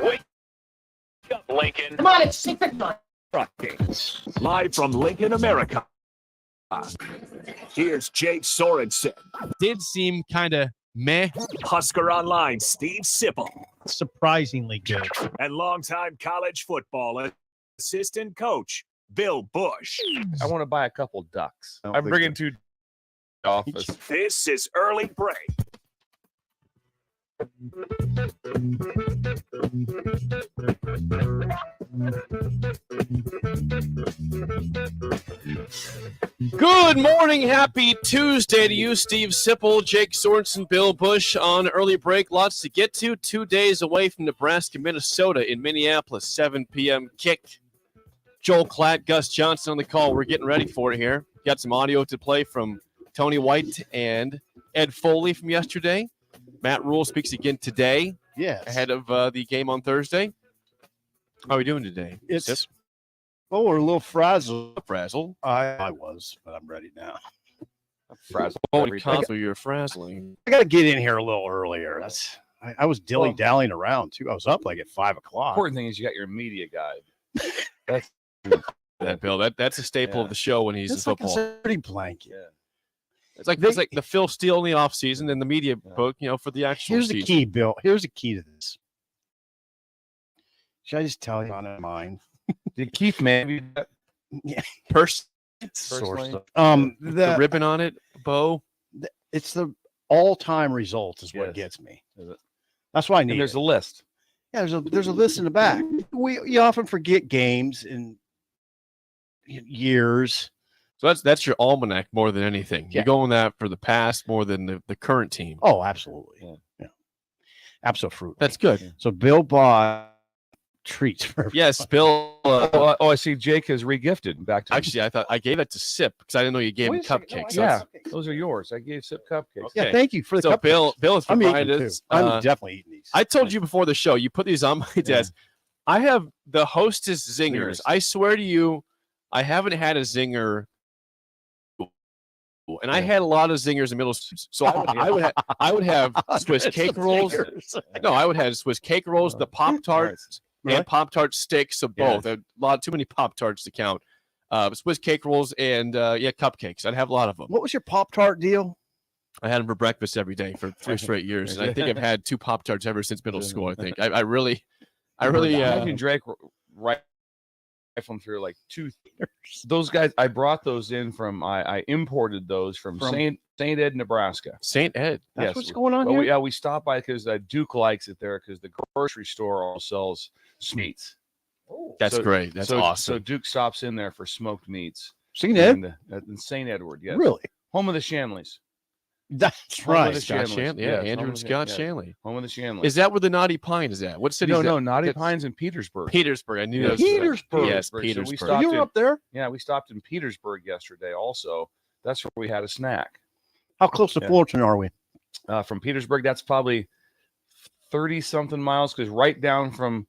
Wake up, Lincoln. Come on, it's secret time. Live from Lincoln, America. Here's Jake Sorensen. Did seem kind of meh. Husker Online, Steve Sipple. Surprisingly good. And longtime college football assistant coach, Bill Busch. I want to buy a couple ducks. I'm bringing two office. This is Early Break. Good morning. Happy Tuesday to you, Steve Sipple, Jake Sorensen, Bill Busch on Early Break. Lots to get to. 2 days away from Nebraska, Minnesota in Minneapolis, 7 p.m. kick. Joel Klatt, Gus Johnson on the call. We're getting ready for it here. Got some audio to play from Tony White and Ed Foley from yesterday. Matt Rule speaks again today. Yes. Ahead of the game on Thursday. How are we doing today? We're a little frazzled. Frazzle. I was, but I'm ready now. Frazzle. Holy console, you're frazzling. I got to get in here a little earlier. I was dilly-dallying around, too. I was up like at 5 o'clock. Important thing is you got your media guide. That's That Bill. That's a staple of the show when he's in it's like football. a sturdy blanket. Yeah. It's like the Phil Steele in the offseason and the media book, for the actual Here's season. the key, Bill. Here's the key to this. Should I just tell you on mine? Did Keith maybe Yeah. personally? The ribbon on it, bow. It's the all-time results is what gets me. Is it? That's why I need And there's it. a list. Yeah, there's a list in the back. You often forget games in years. So that's your almanac more than anything. Yeah. You're going that for the past more than the current team. Oh, absolutely. Yeah. Absolutely. That's good. So Bill bought treats for Yes, Bill. I see Jake has regifted back to Actually, I thought I gave it to Sip because I didn't know you gave him Wait a second. No, cupcakes. I Yeah, got cupcakes. those are yours. I gave Sip cupcakes. Yeah, Okay. thank you for the So cupcakes. Bill has I'm eating provided too. us. I'm definitely eating these. I told you before the show, you put these on my desk. I have the Hostess zingers. I swear to you, I haven't had a zinger. And I had a lot of zingers in middle school. So I would have Swiss cake rolls. No, I would have Swiss cake rolls, the Pop-Tarts, and Pop-Tart sticks of both. A lot too many Pop-Tarts to count. Swiss cake rolls and cupcakes. I'd have a lot of them. What was your Pop-Tart deal? I had them for breakfast every day for 3 straight years. And I think I've had 2 Pop-Tarts ever since middle school, I think. I really Imagine Drake right from through like 2 years. Those guys, I brought those in from I imported those from St. Ed, Nebraska. St. Ed. That's what's going on Well, here? we stopped by because Duke likes it there because the grocery store also sells meats. That's great. That's awesome. So Duke stops in there for smoked meats. St. Ed? In St. Edward, yes. Really? Home of the Shanleys. That's Home right. of the Scott Shanleys. Shanley. Yes, Andrew home and of the- Scott yeah. Shanley. Home of the Shanleys. Is that where the Naughty Pine is at? What city is that? No, Naughty That's Pines in Petersburg. Petersburg. I knew that was Petersburg. Yes, So we Petersburg. stopped You were up there? Yeah, we stopped in Petersburg yesterday also. That's where we had a snack. How close to Fullerton are we? From Petersburg, that's probably 30-something miles because right down from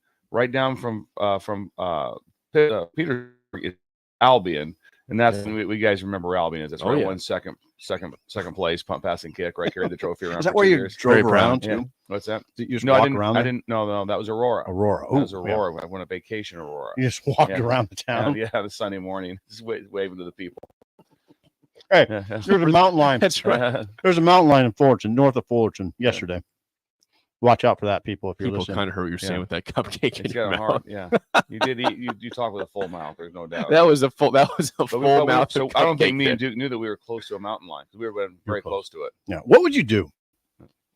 Petersburg is Albion. And that's we guys remember Albion is. That's right. 1 second place, pump, pass, and kick right here at the trophy around. Is that for where 2 you years. drove Very proud. around Yeah. to? What's that? Did you just No, walk I didn't. around I there? didn't. No, that was Aurora. Aurora. That was Ooh, Aurora. I went on vacation, Aurora. You just walked Yeah. around the town. Yeah, the Sunday morning, just waving to the people. Hey, Yeah. there's a mountain lion. That's right. There's a mountain lion in Fullerton, north of Fullerton, yesterday. Watch out for that, people, if you're People listening. kind of heard what you're saying with that cupcake in It's your got a mouth. heart. Yeah, you did eat. You talk with a full mouth. There's no doubt. That was a full But mouth. So of I don't think cupcake me and there. Duke knew that we were close to a mountain lion because we were very close to it. Yeah. What would you do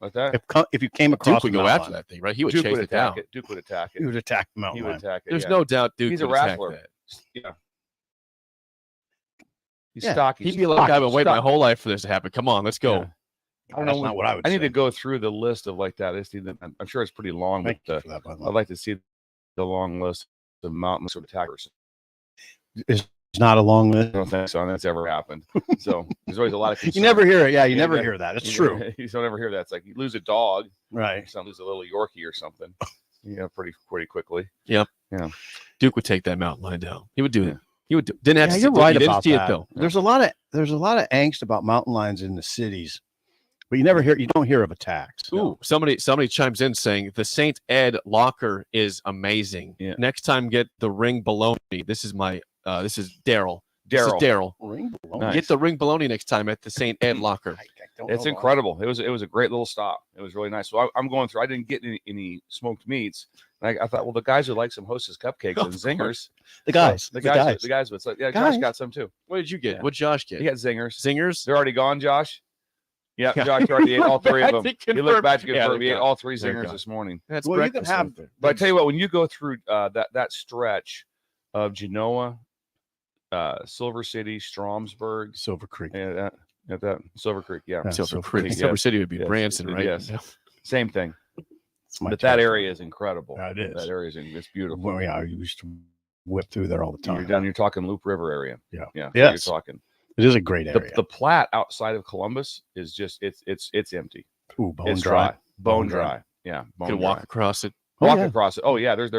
Like that. if you came across Duke would a go mountain after lion? that thing, right? He would Duke chase would it down. attack it. Duke would attack He it. would attack the mountain He would lion. attack it. There's yeah. no doubt Duke He's a would attack wrestler. that. Yeah. He's Yeah. stocky. He'd be like, I've been waiting my whole life for this to happen. Come on, let's go. Yeah. I don't know what I would I need say. to go through the list of like that. I'm sure it's pretty long, Thank you but for that, by the I'd way. like to see the long list of mountain sort of attackers. It's not a long list. I don't think so. That's ever happened. So there's always a lot of You concern. never hear it. Yeah, you Yeah, never yeah. hear that. It's You true. You don't ever hear that. It's like you lose a dog, Right. you lose a little Yorkie or something. Pretty quickly. Duke would take that mountain lion down. He would do it. He would. Didn't have Yeah, to. you're right he didn't about see that. it though. There's a lot of angst about mountain lions in the cities. But you don't hear of attacks. Ooh, somebody chimes in saying the St. Ed locker is amazing. Yeah. Next time, get the ring bologna. This is Daryl. This is Daryl. Ring bologna. Nice. Get the ring bologna next time at the St. Ed locker. It's incredible. It was a great little stop. It was really nice. So I'm going through. I didn't get any smoked meats. I thought, well, the guys would like some Hostess cupcakes and zingers. The guys. The guys. It's like, yeah, Josh got some too. What did you get? Yeah. What did Josh get? He got zingers. Zingers? They're already gone, Josh. Yeah, Josh already ate all three of them. He looked back to confirm. He ate all 3 zingers this morning. That's well, you can breakfast. have. But I tell you what, when you go through that stretch of Genoa, Silver City, Stromsburg, Silver Creek. and that Silver Creek, yeah. Silver Creek. Yes. Silver City would be Yes. Branson, right? Yes. Same thing. My But that territory. area is incredible. Yeah, it is. That area it's beautiful. Well, yeah, I used to whip through there all the time. You're talking Loop River area. Yeah. Yeah. Yes. You're talking. It is a great area. The Platte outside of Columbus is just it's empty. Ooh, bone It's dry. Bone dry. Yeah. You Bone can walk dry. across it. Walk yeah. across it. Oh yeah, there's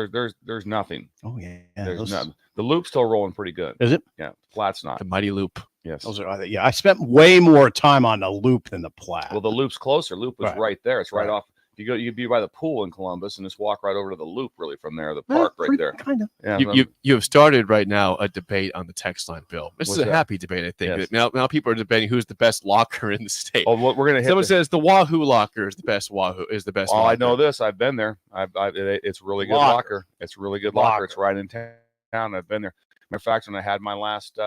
nothing. Oh yeah. There's Those- nothing. The Loop's still rolling pretty good. Is it? Yeah. Platte's not. The mighty loop. Yes. Those are, yeah, I spent way more time on the Loop than the Platte. Well, the Loop's closer. Loop was Right. right there. It's right Right. off. You'd be by the pool in Columbus and just walk right over to the Loop, really, from there, the park right there. Kind of. Yeah, You have started right now a debate on the text line, Bill. This What's is a that? happy debate, I think. Yes. Now people are debating who's the best locker in the state. oh, we're gonna hit. Someone the- says the Wahoo locker is the best. Wahoo is the best. Oh, I locker. know this. I've been there. It's really good Locker. locker. It's really good locker. It's right in town. I've been there. Matter of fact, when I had my last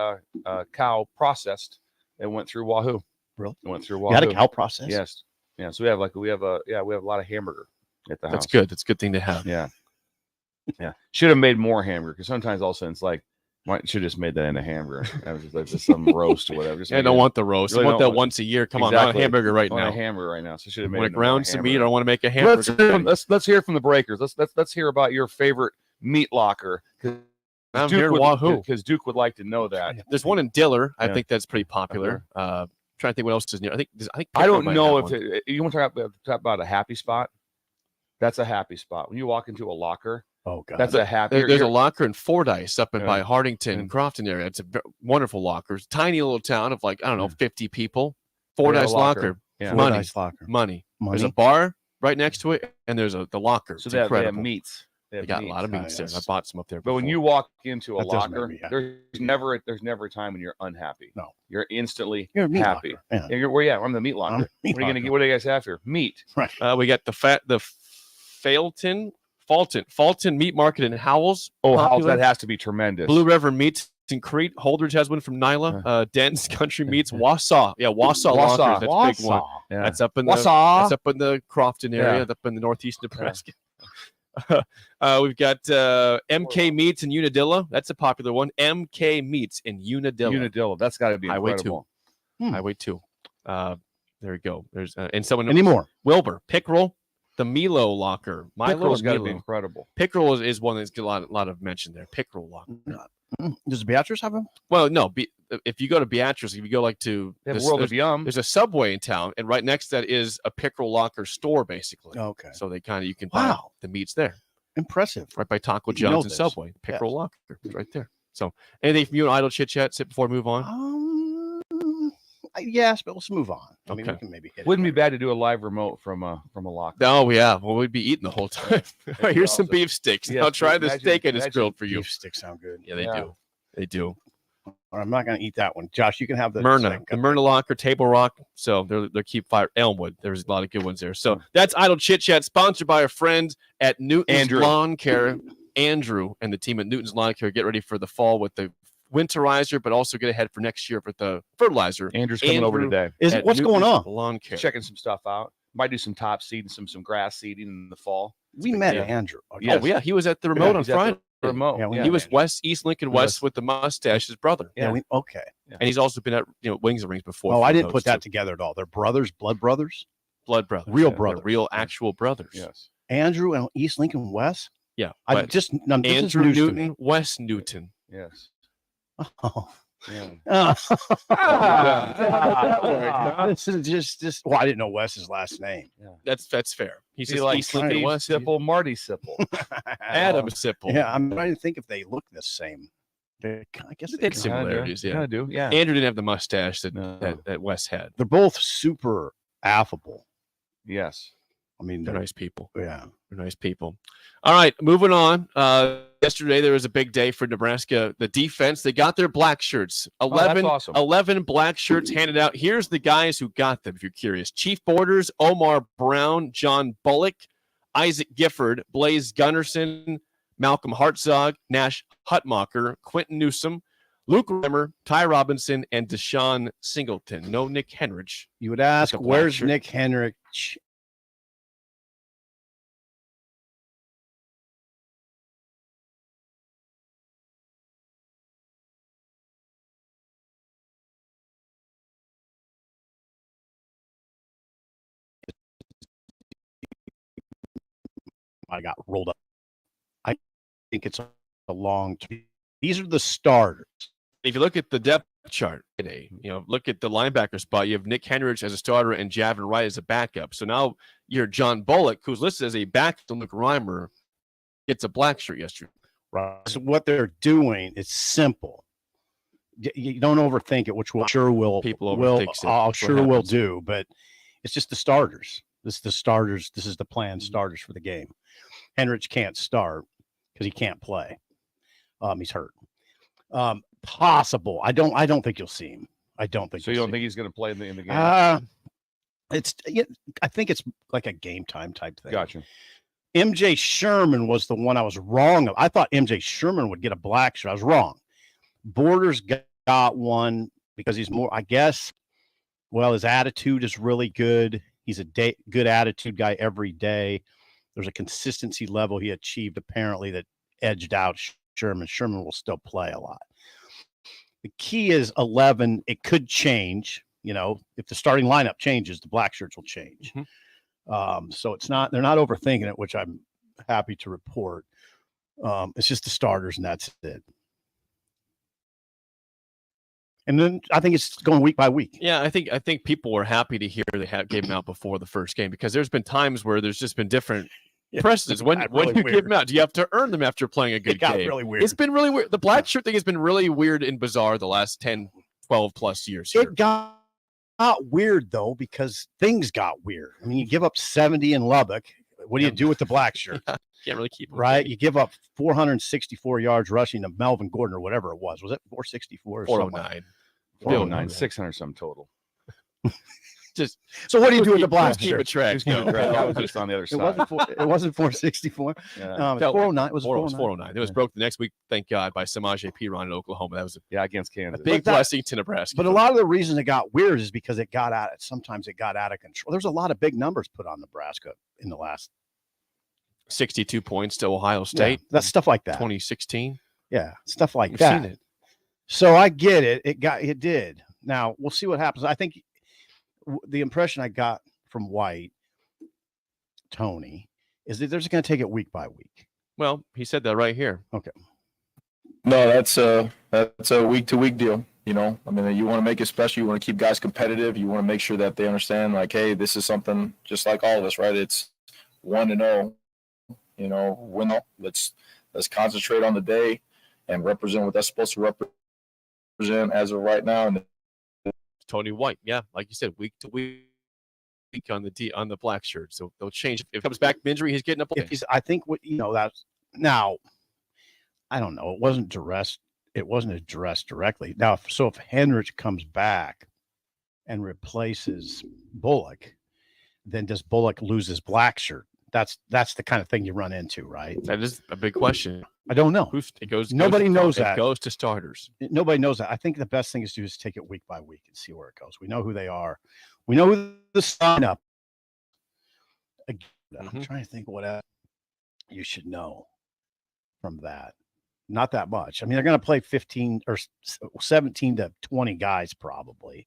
cow processed, it went through Wahoo. Really? It went through You Wahoo. had a cow process? Yes. Yeah. So we have a lot of hamburger at the house. That's good. That's a good thing to have. Yeah. Yeah. Should have made more hamburger because sometimes all of a sudden it's like, should have just made that in a hamburger. I was just like just some roast or whatever. Just I make don't it- want the roast. Really I want don't that want- once a year. Come on, I want a Exactly. hamburger right I want now. a hamburger right now. So should have I made want it to into a ground some meat. hamburger. Or I want to make a hamburger. Let's hear from the breakers. Let's hear about your favorite meat locker. I'm here in Wahoo. Because Duke would like to know that. There's one in Diller. I Yeah. think that's pretty popular. Trying to think what else is near. I think I Pickle don't might know have if one. you want to talk about a happy spot. That's a happy spot. When you walk into a locker, Oh, God. that's a happy. There's a locker in Fordyce up in Yeah. by Hardington, Yeah. Crofton area. It's a wonderful locker. It's a tiny little town of like, I don't know, Yeah. 50 people. Yeah, Fordyce locker. locker. Yeah. Money. Fordyce locker. Money. There's a Money. bar right next to it, and there's the locker. So It's they have incredible. meats. They got a lot of Ah, meats there. I yes. bought some up there. But when before. you walk into a That does make locker, me happy. there's never a time when you're unhappy. No. You're instantly You're a meat happy. locker. Yeah. Yeah, where I'm the meat locker. I'm a meat What are you gonna locker. get? What do you guys have here? Meat. we got the Fulton Meat Market in Howells. Oh, popular. that has to be tremendous. Blue River Meats in Crete. Holdridge has one from Nyla. Dens Country Meats. Wausau. Yeah, Wausau. Wausau. Lockers. That's a big one. Wausau. Yeah. That's up in the Wausau. That's up in the Crofton area. Yeah. Up in the northeast Nebraska. We've got MK Meats in Unadilla. That's a popular one. MK Meats in Unadilla. Unadilla. That's got to be Highway incredible. Highway 2. There we go. There's and someone Any more? Wilbur Pickerel, the Milo locker. Milo Pickerel's or got to be Milo? incredible. Pickerel is one that's got a lot of mention there. Pickerel locker. Does Beatrice have them? Well, no. If you go to Beatrice, if you go like to They have this- World of Yum. there's a Subway in town, and right next to that is a Pickerel locker store, basically. Okay. So they kind of you can buy Wow. the meats there, Impressive. right by Taco You know John's and this. Subway. Pickerel Yes. locker, it's right there. So anything from you and Idle Chit Chat? Sit before we move on. Yes, but let's move on. I mean, we Okay. can maybe hit Wouldn't be it. bad to do a live remote from a locker. Oh yeah, well we'd be eating the whole time. Here's some also- beef sticks. Yeah, Now try the imagine- steak I just imagine grilled for you. Beef sticks sound good. Yeah, they Yeah. do. They do. I'm not going to eat that one. Josh, you can have the Myrna, second the cup. Myrna Locker, Table Rock. So they're keep fire. Elmwood. There's a lot of good ones there. So that's Idle Chit Chat, sponsored by our friend at Newton's Andrew. Lawn Care. Andrew and the team at Newton's Lawn Care get ready for the fall with the winterizer, but also get ahead for next year with the fertilizer. Andrew's coming over Andrew- today. Is at what's going Newton's on? Lawn Care. Checking some stuff out. Might do some top seed and some grass seeding in the fall. We met Yeah. Andrew. Yes. Oh yeah, he was at the remote on he's at the Friday. Remote. Yeah, we He was Andrew. East Lincoln West with the mustache, his brother. Yeah. Okay. And he's also been at Wings and Rings before. Oh, for I didn't those put that two. together at all. They're brothers, blood brothers. Blood brothers. Real They're brothers. real actual brothers. Yes. Andrew and East Lincoln West. Yeah. I but just this is Andrew news to Newton, me. West Newton. Yes. Oh. Yeah. This is just. Well, I didn't know Wes's last name. That's fair. He's He just like East Lincoln Steve West. Sipple, Marty Sipple. Adam Sipple. Yeah, I'm trying to think if they look the same. I guess They they had similarities, yeah. Kinda do. Yeah. Andrew didn't have the mustache that, No. that Wes had. They're both super affable. Yes. I mean, They're nice people. Yeah. They're nice people. All right, moving on. Yesterday, there was a big day for Nebraska. The defense, they got their black shirts. 11, that's awesome. 11 black shirts handed out. Here's the guys who got them, if you're curious. Chief Borders, Omar Brown, John Bullock, Isaac Gifford, Blaze Gunnarsson, Malcolm Hartzog, Nash Hutmacher, Quentin Newsom, Luke Reimer, Ty Robinson, and Deshaun Singleton. No Nick Henrich. You would ask, where's Nick Henrich? I got rolled up. I think it's a long term. These are the starters. If you look at the depth chart today, look at the linebacker spot. You have Nick Henrich as a starter and Javin Wright as a backup. So now you're John Bullock, who's listed as a backup to Luke Reimer, gets a black shirt yesterday. Right. So what they're doing is simple. You don't overthink it, which will People overthink will do, but it's just the starters. This is the starters. This is the planned starters for the game. Henrich can't start because he can't play. He's hurt. Possible. I don't think you'll see him. I don't think. So you don't think he's going to play in the game? I think it's like a game time type thing. Gotcha. MJ Sherman was the one I was wrong. I thought MJ Sherman would get a black shirt. I was wrong. Borders got one because he's more, I guess. Well, his attitude is really good. He's a good attitude guy every day. There's a consistency level he achieved apparently that edged out Sherman. Sherman will still play a lot. The key is 11. It could change. If the starting lineup changes, the black shirts will change. Mm-hmm. So they're not overthinking it, which I'm happy to report. It's just the starters, and that's it. And then I think it's going week by week. Yeah, I think people were happy to hear they gave them out before the first game because there's been times where there's just been different precedents. When you give them out, do you have to earn them after playing a good game? Really weird. It's been really weird. The black shirt thing has been really weird and bizarre the last 10, 12 plus years. Here. It got weird, though, because things got weird. I mean, you give up 70 in Lubbock. What do you do with the black shirt? Can't really keep them. Right? You give up 464 yards rushing to Melvin Gordon or whatever it was. Was it 464 or 409? 409, 600 some total. So what do you do with the black keep shirt? a track. I was just on the other side. It wasn't 464. Yeah. It was 409. It was 409. It was broke the next week, thank God, by Samaje Perine in Oklahoma. That was against Kansas. a big blessing to Nebraska. But a lot of the reason it got weird is because sometimes it got out of control. There's a lot of big numbers put on Nebraska in the last 62 points to Ohio State. Yeah, that's stuff like that. 2016. Yeah, stuff like We've that. seen it. So I get it. It did. Now we'll see what happens. I think the impression I got from Tony, is that they're just going to take it week by week. Well, he said that right here. Okay. No, that's a week to week deal. I mean, you want to make it special. You want to keep guys competitive. You want to make sure that they understand, like, hey, this is something just like all of us, right? It's 1-0. Win. Let's concentrate on the day and represent what that's supposed to represent as of right now. And Tony White, yeah, like you said, week to week on the black shirt. So they'll change. If it comes back from injury, he's getting up. I think that's now. I don't know. It wasn't addressed directly. Now, if Henrich comes back and replaces Bullock, then does Bullock lose his black shirt? That's the kind of thing you run into, right? That is a big question. I don't know. Nobody knows that. It goes to starters. Nobody knows that. I think the best thing is to do is take it week by week and see where it goes. We know who they are. We know who the sign up. I'm trying to think what else you should know from that. Not that much. I mean, they're going to play 15 or 17 to 20 guys probably.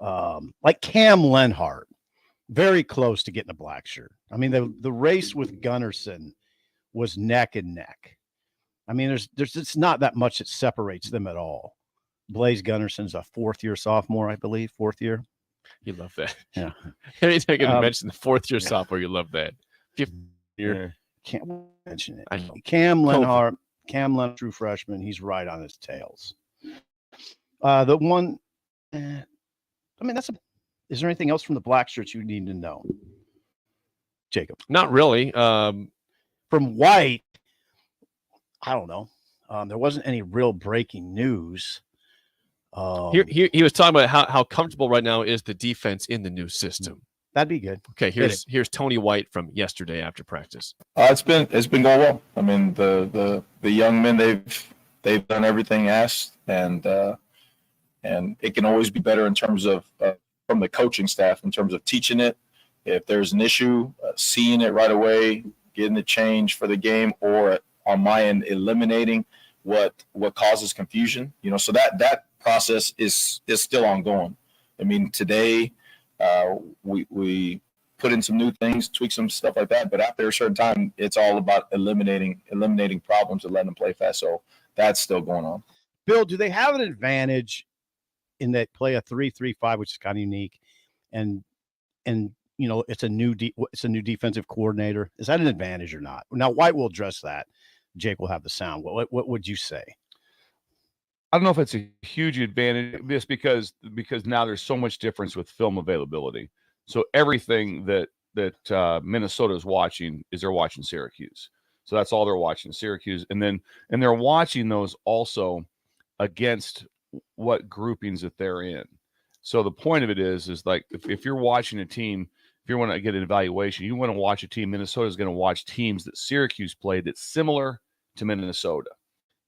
Like Cam Lenhart, very close to getting a black shirt. I mean, the race with Gunnarsson was neck and neck. I mean, there's it's not that much that separates them at all. Blaze Gunnarsson's a fourth-year sophomore, I believe. Fourth year. You love that. Yeah. Anything I mention the fourth-year sophomore, you love that. Fifth year. Can't mention it. I know. Cam Lenhart, true freshman. He's right on his tails. The one, I mean, Is there anything else from the Blackshirts you need to know, Jacob? Not really. From White, I don't know. There wasn't any real breaking news. He was talking about how comfortable right now is the defense in the new system. That'd be good. Okay, here's Tony White from yesterday after practice. It's been going well. I mean, the young men, they've done everything asked, and it can always be better in terms of from the coaching staff in terms of teaching it. If there's an issue, seeing it right away, getting the change for the game, or on my end, eliminating what causes confusion. So that process is still ongoing. I mean, today we put in some new things, tweak some stuff like that, but after a certain time, it's all about eliminating problems and letting them play fast. So that's still going on. Bill, do they have an advantage in that play a 3-3-5, which is kind of unique, and it's a new defensive coordinator? Is that an advantage or not? Now White will address that. Jake will have the sound. What would you say? I don't know if it's a huge advantage just because now there's so much difference with film availability. So everything that Minnesota is watching is they're watching Syracuse. So that's all they're watching, Syracuse, and they're watching those also against what groupings that they're in. So the point of it is like if you're watching a team, if you want to get an evaluation, you want to watch a team. Minnesota is going to watch teams that Syracuse played that's similar to Minnesota.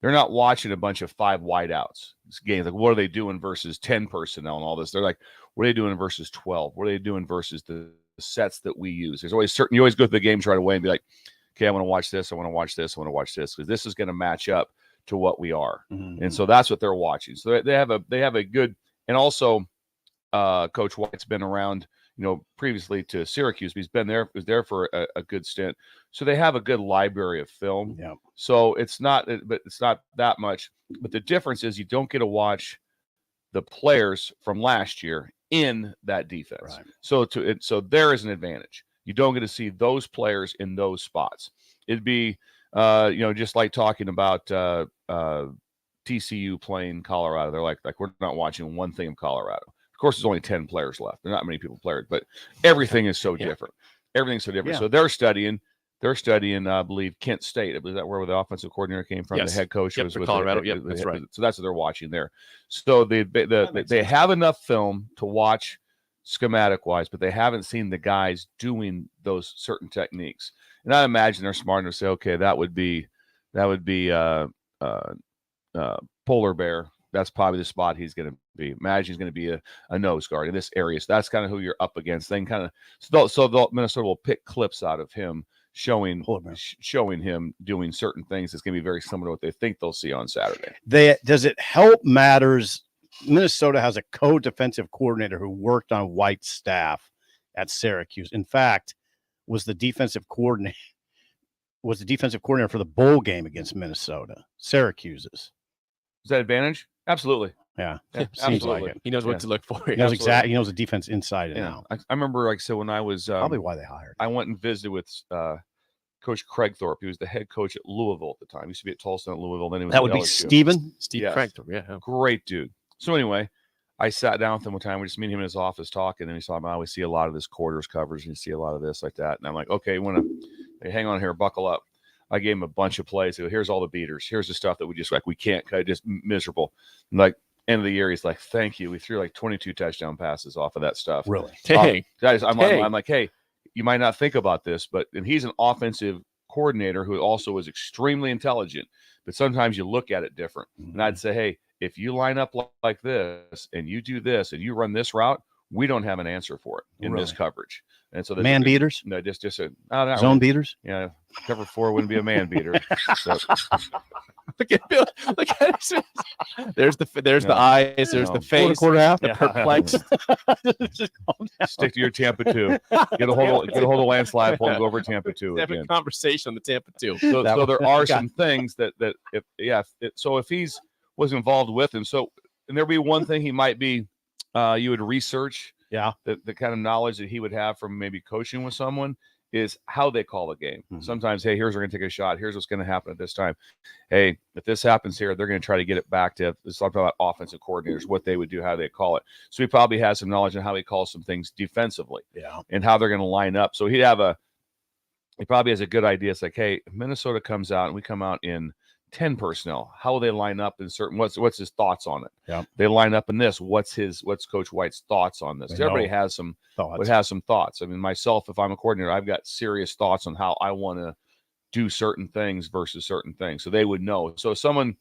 They're not watching a bunch of 5 wideouts. This game, like, what are they doing versus 10 personnel and all this? They're like, what are they doing versus 12? What are they doing versus the sets that we use? There's always you always go through the games right away and be like, okay, I want to watch this. I want to watch this. I want to watch this because this is going to match up to what we are. Mm-hmm. And so that's what they're watching. So they have a good, and also Coach White's been around, previously to Syracuse. He's been there, was there for a good stint. So they have a good library of film. Yeah. So it's not that much. But the difference is you don't get to watch the players from last year in that defense. Right. So there is an advantage. You don't get to see those players in those spots. It'd be, just like talking about TCU playing Colorado. They're like we're not watching one thing of Colorado. Of course, there's only 10 players left. There are not many people played, but everything is so different. Everything's so different. Yeah. So they're studying, I believe, Kent State. Is that where the offensive coordinator came from? Yes. The head coach was with Colorado. That's right. So that's what they're watching there. So they have enough film to watch schematic-wise, but they haven't seen the guys doing those certain techniques. And I imagine they're smart enough to say, okay, that would be polar bear. That's probably the spot he's going to be. Imagine he's going to be a nose guard in this area. So that's kind of who you're up against. Then so Minnesota will pick clips out of him showing him doing certain things that's going to be very similar to what they think they'll see on Saturday. Does it help matters? Minnesota has a co-defensive coordinator who worked on White's staff at Syracuse. In fact, was the defensive coordinator for the bowl game against Minnesota. Syracuse's. Is that advantage? Absolutely. Yeah. Absolutely. Like he knows what to look for. He knows exactly. He knows the defense inside and out. I remember, like, so when I was probably why they hired. I went and visited with Coach Craig Thorpe. He was the head coach at Louisville at the time. He used to be at Tulsa and Louisville. Then he was that would be Steve Craig Thorpe. Yeah, great dude. So anyway, I sat down with him one time. We just meet him in his office talking, and he saw him. I always see a lot of this quarters coverage, and you see a lot of this like that. And I'm like, okay, you want to hang on here, buckle up. I gave him a bunch of plays. So here's all the beaters. Here's the stuff that we can't cut. Just miserable. And like end of the year, he's like, thank you. We threw like 22 touchdown passes off of that stuff. Really? I'm like, hey, you might not think about this, and he's an offensive coordinator who also is extremely intelligent, but sometimes you look at it different. Mm-hmm. And I'd say, hey, if you line up like this and you do this and you run this route, we don't have an answer for it in this coverage. And so man beaters? No, just zone beaters? Yeah, cover 4 wouldn't be a man beater. So. Look at Bill. Look at it. There's the eyes. There's the face. Quarter half. The perplexed. Stick to your Tampa 2. Get a hold of Lance Leipold and go over Tampa 2 again. Have a conversation on the Tampa 2. So there are some things that if he's was involved with him, and there'd be one thing he might be you would research. Yeah, the kind of knowledge that he would have from maybe coaching with someone is how they call the game. Mhm. Sometimes, hey, here's we're going to take a shot. Here's what's going to happen at this time. Hey, if this happens here, they're going to try to get it back to, let's talk about offensive coordinators, what they would do, how they call it. So he probably has some knowledge on how he calls some things defensively and how they're going to line up. So he probably has a good idea. It's like, hey, if Minnesota comes out and we come out in 10 personnel, how will they line up in certain, what's his thoughts on it? Yeah. They line up in this. What's Coach White's thoughts on this? Everybody has some thoughts. I mean, myself, if I'm a coordinator, I've got serious thoughts on how I want to do certain things versus certain things. So they would know. So if someone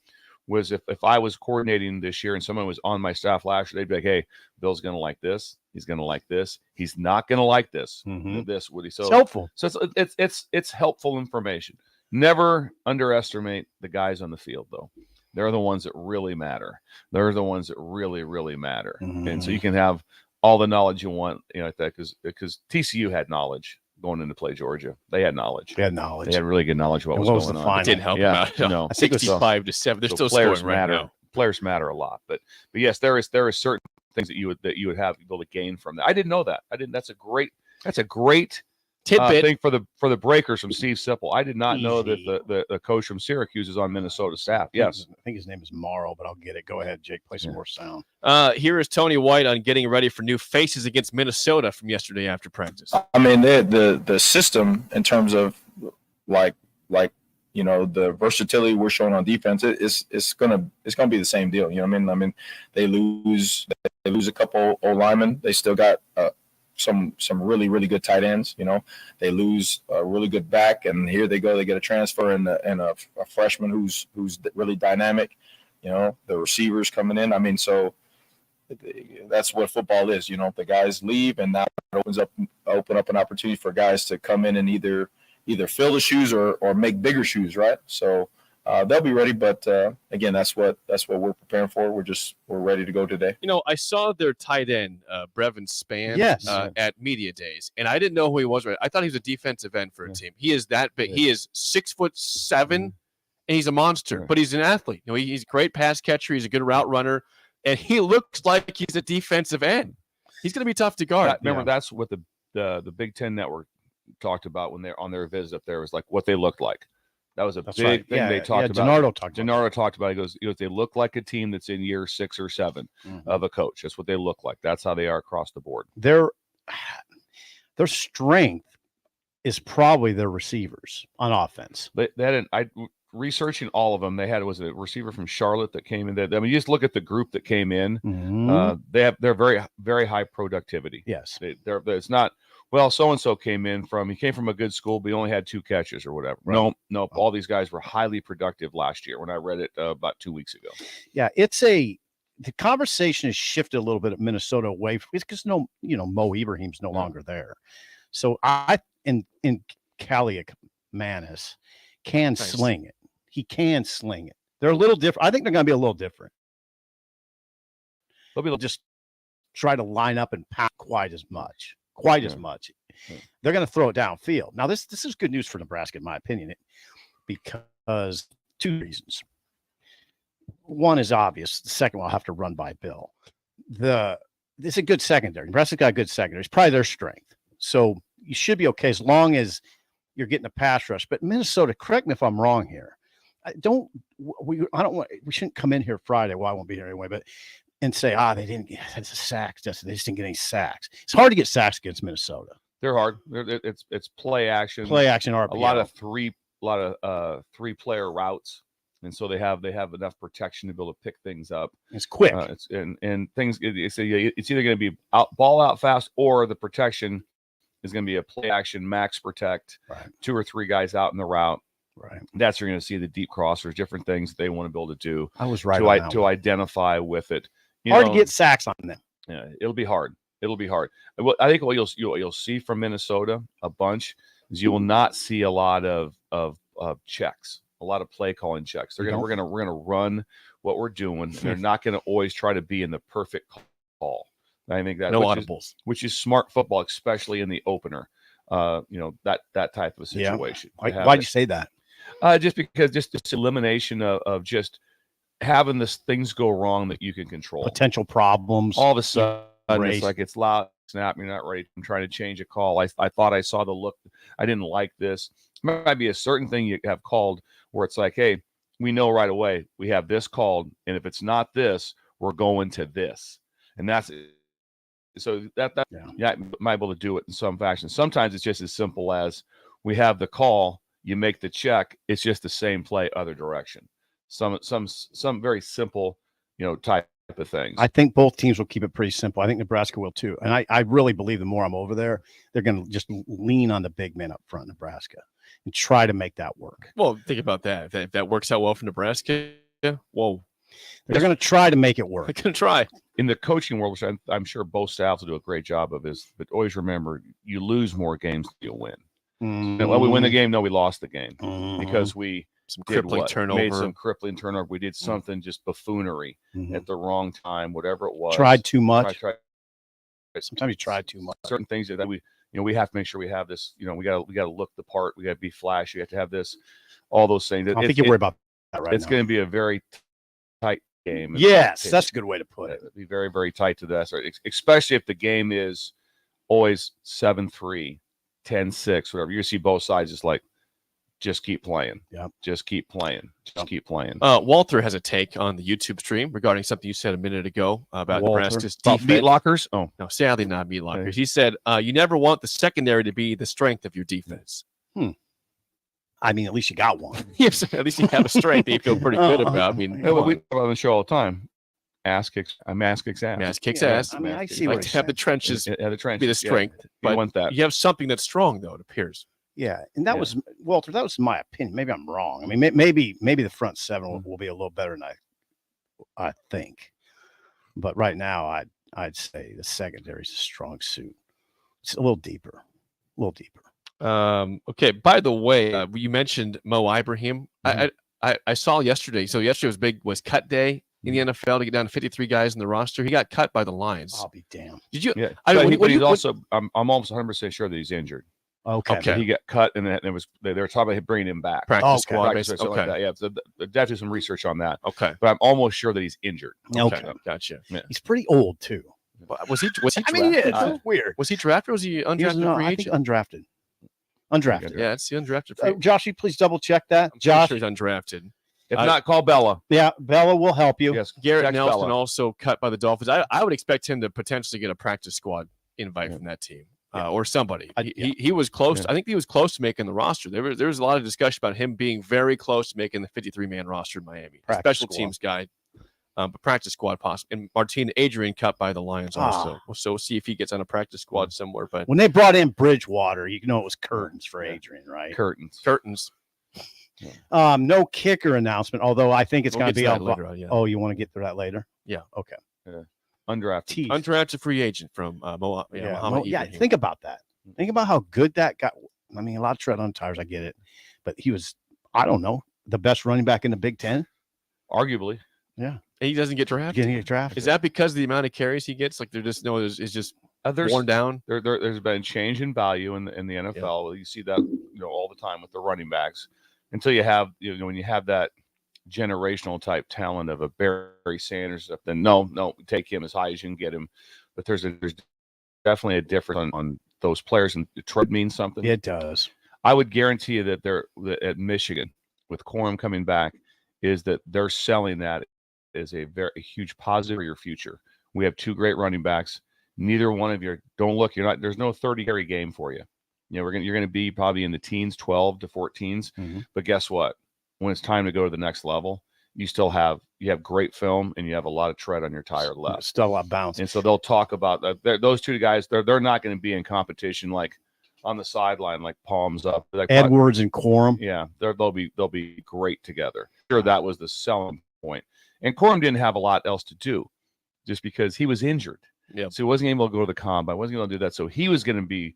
was, if I was coordinating this year and someone was on my staff last year, they'd be like, hey, Bill's going to like this. He's going to like this. He's not going to like this. This, Woody. So it's helpful. So it's helpful information. Never underestimate the guys on the field, though. They're the ones that really matter. They're the ones that really, really matter. And so you can have all the knowledge you want, like that, because TCU had knowledge going into play Georgia. They had knowledge. They had knowledge. They had really good knowledge of what was going on. It didn't help them out. No, 65-7. They're still players scoring right matter. now. Players matter a lot, but yes, there is certain things that you would have to be able to gain from that. I didn't know that. That's a great tidbit thing for the breakers from Steve Sipple. I did not know that the coach from Syracuse is on Minnesota staff. Yes, I think his name is Morrow, but I'll get it. Go ahead, Jake. Play some more sound. Here is Tony White on getting ready for new faces against Minnesota from yesterday after practice. I mean, the system in terms of like the versatility we're showing on defense, it's gonna be the same deal. You know what I mean? I mean, they lose a couple O linemen. They still got some really, really good tight ends. They lose a really good back, and here they go. They get a transfer and a freshman who's really dynamic. The receivers coming in. I mean, so that's what football is. The guys leave, and now it open up an opportunity for guys to come in and either fill the shoes or make bigger shoes, right? So they'll be ready, but again, that's what we're preparing for. We're ready to go today. I saw their tight end, Brevin Spann, at media days, and I didn't know who he was. Right, I thought he was a defensive end for a team. He is that big. He is 6'7", and he's a monster. But he's an athlete. He's a great pass catcher. He's a good route runner, and he looks like he's a defensive end. He's going to be tough to guard. Remember, that's what the Big Ten Network talked about when they're on their visit up there, was like what they looked like. That was a big thing they talked about. Gennaro talked about it. He goes, they look like a team that's in year 6 or 7 of a coach. That's what they look like. That's how they are across the board. Their strength is probably their receivers on offense. Researching all of them, was a receiver from Charlotte that came in. You just look at the group that came in. They're very, very high productivity. Yes, it's not. Well, so-and-so came from a good school, but he only had 2 catches or whatever. Right. No, all these guys were highly productive last year when I read it about 2 weeks ago. Yeah, the conversation has shifted a little bit at Minnesota away because Mo Ibrahim's no longer there. So in Caliac Manis can sling it. He can sling it. They're a little different. I think they're going to be a little different. They'll just try to line up and pound quite as much. They're going to throw it downfield. Now, this is good news for Nebraska, in my opinion, because 2 reasons. One is obvious. The second one, I'll have to run by Bill. It's a good secondary. Nebraska's got a good secondary. It's probably their strength. So you should be okay as long as you're getting a pass rush. But Minnesota, correct me if I'm wrong here. We shouldn't come in here Friday. Well, I won't be here anyway, but and say, they didn't get sacks. They just didn't get any sacks. It's hard to get sacks against Minnesota. They're hard. It's play action. RPO. A lot of three player routes, and so they have enough protection to be able to pick things up. It's quick. It's either going to be ball out fast, or the protection is going to be a play action max protect. Right. 2 or 3 guys out in the route. Right. That's where you're going to see the deep crossers, different things they want to be able to do. I was right to identify with it. Hard to get sacks on them. Yeah, it'll be hard. I think what you'll see from Minnesota a bunch is you will not see a lot of checks, a lot of play calling checks. We're gonna run what we're doing. And they're not going to always try to be in the perfect call. I think that which is smart football, especially in the opener. That type of situation. Yeah. Why'd you say that? Just because this elimination of just having things go wrong that you can control. Potential problems. All of a sudden, it's like it's loud. snap. You're not ready. I'm trying to change a call. I thought I saw the look. I didn't like this. There might be a certain thing you have called where it's like, hey, we know right away we have this called, and if it's not this, we're going to this. And that's so that yeah, might be able to do it in some fashion. Sometimes it's just as simple as we have the call, you make the check, it's just the same play, other direction. Some very simple, type of things. I think both teams will keep it pretty simple. I think Nebraska will too. And I really believe the more I'm over there, they're going to just lean on the big men up front, Nebraska, and try to make that work. Well, think about that. If that works out well for Nebraska, whoa. They're going to try to make it work. They're going to try. In the coaching world, which I'm sure both staffs will do a great job of, but always remember, you lose more games than you win. Mm-hmm. Well, we win the game. No, we lost the game because we some crippling turnover. Made some crippling turnover. We did something just buffoonery at the wrong time, whatever it was. Tried too much. Sometimes you try too much. Certain things that we have to make sure we have this. We got to look the part. We got to be flashy. We have to have this. All those things. I don't think you worry about that right now. It's going to be a very tight game. Yes, that's a good way to put it. Be very, very tight to that, especially if the game is always 7-3, 10-6, whatever. You see both sides just keep playing. Yeah, just keep playing. Just keep playing. Walter has a take on the YouTube stream regarding something you said a minute ago about Nebraska's defense. Meat lockers? Oh no, sadly not meat lockers. Okay. He said you never want the secondary to be the strength of your defense. I mean, at least you got one. Yes, at least you have a strength that you feel pretty good about. I mean, we talk on the show all the time. Ass kicks ass. Ass kicks ass. I mean, I see like to have the trenches be the strength. Yeah, but you want that. You have something that's strong, though, it appears. Yeah, and that was Walter. That was my opinion. Maybe I'm wrong. I mean, maybe the front seven will be a little better than I think. But right now, I'd say the secondary is a strong suit. It's a little deeper. Okay. By the way, you mentioned Mo Ibrahim. I saw yesterday. So yesterday was cut day in the NFL to get down to 53 guys in the roster. He got cut by the Lions. I'll be damned. Did you? Yeah. I'm almost 100% sure that he's injured. Okay. He got cut, and then they were talking about bringing him back. Practice squad. Like that. Yeah. So Dad did some research on that. Okay. But I'm almost sure that he's injured. Okay. Gotcha. Yeah. He's pretty old too. Was he? I mean, it's weird. Was he drafted? Or was he undrafted? I think undrafted. Undrafted. Yeah, it's the undrafted. Josh, you please double check that. Josh, sure he's undrafted. If not, call Bella. Yeah, Bella will help you. Yes, Garrett Nelson also cut by the Dolphins. I would expect him to potentially get a practice squad invite from that team or somebody. He was close. Yeah. I think he was close to making the roster. There was a lot of discussion about him being very close to making the 53-man roster in Miami. Special teams guy, but practice squad possible. And Martin Adrian cut by the Lions also. So we'll see if he gets on a practice squad somewhere. But when they brought in Bridgewater, it was curtains for Adrian, right? Curtains. No kicker announcement, although I think it's going to be later on, Oh, you want to get to that later? Yeah. Okay. Undrafted. Undrafted free agent from Muhammad Ibrahim. Think about that. Think about how good that got. I mean, a lot of tread on tires. I get it, but he was, I don't know, the best running back in the Big Ten. Arguably. Yeah. And he doesn't get drafted. Is that because of the amount of carries he gets? Like they're just it's just worn down. There's been a change in value in the NFL. Yeah. You see that all the time with the running backs until you have when you have that generational type talent of a Barry Sanders stuff. Then no, take him as high as you can get him. But there's definitely a difference on those players, and Detroit means something. It does. I would guarantee you that at Michigan with Corum coming back is that they're selling that as a huge positive for your future. We have two great running backs. Neither one of you don't look. There's no 30 carry game for you. You're going to be probably in the teens, 12 to 14s. Mm-hmm. But guess what? When it's time to go to the next level, you have great film and you have a lot of tread on your tire left. Still a lot of bounce. And so they'll talk about those two guys. They're not going to be in competition like on the sideline, like palms up. Like Edwards and Corum. Yeah, they'll be great together. Sure, that was the selling point. And Corum didn't have a lot else to do, just because he was injured. Yeah, so he wasn't able to go to the combine. Wasn't able to do that. So he was going to be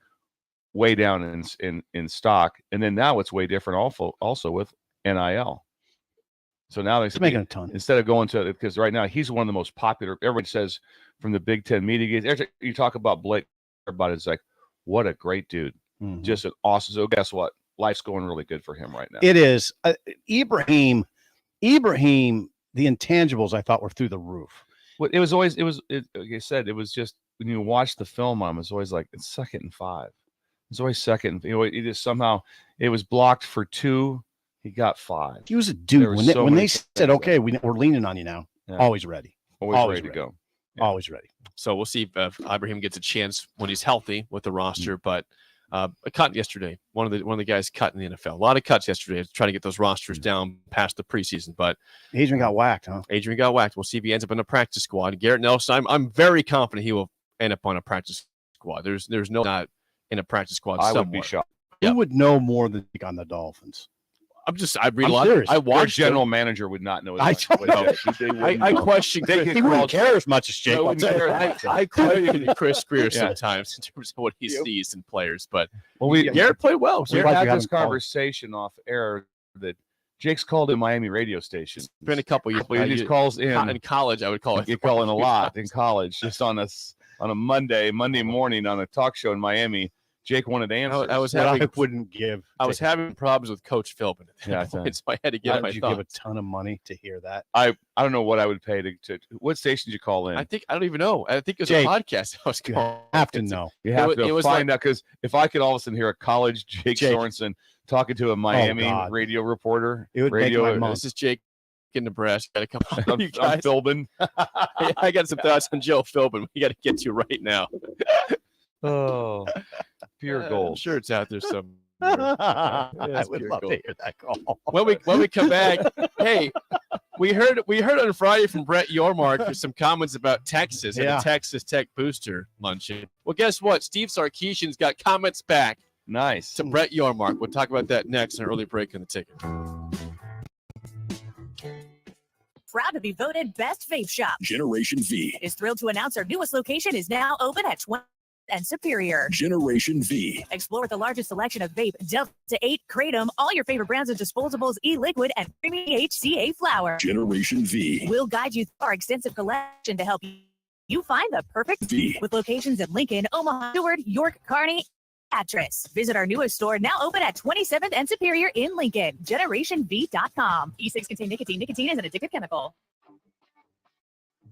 way down in stock. And then now it's way different. Also with NIL. So now they're making a ton instead of going to, because right now he's one of the most popular. Everybody says from the Big Ten media games, you talk about Blake, everybody's like, what a great dude. Mm-hmm. Just an awesome. So guess what? Life's going really good for him right now. It is. Ibrahim, the intangibles I thought were through the roof. Like I said, it was just when you watch the film on him, it's always like it's 2nd and 5. It's always 2nd. It just somehow it was blocked for 2. He got 5. He was a dude. When they said, okay, we're leaning on you now, always ready. Always ready to go. Yeah. Always ready. So we'll see if Ibrahim gets a chance when he's healthy with the roster. But a cut yesterday. One of the guys cut in the NFL. A lot of cuts yesterday trying to get those rosters down past the preseason. But Adrian got whacked, huh? Adrian got whacked. We'll see if he ends up in a practice squad. Garrett Nelson, I'm very confident he will end up on a practice squad. There's no not in a practice squad. I would be shocked. Who would know more than on the Dolphins? I read a lot. Serious. I watched Their general manager would not know. I don't know. I question. He wouldn't care as much as Jake. I question Chris Greer sometimes in terms of what he sees in players. But Garrett played well. We had this conversation off air that Jake's called in Miami radio station. It's been a couple years. He calls in college. I would call it. You call in a lot in college, just on a Monday morning on a talk show in Miami. Jake wanted answers. I was having problems with Coach Philbin at that point, so I had to give my thoughts. Did you give a ton of money to hear that? I don't know what I would pay to what station did you call in? I don't even know. I think it was a podcast I was calling. You have to know. You have to find out, because if I could all of a sudden hear a college Jake Sorensen talking to a Miami radio reporter, it would make my month. This is Jake in Nebraska. Got to come on, you guys. I'm Philbin. I got some thoughts on Joe Philbin. We got to get to right now. Oh, pure gold. I'm sure it's out there somewhere. I would love to hear that call. When we come back, hey, we heard on Friday from Brett Yormark some comments about Texas and the Texas Tech booster luncheon. Well, guess what? Steve Sarkisian's got comments back. Nice. To Brett Yormark. We'll talk about that next in an early break on the ticket. Proud to be voted Best Vape Shop. Generation V is thrilled to announce our newest location is now open at 20 and Superior. Generation V. Explore the largest selection of vape, Delta 8, Kratom, all your favorite brands of disposables, e-liquid, and premium HCA flower. Generation V. We'll guide you through our extensive collection to help you find the perfect V. With locations in Lincoln, Omaha, Seward, York, Kearney, Actress. Visit our newest store, now open at 27th and Superior in Lincoln. GenerationV.com. E6 contain nicotine. Nicotine is an addictive chemical.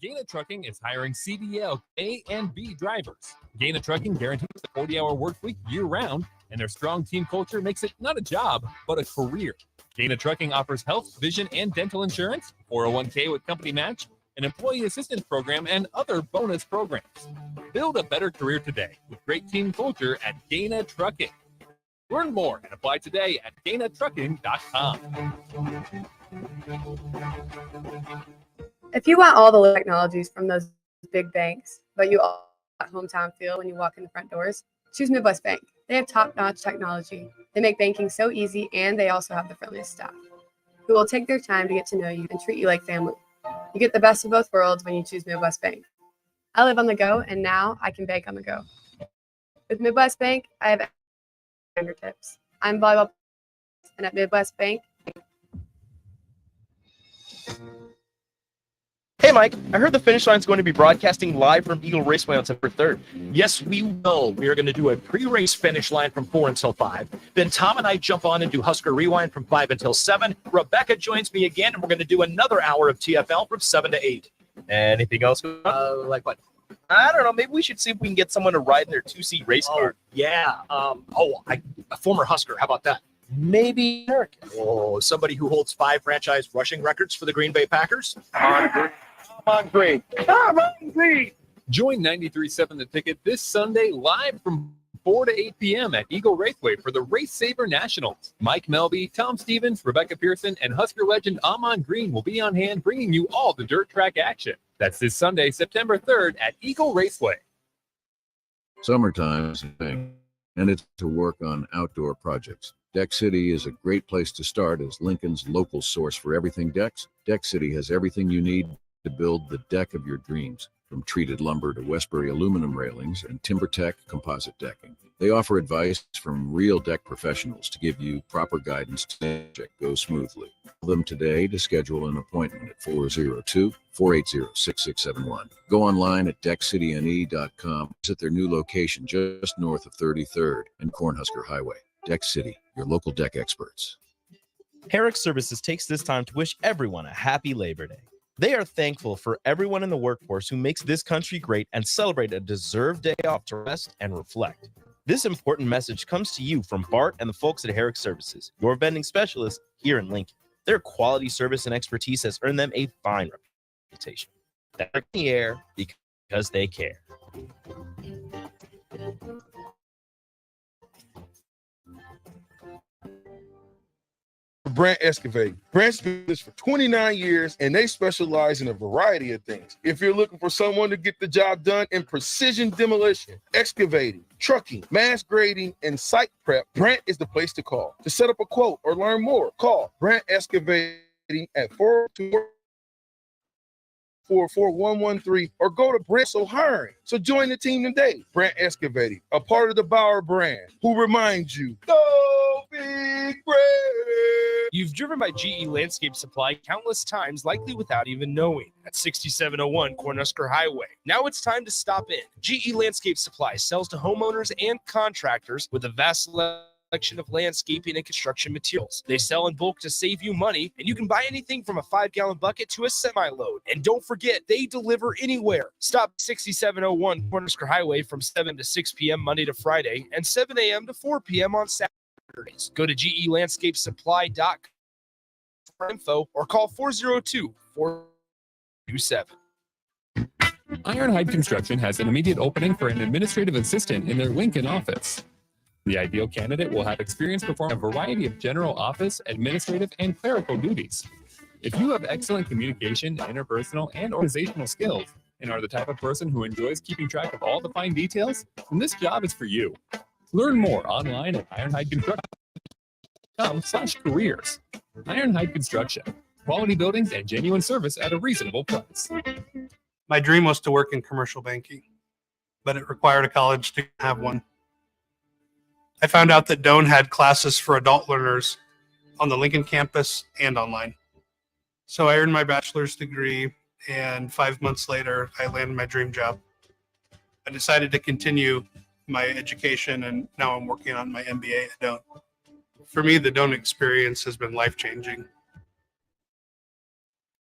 Gaina Trucking is hiring CDL A and B drivers. Gaina Trucking guarantees a 40-hour work week year-round, and their strong team culture makes it not a job, but a career. Gaina Trucking offers health, vision, and dental insurance, 401k with company match, an employee assistance program, and other bonus programs. Build a better career today with great team culture at Gaina Trucking. Learn more and apply today at GainaTrucking.com. If you want all the technologies from those big banks, but you all want hometown feel when you walk in the front doors, choose Midwest Bank. They have top-notch technology. They make banking so easy, and they also have the friendliest staff who will take their time to get to know you and treat you like family. You get the best of both worlds when you choose Midwest Bank. I live on the go, and now I can bank on the go. With Midwest Bank, I have fingertips. I'm Volleyball, and at Midwest Bank. Hey, Mike, I heard the Finish Line is going to be broadcasting live from Eagle Raceway on September 3rd. Yes, we will. We are going to do a pre-race finish line from 4 until 5. Then Tom and I jump on and do Husker Rewind from 5 until 7. Rebecca joins me again, and we're going to do another hour of TFL from 7 to 8. Anything else? Like what? I don't know. Maybe we should see if we can get someone to ride in their 2-seat race car. Yeah. A former Husker. How about that? Maybe Eric. Oh, somebody who holds 5 franchise rushing records for the Green Bay Packers. Come on, Green. Join 93.7 The Ticket this Sunday live from 4 to 8 p.m. at Eagle Raceway for the Race Saver Nationals. Mike Melby, Tom Stevens, Rebecca Pearson, and Husker legend Amon Green will be on hand bringing you all the dirt track action. That's this Sunday, September 3rd at Eagle Raceway. Summertime is a thing, and it's to work on outdoor projects. Deck City is a great place to start as Lincoln's local source for everything decks. Deck City has everything you need to build the deck of your dreams, from treated lumber to Westbury aluminum railings and TimberTech composite decking. They offer advice from real deck professionals to give you proper guidance to make the project go smoothly. Call them today to schedule an appointment at 402-480-6671. Go online at deckcityne.com. Visit their new location just north of 33rd and Cornhusker Highway. Deck City, your local deck experts. Herrick Services takes this time to wish everyone a happy Labor Day. They are thankful for everyone in the workforce who makes this country great and celebrate a deserved day off to rest and reflect. This important message comes to you from Bart and the folks at Herrick Services, your vending specialists here in Lincoln. Their quality service and expertise has earned them a fine reputation. They're in the air because they care. Brant Excavating. Brant's been this for 29 years, and they specialize in a variety of things. If you're looking for someone to get the job done in precision demolition, excavating, trucking, mass grading, and site prep, Brant is the place to call. To set up a quote or learn more, call Brant Excavating at 424-4113 or go to Brant So Hiring. So join the team today. Brant Excavating, a part of the Bauer brand, who reminds you, go Big Brand. You've driven by GE Landscape Supply countless times, likely without even knowing, at 6701 Cornhusker Highway. Now it's time to stop in. GE Landscape Supply sells to homeowners and contractors with a vast selection of landscaping and construction materials. They sell in bulk to save you money, and you can buy anything from a 5-gallon bucket to a semi-load. And don't forget, they deliver anywhere. Stop 6701 Cornhusker Highway from 7 to 6 p.m. Monday to Friday and 7 a.m. to 4 p.m. on Saturday. Go to GELandscapeSupply.com for info or call 402-427. Ironhide Construction has an immediate opening for an administrative assistant in their Lincoln office. The ideal candidate will have experience performing a variety of general office, administrative, and clerical duties. If you have excellent communication, interpersonal, and organizational skills, and are the type of person who enjoys keeping track of all the fine details, then this job is for you. Learn more online at ironhideconstruction.com/careers. Ironhide Construction. Quality buildings and genuine service at a reasonable price. My dream was to work in commercial banking, but it required a college to have one. I found out that Doane had classes for adult learners on the Lincoln campus and online. So I earned my bachelor's degree, and 5 months later, I landed my dream job. I decided to continue my education, and now I'm working on my MBA at Doane. For me, the Doane experience has been life-changing.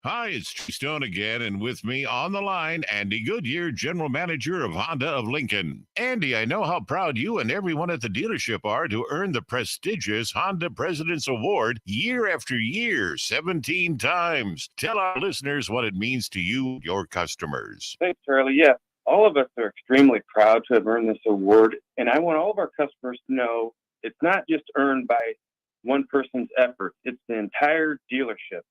Hi, it's Tree Stone again, and with me on the line, Andy Goodyear, General Manager of Honda of Lincoln. Andy, I know how proud you and everyone at the dealership are to earn the prestigious Honda President's Award year after year, 17 times. Tell our listeners what it means to you, your customers. Thanks, Charlie. Yeah, all of us are extremely proud to have earned this award, and I want all of our customers to know it's not just earned by one person's effort. It's the entire dealership,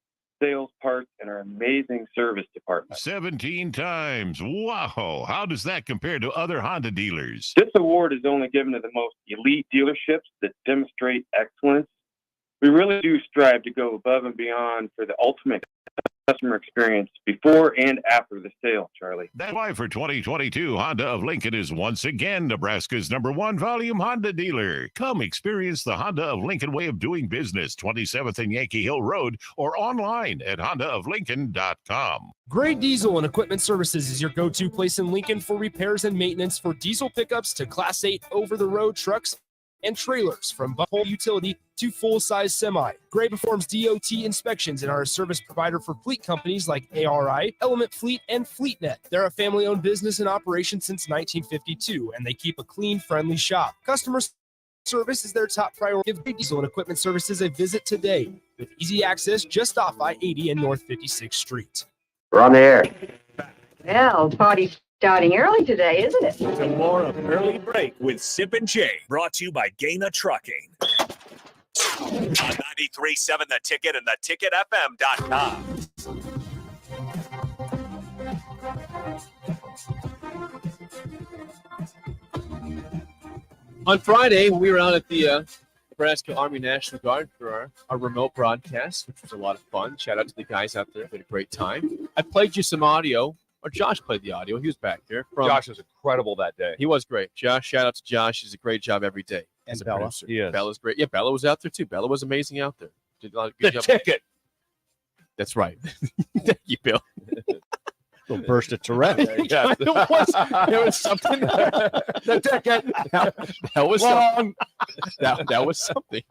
sales, parts, and our amazing service department. 17 times. Wow. How does that compare to other Honda dealers? This award is only given to the most elite dealerships that demonstrate excellence. We really do strive to go above and beyond for the ultimate customer experience before and after the sale, Charlie. That's why for 2022, Honda of Lincoln is once again Nebraska's #1 volume Honda dealer. Come experience the Honda of Lincoln way of doing business, 27th and Yankee Hill Road, or online at hondaoflincoln.com. Gray Diesel and Equipment Services is your go-to place in Lincoln for repairs and maintenance for diesel pickups to Class 8 over-the-road trucks and trailers, from whole utility to full-size semi. Gray performs DOT inspections and are a service provider for fleet companies like ARI, Element Fleet, and FleetNet. They're a family-owned business in operation since 1952, and they keep a clean, friendly shop. Customer service is their top priority. Give Gray Diesel and Equipment Services a visit today with easy access just off I-80 and North 56th Street. We're on the air. Well, party's starting early today, isn't it? Some more of Early Break with Sip and Jay, brought to you by Gaina Trucking. On 93.7 The Ticket and theticketfm.com. On Friday, we were out at the Nebraska Army National Guard for our remote broadcast, which was a lot of fun. Shout out to the guys out there. We had a great time. I played you some audio, or Josh played the audio. He was back there. Josh was incredible that day. He was great. Josh, shout out to Josh. He's a great job every day. And as a Bella. producer. He is. Bella's great. Yeah, Bella was out there too. Bella was amazing out there. Did a lot of good job. Ticket. That's right. Thank you, Bill. Little burst of Tourette. Yeah, there was something. The ticket. That was something. That was something.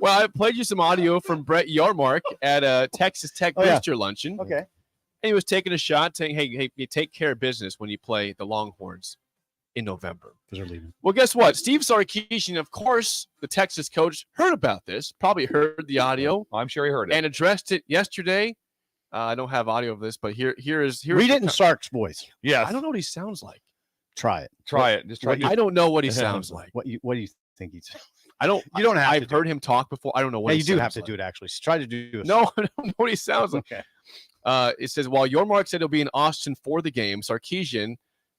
Well, I played you some audio from Brett Yarmark at Texas Tech Booster Luncheon. Okay. And he was taking a shot saying, hey, you take care of business when you play the Longhorns in November. Because they're leaving. Well, guess what? Steve Sarkisian, of course, the Texas coach, heard about this, probably heard the audio. I'm sure he heard it. And addressed it yesterday. I don't have audio of this, but here is Read it in Sark's voice. Yeah. I don't know what he sounds like. Try it. Try it. Just try. I don't know what he sounds like. What do you think he's? I don't. You don't have. I've heard him talk before. I don't know what. Yeah, he you do sounds have to like. do it. Actually, try to do. No, I don't know what he sounds like. Okay. It says while Yormark said he'll be in Austin for the game, Sarkisian.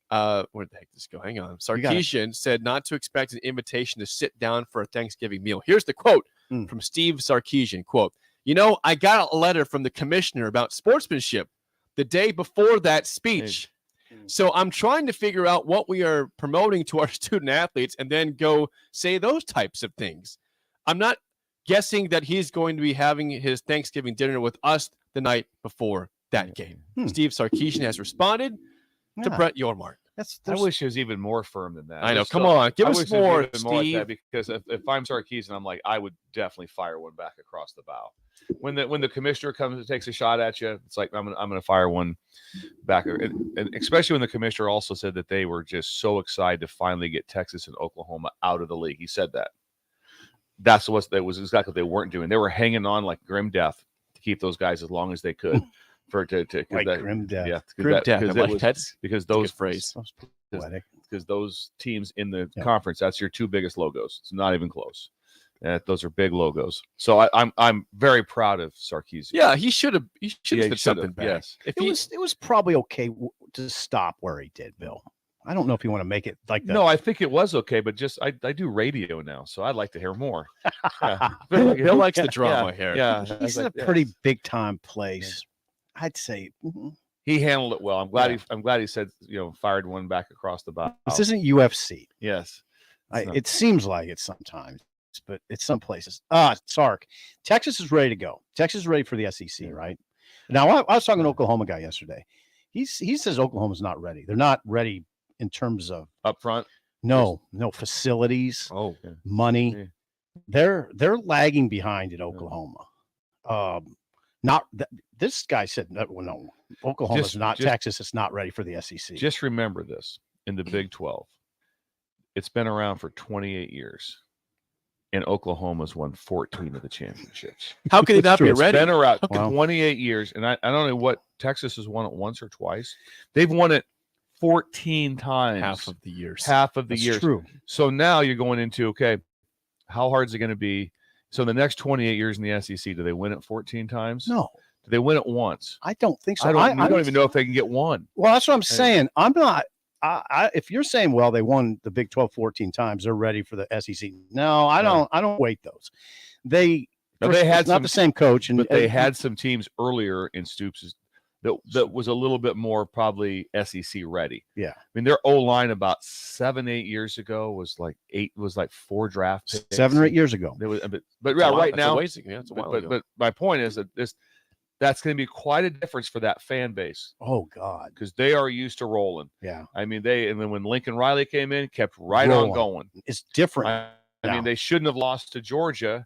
Where the heck did this go? Hang on. Sarkisian said not to expect an invitation to sit down for a Thanksgiving meal. Here's the quote from Steve Sarkisian. Quote, I got a letter from the commissioner about sportsmanship the day before that speech. So I'm trying to figure out what we are promoting to our student athletes and then go say those types of things. I'm not guessing that he's going to be having his Thanksgiving dinner with us the night before that game. Steve Sarkisian has responded to Brett Yormark. I wish it was even more firm than that. I know. Come on. Give us more, like that, Steve. because if I'm Sarkisian, I'm like, I would definitely fire one back across the bow. When the commissioner comes and takes a shot at you, it's like I'm gonna fire one back. And especially when the commissioner also said that they were just so excited to finally get Texas and Oklahoma out of the league. He said that. That was exactly what they weren't doing. They were hanging on like grim death to keep those guys as long as they could. Grim death. Yeah, Grim death. That's because those phrase. Because those teams in the conference, that's your two biggest logos. It's not even close. Those are big logos. So I'm very proud of Sarkisian. Yeah, he should have said something back. Yes. It was probably okay to stop where he did, Bill. I don't know if you want to make it like that. No, I think it was okay, but just I do radio now, so I'd like to hear more. Yeah. Bill likes the drama here. Yeah, he's in a pretty big time place. I'd say he handled it well. I'm glad he said fired one back across the bow. This isn't UFC. Yes, it seems like it sometimes, but it's some places. Sark, Texas is ready to go. Texas is ready for the SEC, right? Now I was talking to an Oklahoma guy yesterday. He says Oklahoma's not ready. They're not ready in terms of up front. No facilities. Money. Yeah. They're lagging behind in Oklahoma. This guy said no. Oklahoma's Texas is not ready for the SEC. Just remember this: in the Big 12, it's been around for 28 years, and Oklahoma's won 14 of the championships. How can they not be ready? It's been around 28 years, and I don't know what Texas has won it once or twice. They've won it 14 times. Half of the years. That's true. So now you're going into how hard is it going to be? So the next 28 years in the SEC, do they win it 14 times? No. Do they win it once? I don't think so. I don't even know if they can get one. Well, that's what I'm saying. I'm not. If you're saying, well, they won the Big 12 14 times, they're ready for the SEC. No, I don't. I don't weight those. They had not the same coach, but they had some teams earlier in Stoops' that was a little bit more probably SEC ready. Yeah. I mean, their O-line about 7-8 years ago was like 4 draft picks. 7 or 8 years ago. There was, but right now, it's a while ago. But my point is that that's going to be quite a difference for that fan base. Oh God. Because they are used to rolling. Yeah. I mean, and then when Lincoln Riley came in, kept on going. It's different. I mean, they shouldn't have lost to Georgia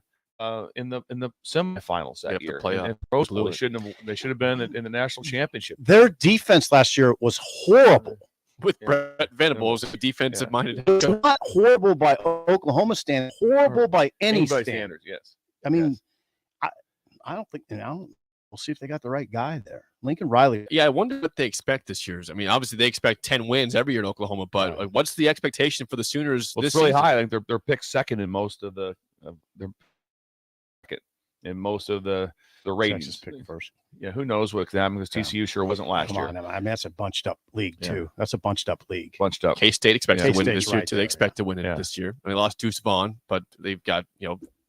in the semifinals that year. And Rose Bowl, they should have been in the national championship. Their defense last year was horrible. With Brett Venables, a defensive minded. It's not horrible by Oklahoma standards. Horrible by any standards. Yes. I mean, I don't think. We'll see if they got the right guy there. Lincoln Riley. Yeah, I wonder what they expect this year. I mean, obviously they expect 10 wins every year in Oklahoma, but what's the expectation for the Sooners? Well, it's really high. I think they're picked second in most of the ratings. Texas picked first. Yeah, who knows what because TCU sure wasn't last year. I mean, that's a bunched up league too. That's a bunched up league. Bunched up. K-State expects to win this year right too. They expect to win it this year. I mean, they lost Deuce Vaughn, but they've got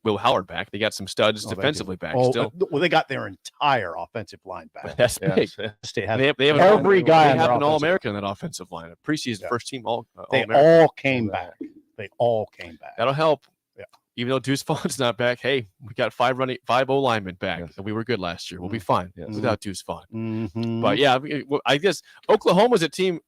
Will Howard back. They got some studs defensively back still. Well, they got their entire offensive line back. That's big. They have every guy. They have an All-American in that offensive line. A preseason first team They all came back. They all came back. That'll help. Yeah. Even though Deuce Vaughn's not back, hey, we got 5 O linemen back, and we were good last year. We'll be fine without Deuce Vaughn. Mm-hmm. But yeah, I guess Oklahoma's a team.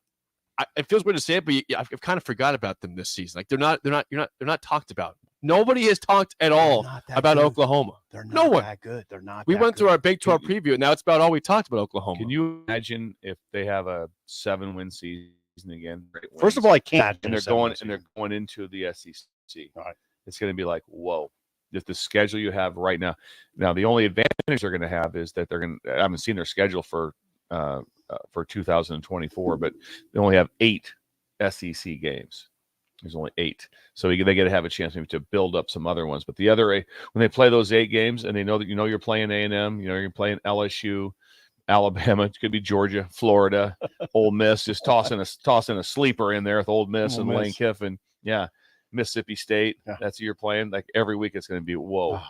It feels weird to say it, but I've kind of forgot about them this season. Like they're not talked about Nobody has talked at all about Oklahoma. They're not no one. that good. They're not. We that went through good. our Big 12 preview, and now it's about all we talked about Oklahoma. Can you imagine if they have a 7-win season again? First of all, I can't. And they're going into the SEC. Right. It's going to be like, whoa. Just the schedule you have right now. Now, the only advantage they're going to have is that I haven't seen their schedule for 2024, but they only have 8 SEC games. There's only 8. So they get to have a chance maybe to build up some other ones. But the other 8, when they play those 8 games and they know that you're playing A&M, you're playing LSU, Alabama, it could be Georgia, Florida, Ole Miss, just tossing a sleeper in there with Ole Miss and Lane Kiffin. Yeah. Mississippi State, that's who you're playing. Like every week it's going to be whoa.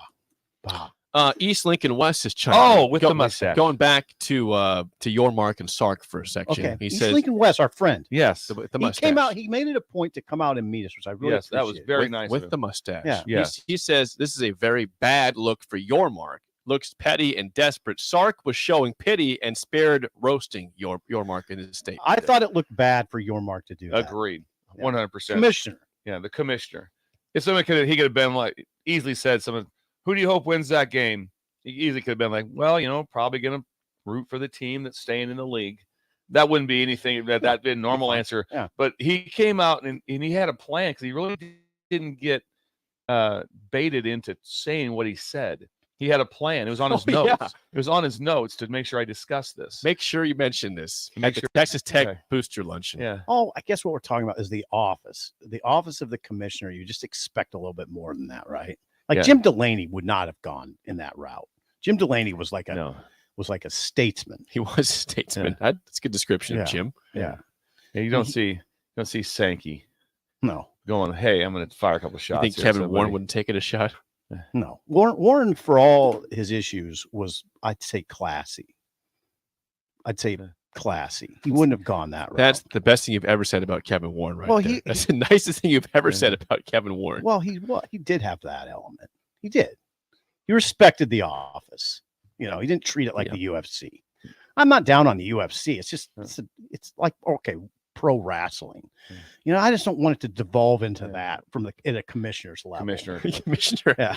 East Lincoln West is chiming. The mustache. Going back to your Mark and Sark for a section. Okay. He East says Lincoln West, our friend. Yes. The He mustache. came out. He made it a point to come out and meet us, which I really that was appreciated. very nice. With the mustache. Yeah. Yes. He says this is a very bad look for your Mark. Looks petty and desperate. Sark was showing pity and spared roasting your Mark in his statement. I thought it looked bad for your Mark to do that. Agreed. 100%. Commissioner. Yeah, the commissioner. If someone he could have been like easily said something, who do you hope wins that game? He easily could have been like, well, probably going to root for the team that's staying in the league. That wouldn't be anything that'd be a normal answer. Yeah. But he came out and he had a plan because he really didn't get baited into saying what he said. He had a plan. It was on his notes. Yeah. It was on his notes to make sure I discussed this. Make sure you mention this Make at the sure- Texas Tech Okay. Booster Luncheon. Yeah. Oh, I guess what we're talking about is the office. The office of the commissioner. You just expect a little bit more than that, right? Like Yeah. Jim Delaney would not have gone in that route. Jim Delaney was like a statesman. He was a statesman. That's a good description of Jim. Yeah. Yeah, you don't see Sankey No. going, hey, I'm going to fire a couple shots. You think here, Kevin somebody. Warren wouldn't take it a shot? No. Warren, for all his issues, was, I'd say, classy. He wouldn't have gone that route. That's the best thing you've ever said about Kevin Warren, right? Well, there. That's the nicest thing you've ever said about Kevin Warren. Well, he did have that element. He did. He respected the office. He didn't treat it like the UFC. I'm not down on the UFC. It's just it's like, okay, pro wrestling. I just don't want it to devolve into that at a commissioner's level. Commissioner. Yeah.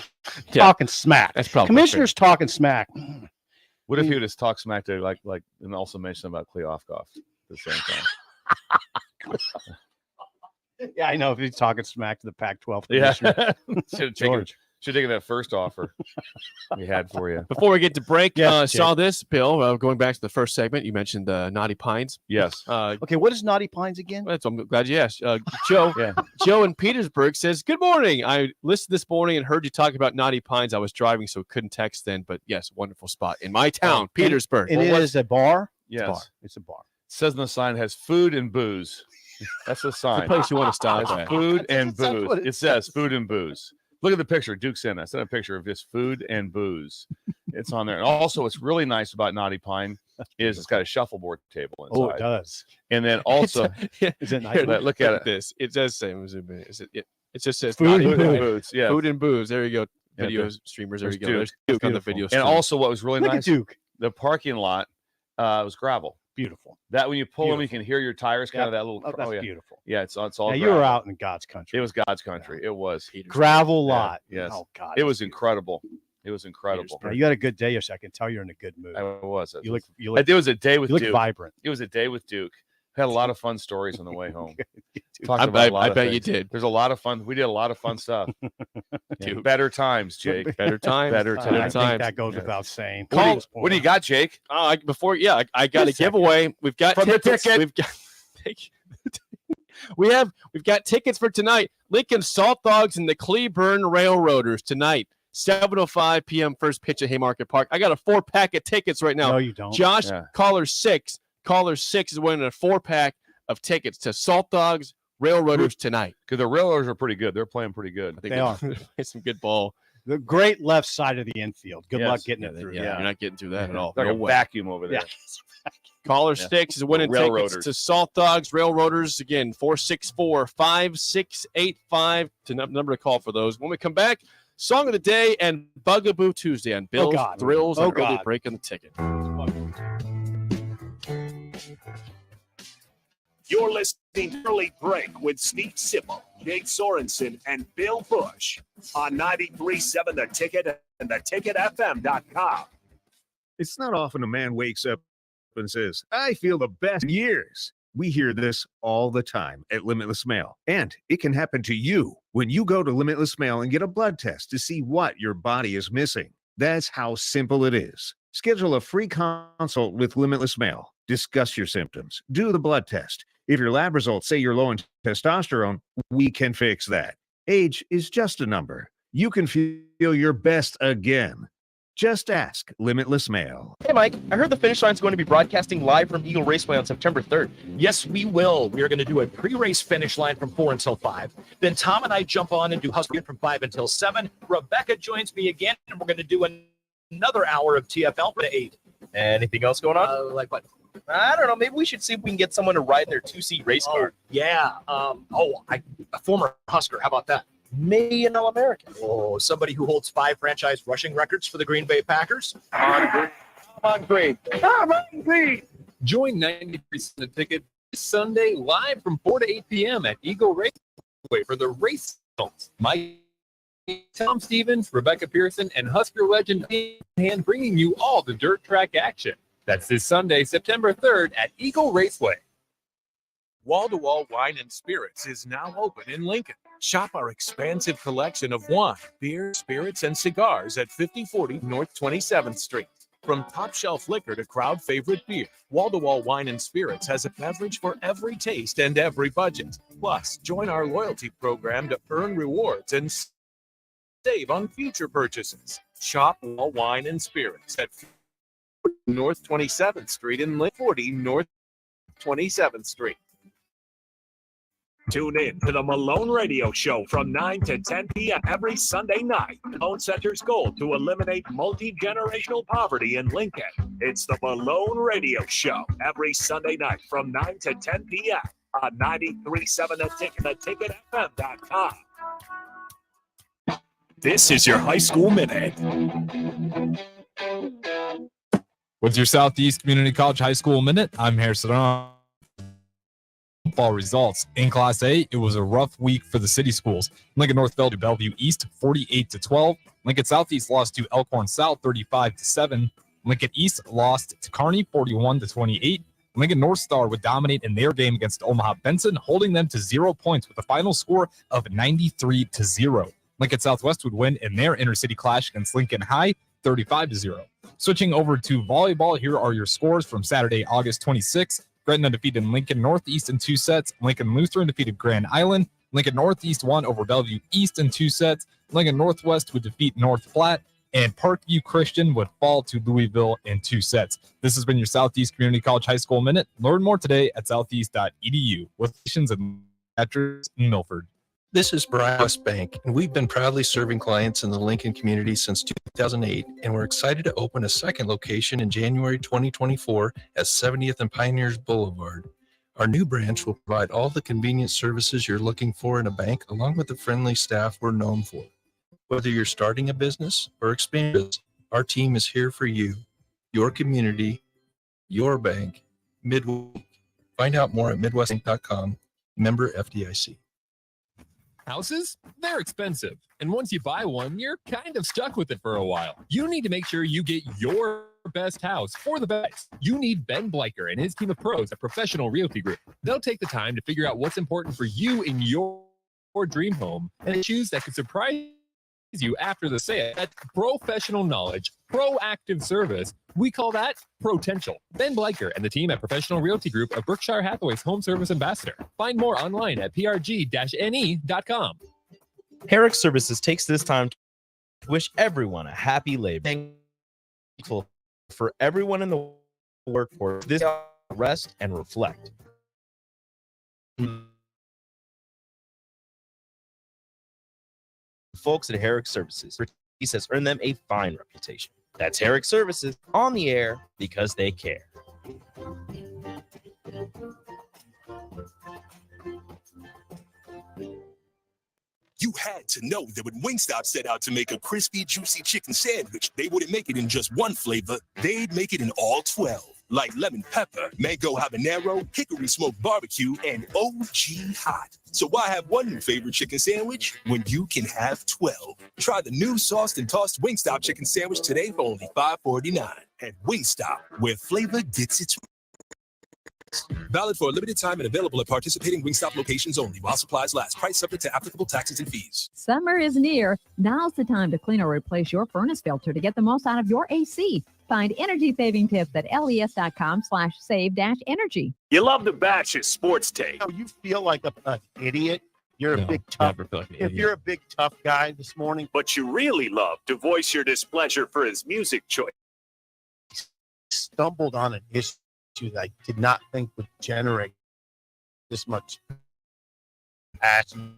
Talking smack. That's probably Commissioner's talking smack. What if he would just talk smack to like and also mention about Kleofkoff at the same time? Yeah, I know. If he's talking smack to the Pac-12 Yeah. commissioner. Should have taken that first offer we had for you. Before we get to break, Yes, saw this, Bill, going back to the first segment, you mentioned Naughty Pines. Yes. Okay, what is Naughty Pines again? I'm glad you asked. Joe, Joe in Petersburg says, good morning. I listened this morning and heard you talk about Naughty Pines. I was driving, so couldn't text then, but yes, wonderful spot in my town, Petersburg. And it is a bar? Yes. It's a bar. It says on the sign has food and booze. That's the sign. It's the place you want to stop It has at. food and That's booze. what It says food and booze. Look at the picture. Duke sent us. Sent a picture of just food and booze. It's on there. And also, what's really nice about Naughty Pine is it's got a shuffleboard table inside. Oh, it does. And then also, Is it nice? look at it. This. It does say, it just says Food Naughty and Pine. booze. Yeah. Food and booze. There you go. Yeah, Video there's- streamers. There you go. Duke. There's Duke on the Beautiful. video And stream. also, what was really Look at nice, Duke. the parking lot was gravel. Beautiful. That when you pull them, you Beautiful. can hear your tires kind of Yeah. that little. Oh, that's yeah. beautiful. Yeah, it's all. Yeah, you gravel. were out in God's country. It was God's country. It was Gravel Yeah, lot. yes. Oh, God. It was incredible. It was incredible. Yeah, you had a good day yesterday. I can tell you're in a good mood. I was. You look It was a day with you look Duke. vibrant. It was a day with Duke. Had a lot of fun stories on the way home. Talked I about a lot of bet you things. did. There's a lot of fun. We did a lot of fun stuff. Dude. Better times, Jake. Better times. Better I times. think that goes without saying. What do you got, Jake? I got a giveaway. We've got From the tickets. ticket. We've got we've got tickets for tonight. Lincoln Salt Dogs and the Cleburne Railroaders tonight. 7:05 p.m. first pitch at Haymarket Park. I got a 4-pack of tickets right now. No, you don't. Josh, Yeah. caller 6 is winning a 4-pack of tickets to Salt Dogs Railroaders tonight. Because the Railroaders are pretty good. They're playing pretty good. I think They are. play some good ball. The great left side of the infield. Good Yes. luck getting Yeah, it through. you're not getting through that at all. It's like No a way. vacuum over there. Yeah. Caller Yeah. 6 is winning Railroaders. tickets to Salt Dogs Railroaders. Again, 464-5685 to number to call for those. When we come back, song of the day and Bugaboo Tuesday on Bill's God. Thrills Oh, and Early God. Break on the Ticket. You're listening The early break with Steve Sipple, Jake Sorensen, and Bill Busch on 93.7 The Ticket and theticketfm.com. It's not often a man wakes up and says, I feel the best in years. We hear this all the time at Limitless Mail, and it can happen to you when you go to Limitless Mail and get a blood test to see what your body is missing. That's how simple it is. Schedule a free consult with Limitless Mail. Discuss your symptoms. Do the blood test. If your lab results say you're low in testosterone, we can fix that. Age is just a number. You can feel your best again. Just ask Limitless Mail. Hey, Mike, I heard the finish line's going to be broadcasting live from Eagle Raceway on September 3rd. Yes, we will. We are going to do a pre-race finish line from 4 until 5. Then Tom and I jump on and do Husker from 5 until 7. Rebecca joins me again, and we're going to do another hour of TFL for 8. Anything else going on? Like what? I don't know. Maybe we should see if we can get someone to ride in their 2-seat race car. Yeah. A former Husker. How about that? Maybe an All-American. Oh, somebody who holds 5 franchise rushing records for the Green Bay Packers. Come on, Green. Join 93% The Ticket this Sunday live from 4 to 8 p.m. at Eagle Raceway for the race results. Mike, Tom Stevens, Rebecca Pearson, and Husker legend hand bringing you all the dirt track action. That's this Sunday, September 3rd at Eagle Raceway. Wall-to-Wall Wine and Spirits is now open in Lincoln. Shop our expansive collection of wine, beer, spirits, and cigars at 5040 North 27th Street. From top-shelf liquor to crowd-favorite beer, Wall-to-Wall Wine and Spirits has a beverage for every taste and every budget. Plus, join our loyalty program to earn rewards and save on future purchases. Shop Wall Wine and Spirits at North 27th Street and 40 North 27th Street. Tune in to the Malone Radio Show from 9 to 10 p.m. every Sunday night. Malone Center's goal to eliminate multi-generational poverty in Lincoln. It's the Malone Radio Show every Sunday night from 9 to 10 p.m. on 93.7 The Ticket, theticketfm.com. This is your high school minute. With your Southeast Community College High School Minute, I'm Harrison. Football results. In Class A, it was a rough week for the city schools. Lincoln North fell to Bellevue East 48-12. Lincoln Southeast lost to Elkhorn South 35-7. Lincoln East lost to Kearney 41-28. Lincoln North Star would dominate in their game against Omaha Benson, holding them to 0 points with a final score of 93-0. Lincoln Southwest would win in their intercity clash against Lincoln High 35-0. Switching over to volleyball, here are your scores from Saturday, August 26th. Gretna defeated Lincoln Northeast in 2 sets. Lincoln Lutheran defeated Grand Island. Lincoln Northeast won over Bellevue East in 2 sets. Lincoln Northwest would defeat North Platte. And Parkview Christian would fall to Louisville in 2 sets. This has been your Southeast Community College High School Minute. Learn more today at southeast.edu. With stations in Milford. This is Brian West Bank, and we've been proudly serving clients in the Lincoln community since 2008, and we're excited to open a second location in January 2024 at 70th and Pioneers Boulevard. Our new branch will provide all the convenient services you're looking for in a bank, along with the friendly staff we're known for. Whether you're starting a business or expanding, our team is here for you, your community, your bank, midweek. Find out more at midwestbank.com, member FDIC. Houses? They're expensive. And once you buy one, you're kind of stuck with it for a while. You need to make sure you get your best house for the best. You need Ben Bleicher and his team of pros at Professional Realty Group. They'll take the time to figure out what's important for you in your dream home and choose that could surprise you after the sale. That's professional knowledge, proactive service. We call that potential. Ben Bleicher and the team at Professional Realty Group of Berkshire Hathaway's home service ambassador. Find more online at prg-ne.com. Herrick Services takes this time to wish everyone a happy Labor Day. Thankful for everyone in the workforce. This rest and reflect. Folks at Herrick Services, he says, earn them a fine reputation. That's Herrick Services on the air because they care. You had to know that when Wingstop set out to make a crispy, juicy chicken sandwich, they wouldn't make it in just one flavor. They'd make it in all 12. like lemon pepper, mango habanero, hickory smoked barbecue, and OG hot. So why have one new favorite chicken sandwich when you can have 12? Try the new sauced and tossed Wingstop chicken sandwich today for only $5.49. At Wingstop, where flavor gets its valid for a limited time and available at participating Wingstop locations only while supplies last. Price subject to applicable taxes and fees. Summer is near. Now's the time to clean or replace your furnace filter to get the most out of your AC. Find energy-saving tips at les.com/save-energy. You love the Batches sports take. You feel like an idiot. You're a big tough. If you're a big tough guy this morning, But you really love to voice your displeasure for his music choice. stumbled on an issue that I did not think would generate this much passion.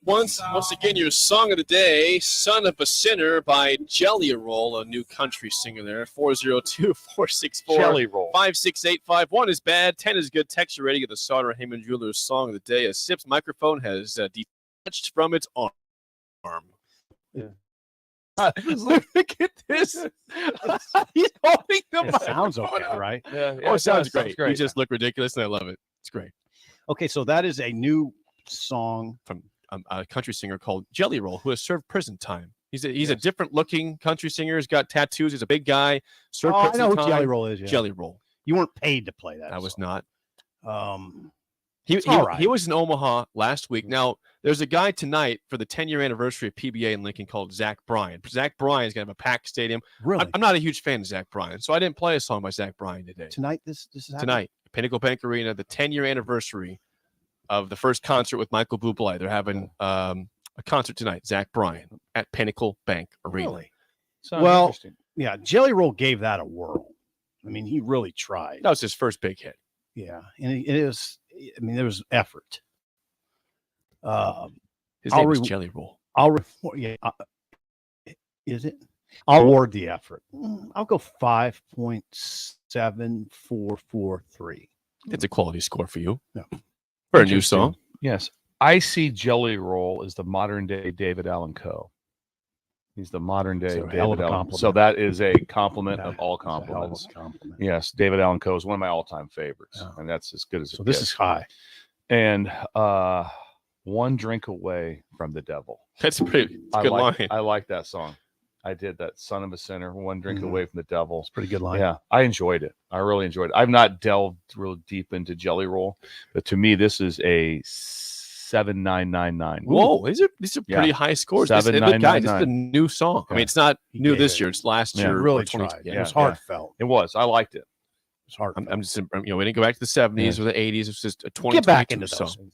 Once again, your song of the day, Son of a Sinner by Jelly Roll, a new country singer there. 402-464-56851 is bad, 10 is good. Text your rating of the Sauter Heyman Jewelers song of the day. A SIP's microphone has detached from its arm. Yeah. Look at this. He's holding the It sounds okay, right? Oh, it sounds great. You just look ridiculous, and I love it. It's great. Okay, so that is a new song from a country singer called Jelly Roll, who has served prison time. He's a different looking country singer. He's got tattoos. He's a big guy. Served I prison know who time. Jelly Roll is. Yeah. Jelly Roll. You weren't paid to play that. I was not. He was in Omaha last week. Now, there's a guy tonight for the 10-year anniversary of PBA in Lincoln called Zach Bryan. Zach Bryan is going to have a packed stadium. Really? I'm not a huge fan of Zach Bryan, so I didn't play a song by Zach Bryan today. Tonight, this is happening? Tonight, Pinnacle Bank Arena, the 10-year anniversary of the first concert with Michael Bublé. They're having a concert tonight, Zach Bryan, at Pinnacle Bank Arena. Really? Well, yeah, Jelly Roll gave that a whirl. I mean, he really tried. That was his first big hit. Yeah, and it is. I mean, there was effort. His name is Jelly Roll. Is it? I'll award the effort. I'll go 5.7443. It's a quality score for you. No. For a new song. Yes. I see Jelly Roll as the modern day David Allan Coe. He's the modern day David Allan. So that is a compliment of all compliments. Yes, David Allan Coe is one of my all-time favorites, and that's as good as it So this gets. is high. And One Drink Away from the Devil. That's pretty. It's a good line. I like that song. I did that. Son of a Sinner, One Drink Away from the Devil. It's a pretty good line. Yeah, I enjoyed it. I really enjoyed it. I've not delved real deep into Jelly Roll, but to me, this is a 7999. Whoa, these are pretty high scores. This is a new song. I mean, it's not new this year. It's last year. really or 20 tried. Yeah, It was heartfelt. It was. I liked it. It's hard. I'm just, we didn't go back to the 70s or the 80s. It's just a 2022 Get back into song.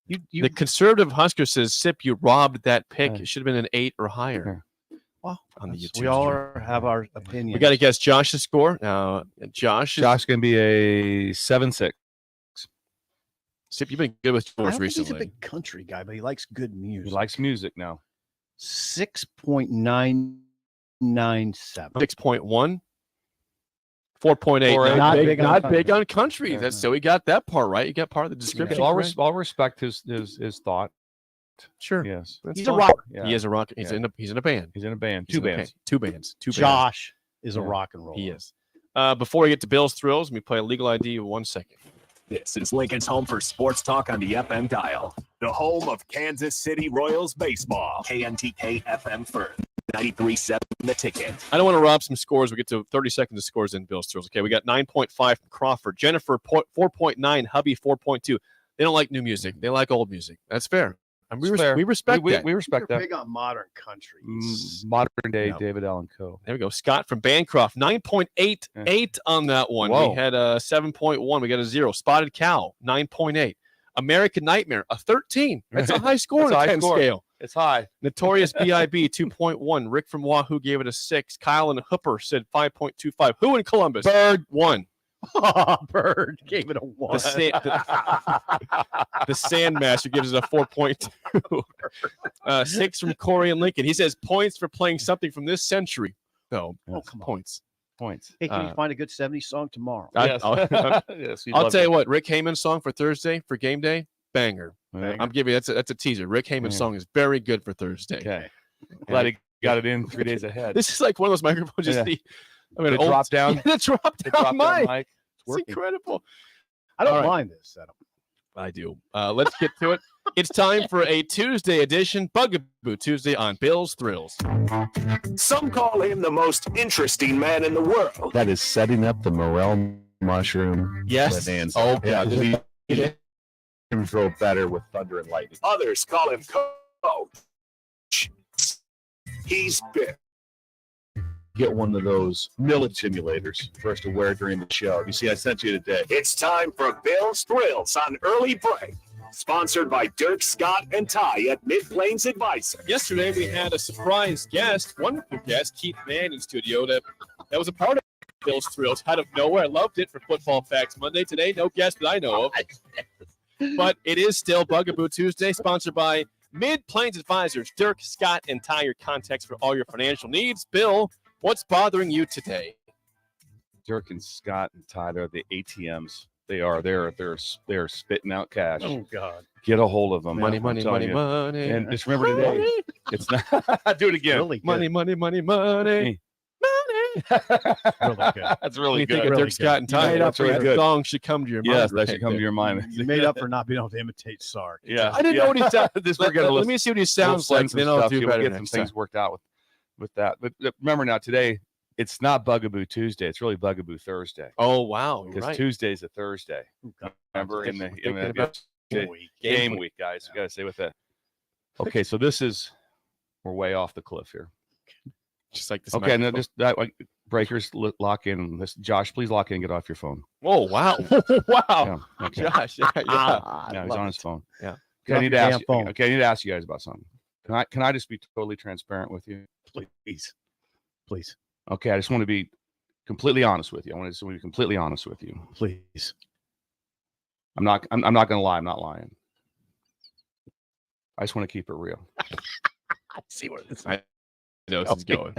those. The conservative Husker says, "Sip, you robbed that pick. It should have been an 8 or higher." Well, on the YouTube we all stream. have our opinions. We got to guess Josh's score. Now, Josh going to be a 7-6. Sip, you've been good with I scores don't think he's a recently. big country guy, but he likes good music. He likes music now. 6.9 6.97. 6.1. 4.8. Not big on country. Yeah. So we got that part right. You got part of the description. Okay, I'll respect his thought. Sure. Yes. He's a rocker. Yeah. He is a rocker. He's in a band. He's in a band. He's Two in a bands. band. Two bands. Josh is a rock and roll. He is. Before we get to Bill's Thrills, let me play a legal ID 1 second. This is Lincoln's home for sports talk on the FM dial. The home of Kansas City Royals baseball. KNTK FM Firth. 93.7 The Ticket. I don't want to rob some scores. We get to 30 seconds of scores in Bill's Thrills. Okay, we got 9.5 from Crawford. Jennifer, 4.9. Hubby, 4.2. They don't like new music. They like old music. That's fair. And we respect that. We respect that. Big on modern country. Modern day David Allen Co. There we go. Scott from Bancroft, 9.88 on that one. Whoa. We had a 7.1. We got a 0. Spotted Cow, 9.8. American Nightmare, a 13. That's a high score on a 10 scale. It's high. Notorious B.I.B. 2.1. Rick from Wahoo gave it a 6. Kyle and Hooper said 5.25. Who in Columbus? Bird 1. Bird gave it a 1. The Sandmaster gives it a 4.2. 6 from Corey and Lincoln. He says points for playing something from this century. No, come on. Points. Hey, can you find a good 70s song tomorrow? Yes. I'll tell you what. Rick Heyman's song for Thursday for game day, banger. I'm giving you that's a teaser. Rick Heyman's song is very good for Thursday. Okay. Glad he got it in 3 days ahead. This is like one of those microphones. Just Yeah. the drop down. The drop down mic. mic. It's incredible. I don't All right. mind this setup. I do. Let's get to it. It's time for a Tuesday edition, Bugaboo Tuesday on Bill's Thrills. Some call him the most interesting man in the world. That is setting up the morel mushroom. Yes. Bonanza. Oh, yeah. God. We can grow better with thunder and lightning. Others call him Coach. He's big. Get one of those millet simulators for us to wear during the show. You see, I sent you today. It's time for Bill's Thrills on Early Break. Sponsored by Dirk, Scott, and Ty at Mid-Plains Advisor. Yesterday we had a surprise guest, wonderful guest, Keith Mann in studio that was a part of Bill's Thrills out of nowhere. I loved it for Football Facts Monday. Today, no guest that I know of. But it is still Bugaboo Tuesday, sponsored by Mid-Plains Advisors, Dirk, Scott, and Ty, your contacts for all your financial needs. Bill, what's bothering you today? Dirk and Scott and Ty, they're the ATMs. They are. They're spitting out cash. Oh God! Get a hold of them. Money. And just remember today, it's not. Do it again. Really Money. Really good. That's really You good. think of Really Dirk, Scott, and Ty? That's really that good. song should come to your mind. Yes, that should come to your mind. You made up for not being able to imitate Sark. Yeah, I didn't know what he sounded. Let me see what he sounds like. Then I'll do better Get some next things time. worked out with that. But remember now, today it's not Bugaboo Tuesday. It's really Bugaboo Thursday. Oh wow! Because Right. Tuesday's a Thursday. Remember in the game week, guys. You got to stay with that. Okay, so we're way off the cliff here. Just like this. Okay, no, microphone. just that breakers lock in. This Josh, please lock in and get off your phone. Oh wow! Wow, Yeah, okay. Josh. Yeah. Yeah, he's on his phone. Yeah. Okay, I need to ask you. Okay, I need to ask you guys about something. Can I just be totally transparent with you? Please. Okay, I just want to be completely honest with you. I want to be completely honest with you. Please. I'm not gonna lie. I'm not lying. I just want to keep it real. I see where this. I know this is going.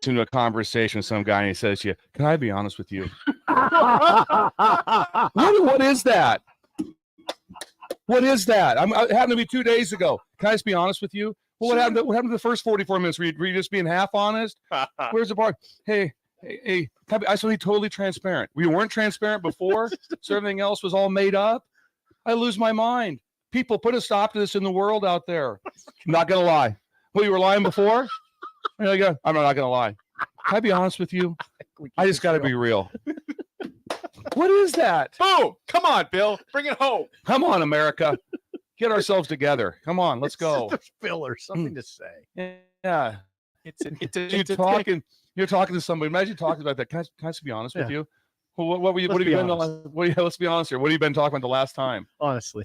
Into a conversation with some guy and he says to you, "Can I be honest with you?" What is that? What is that? It happened to me 2 days ago. Can I just be honest with you? Well, what happened to the first 44 minutes? Were you just being half honest? Where's the bar? Hey, I just want to be totally transparent. We weren't transparent before, so everything else was all made up. I lose my mind. People, put a stop to this in the world out there. I'm not gonna lie. Well, you were lying before? I'm not gonna lie. Can I be honest with you? I just got to be real. What is that? Boom! Come on, Bill. Bring it home. Come on, America. Get ourselves together. Come on, let's go. Just a filler, something to say. Yeah. You're talking to somebody. Imagine talking about that. Can I just be honest with you? Well, what have you been? Let's be honest here. What have you been talking about the last time? Honestly.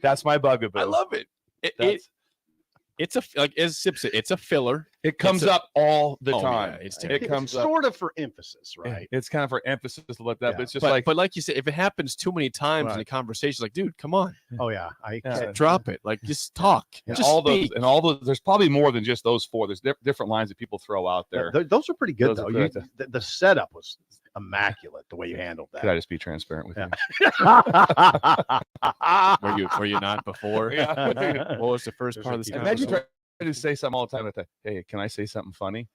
That's my bugaboo. I love it. It's like as Sip said, it's a filler. It comes up all the Oh, time. yeah, it's it comes up. sort of for emphasis, right? It's kind of for emphasis like that, but it's just but like you said, if it happens too many times in Right. a conversation, like, dude, come on. Oh yeah, Drop it. Like, just talk. And Just all speak. those, there's probably more than just those four. There's different lines that people throw out there. Those are pretty good Those are though. good. The setup was immaculate the way you handled that. Could I just be transparent with you? Were you not before? Yeah. What was the first part of this Imagine conversation? trying to say something all the time. Hey, can I say something funny?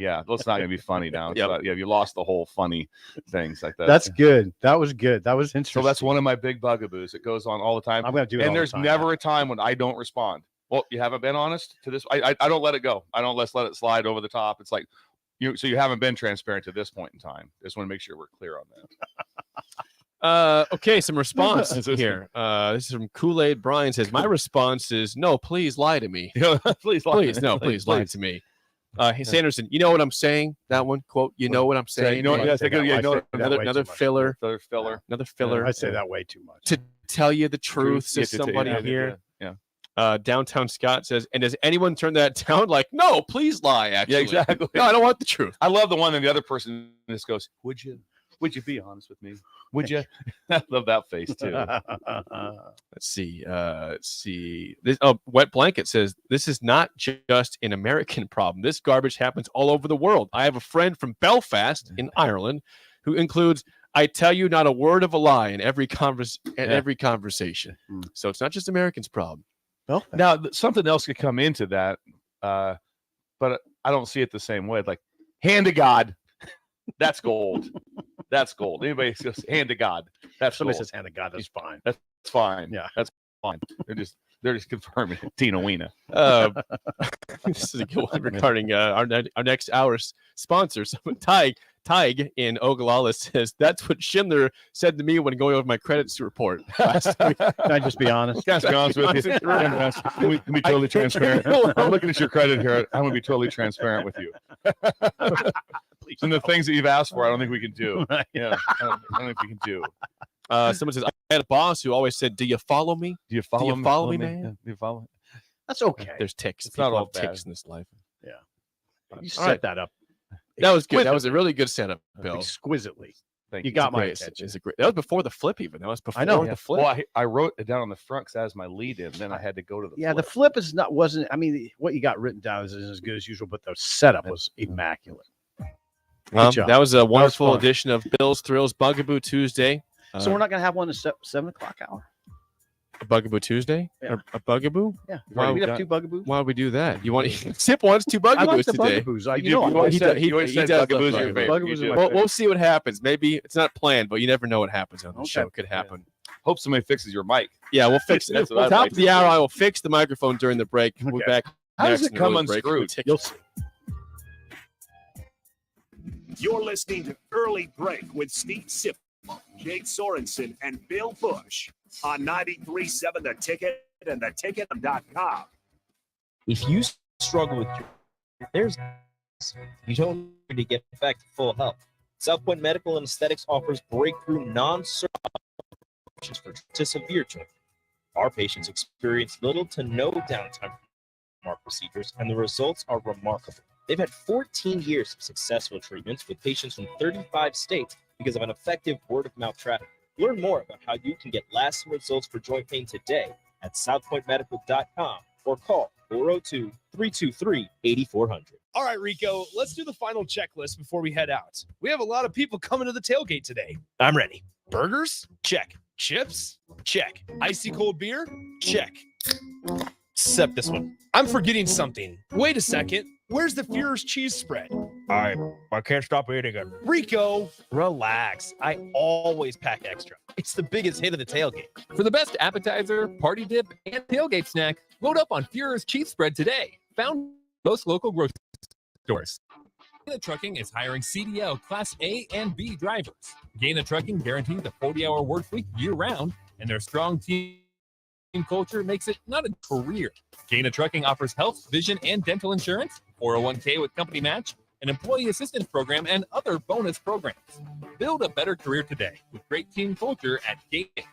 Yeah, that's not gonna be funny now. Yep. Yeah, you lost the whole funny things like that. That's good. That was good. That was interesting. So that's one of my big bugaboos. It goes on all the time. I'm gonna do it. And all the there's time. never a time when I don't respond. Well, you haven't been honest to this. I don't let it go. I don't let it slide over the top. It's like so you haven't been transparent to this point in time. Just want to make sure we're clear on that. Okay, some response here. This is from Kool-Aid. Brian says, my response is, no, please lie to me. Please lie. Please lie to me. Hey, Sanderson, you know what I'm saying? That one quote, you know what I'm saying? You know what? Yes, another filler. Another filler. I say that way too much. To tell you the truth, says somebody here. Downtown Scott says, and does anyone turn that down? Like, no, please lie, actually. Yeah, exactly. No, I don't want the truth. I love the one and the other person just goes, would you be honest with me? Would you? I love that face too. Let's see. This Wet Blanket says, this is not just an American problem. This garbage happens all over the world. I have a friend from Belfast in Ireland who includes, I tell you not a word of a lie in every conversation. So it's not just Americans' problem. Now, something else could come into that, but I don't see it the same way. Like, hand to God, that's gold. That's gold. Anybody says hand to God, that's Somebody gold. says hand to God, that's fine. That's fine. Yeah, that's fine. They're just confirming it. Tina Weena. This is a good one regarding our next hour's sponsor. So Tig in Ogallala says, that's what Schindler said to me when going over my credits report last week. Can I just be honest? Can I be honest with you? Can we be totally transparent? I'm looking at your credit here. I'm going to be totally transparent with you. And the things that you've asked for, I don't think we can do. Yeah, I don't think we can do. Someone says, I had a boss who always said, do you follow me? Do you follow me, man? Yeah, do you follow me? That's okay. There's ticks. It's not People all have ticks bad. in this life. Yeah. You All set right. that up. That was good. That was a really good setup, Bill. Exquisitely. Thank You you. got It's my great. attention. It's a great. That was before the flip, even. That was before I know. the flip. Well, I wrote it down on the front because as my lead in, then I had to go to the Yeah, flip. the flip wasn't. I mean, what you got written down isn't as good as usual, but the setup was immaculate. Good job. That was a wonderful fun. edition of Bill's Thrills Bugaboo Tuesday. So we're not going to have one at 7 o'clock hour. A Bugaboo Tuesday? Yeah. A Bugaboo? Yeah. Why we would have two bugaboos. Why would we do that? You want Sip wants two I Bugaboos like the today. bugaboos. You always said does love Bugaboos are your Bugaboos. favorite. Bugaboos You are do. my We'll see what happens. Maybe it's not planned, but you never know what happens on the show. It could happen. Hope somebody fixes your mic. Yeah, we'll fix it. That's what I'd Top like of the to hour, do. I will fix the microphone during the break. We'll be back. How does next it come in the break. unscrewed? You'll see. You're listening to Early Break with Steve Sip, Jake Sorensen, and Bill Busch on 93.7 The Ticket and theticket.com. If you struggle with you don't need to get back to full health. South Point Medical and Aesthetics offers breakthrough non-surgical options for to severe joint. Our patients experience little to no downtime from our procedures, and the results are remarkable. They've had 14 years of successful treatments with patients from 35 states because of an effective word-of-mouth traffic. Learn more about how you can get lasting results for joint pain today at southpointmedical.com or call 402-323-8400. All right, Rico, let's do the final checklist before we head out. We have a lot of people coming to the tailgate today. I'm ready. Burgers? Check. Chips? Check. Icy cold beer? Check. Except this one. I'm forgetting something. Wait a second. Where's the Führer's cheese spread? I can't stop eating it. Rico, relax. I always pack extra. It's the biggest hit of the tailgate. For the best appetizer, party dip, and tailgate snack, load up on Führer's cheese spread today. Found most local grocery stores. Gaina Trucking is hiring CDL Class A and B drivers. Gaina Trucking guarantees a 40-hour work week year-round, and their strong team culture makes it not a career. Gaina Trucking offers health, vision, and dental insurance, 401k with company match, an employee assistance program, and other bonus programs. Build a better career today with great team culture at Gaina.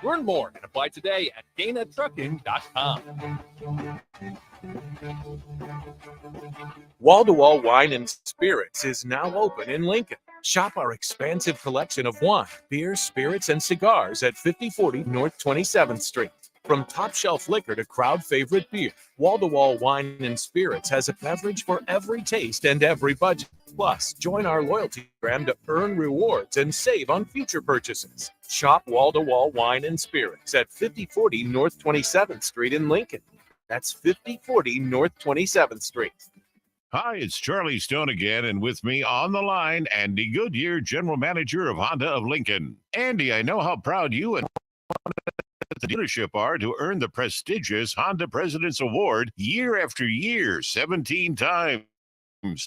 Learn more and apply today at GainaTrucking.com. Wall to Wall Wine and Spirits is now open in Lincoln. Shop our expansive collection of wine, beer, spirits, and cigars at 5040 North 27th Street. From top shelf liquor to crowd favorite beer, Wall to Wall Wine and Spirits has a beverage for every taste and every budget. Plus, join our loyalty program to earn rewards and save on future purchases. Shop Wall to Wall Wine and Spirits at 5040 North 27th Street in Lincoln. That's 5040 North 27th Street. Hi, it's Charlie Stone again, and with me on the line, Andy Goodyear, General Manager of Honda of Lincoln. Andy, I know how proud you and the dealership are to earn the prestigious Honda President's Award year after year, 17 times.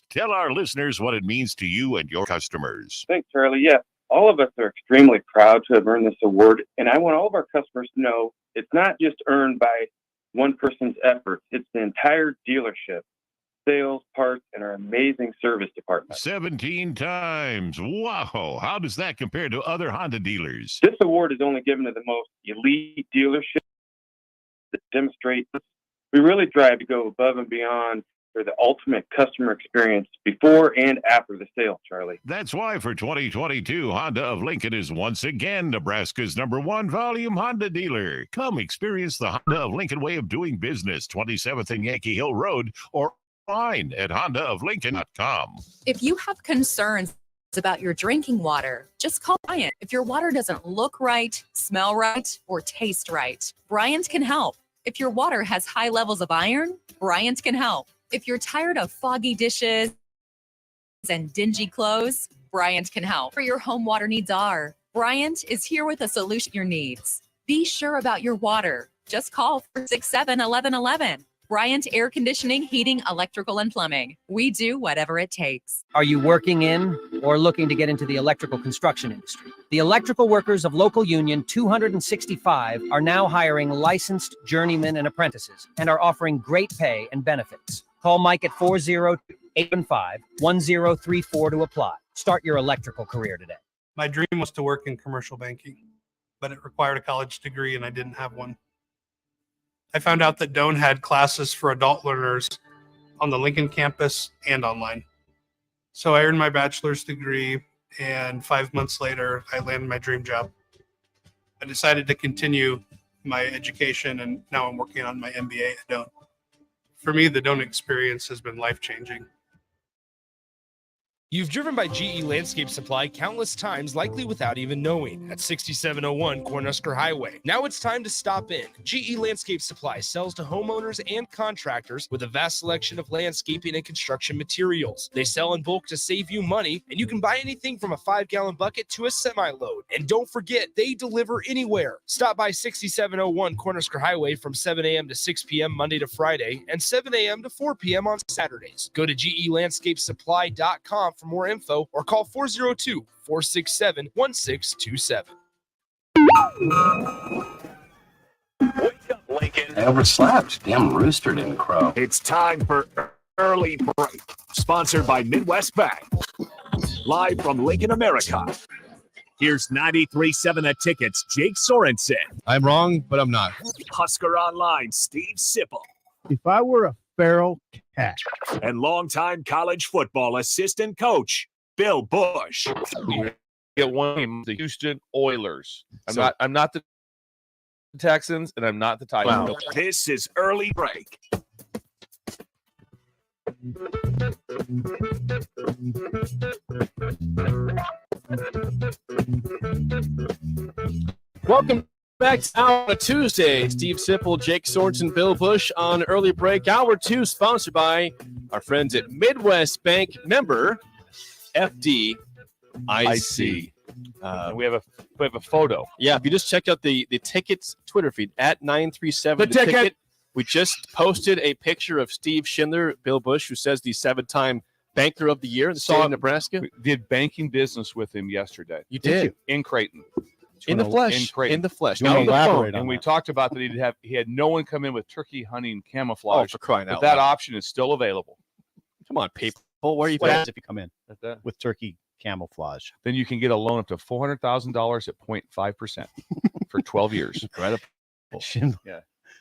Tell our listeners what it means to you and your customers. Thanks, Charlie. Yeah, all of us are extremely proud to have earned this award, and I want all of our customers to know it's not just earned by one person's efforts. It's the entire dealership, sales, parts, and our amazing service department. 17 times. Wow. How does that compare to other Honda dealers? This award is only given to the most elite dealerships that demonstrate we really strive to go above and beyond for the ultimate customer experience before and after the sale, Charlie. That's why for 2022, Honda of Lincoln is once again Nebraska's #1 volume Honda dealer. Come experience the Honda of Lincoln way of doing business, 27th and Yankee Hill Road, or online at hondaoflincoln.com. If you have concerns about your drinking water, just call Bryant. If your water doesn't look right, smell right, or taste right, Bryant can help. If your water has high levels of iron, Bryant can help. If you're tired of foggy dishes and dingy clothes, Bryant can help. For your home water needs are, Bryant is here with a solution to your needs. Be sure about your water. Just call 467-1111. Bryant Air Conditioning, Heating, Electrical, and Plumbing. We do whatever it takes. Are you working in or looking to get into the electrical construction industry? The electrical workers of Local Union 265 are now hiring licensed journeymen and apprentices and are offering great pay and benefits. Call Mike at 40875-1034 to apply. Start your electrical career today. My dream was to work in commercial banking, but it required a college degree and I didn't have one. I found out that Doane had classes for adult learners on the Lincoln campus and online. So I earned my bachelor's degree, and 5 months later, I landed my dream job. I decided to continue my education, and now I'm working on my MBA at Doane. For me, the Doane experience has been life-changing. You've driven by GE Landscape Supply countless times, likely without even knowing, at 6701 Cornhusker Highway. Now it's time to stop in. GE Landscape Supply sells to homeowners and contractors with a vast selection of landscaping and construction materials. They sell in bulk to save you money, and you can buy anything from a 5-gallon bucket to a semi-load. And don't forget, they deliver anywhere. Stop by 6701 Cornhusker Highway from 7 a.m. to 6 p.m. Monday to Friday, and 7 a.m. to 4 p.m. on Saturdays. Go to GELandscapeSupply.com for more info or call 402-467-1627. Wake up, Lincoln. I overslept. Damn rooster didn't crow. It's time for Early Break, sponsored by Midwest Bank. Live from Lincoln, America. Here's 93.7 The Ticket's Jake Sorensen. I'm wrong, but I'm not. Husker Online, Steve Sipple. If I were a feral cat. And longtime college football assistant coach, Bill Busch. Get one game, the Houston Oilers. I'm not the Texans, and I'm not the Titans. Wow. This is Early Break. Welcome back to Hour Tuesday. Steve Sipple, Jake Sorensen, Bill Busch on Early Break. Hour 2 sponsored by our friends at Midwest Bank, member FDIC. We have a photo. Yeah, if you just check out the Ticket's Twitter feed at 937 The Ticket. We just posted a picture of Steve Schindler, Bill Busch, who says the 7-time Banker of the Year in the state of Nebraska. We did banking business with him yesterday. You did? In Creighton. In the flesh. In Creighton. In the flesh. Not on the elaborate phone. on And we that. talked about that he had no one come in with turkey hunting camouflage. Oh, for crying but out that loud. option is still available. Come on, people. Where are you If you come in At that. with turkey camouflage. Then you can get a loan up to $400,000 at 0.5% for 12 years. Incredible. Schindler. Yeah.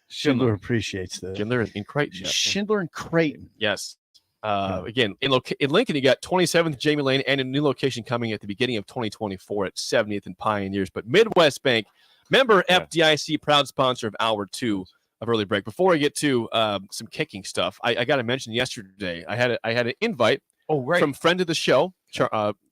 Schindler appreciates this. Schindler in Creighton. Schindler and Creighton. Yes. Again, in Lincoln, you got 27th Jamie Lane and a new location coming at the beginning of 2024 at 70th and Pioneers. But Midwest Bank, member FDIC, proud sponsor of Hour 2 of Early Break. Before I get to some kicking stuff, I got to mention yesterday I had an invite from friend of the show,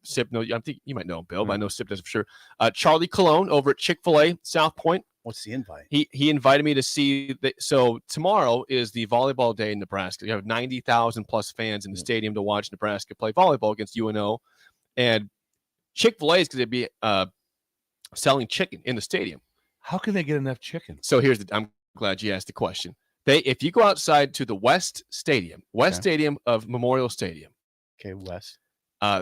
Sip. No, I think you might know him, Bill, but I know Sip does for sure. Charlie Colon over at Chick-fil-A South Point. What's the invite? He invited me to see so tomorrow is the volleyball day in Nebraska. You have 90,000 plus fans in the stadium to watch Nebraska play volleyball against UNO, and Chick-fil-A is going to be selling chicken in the stadium. How can they get enough chicken? So I'm glad you asked the question. If you go outside to the West Stadium of Memorial Stadium. Okay, West.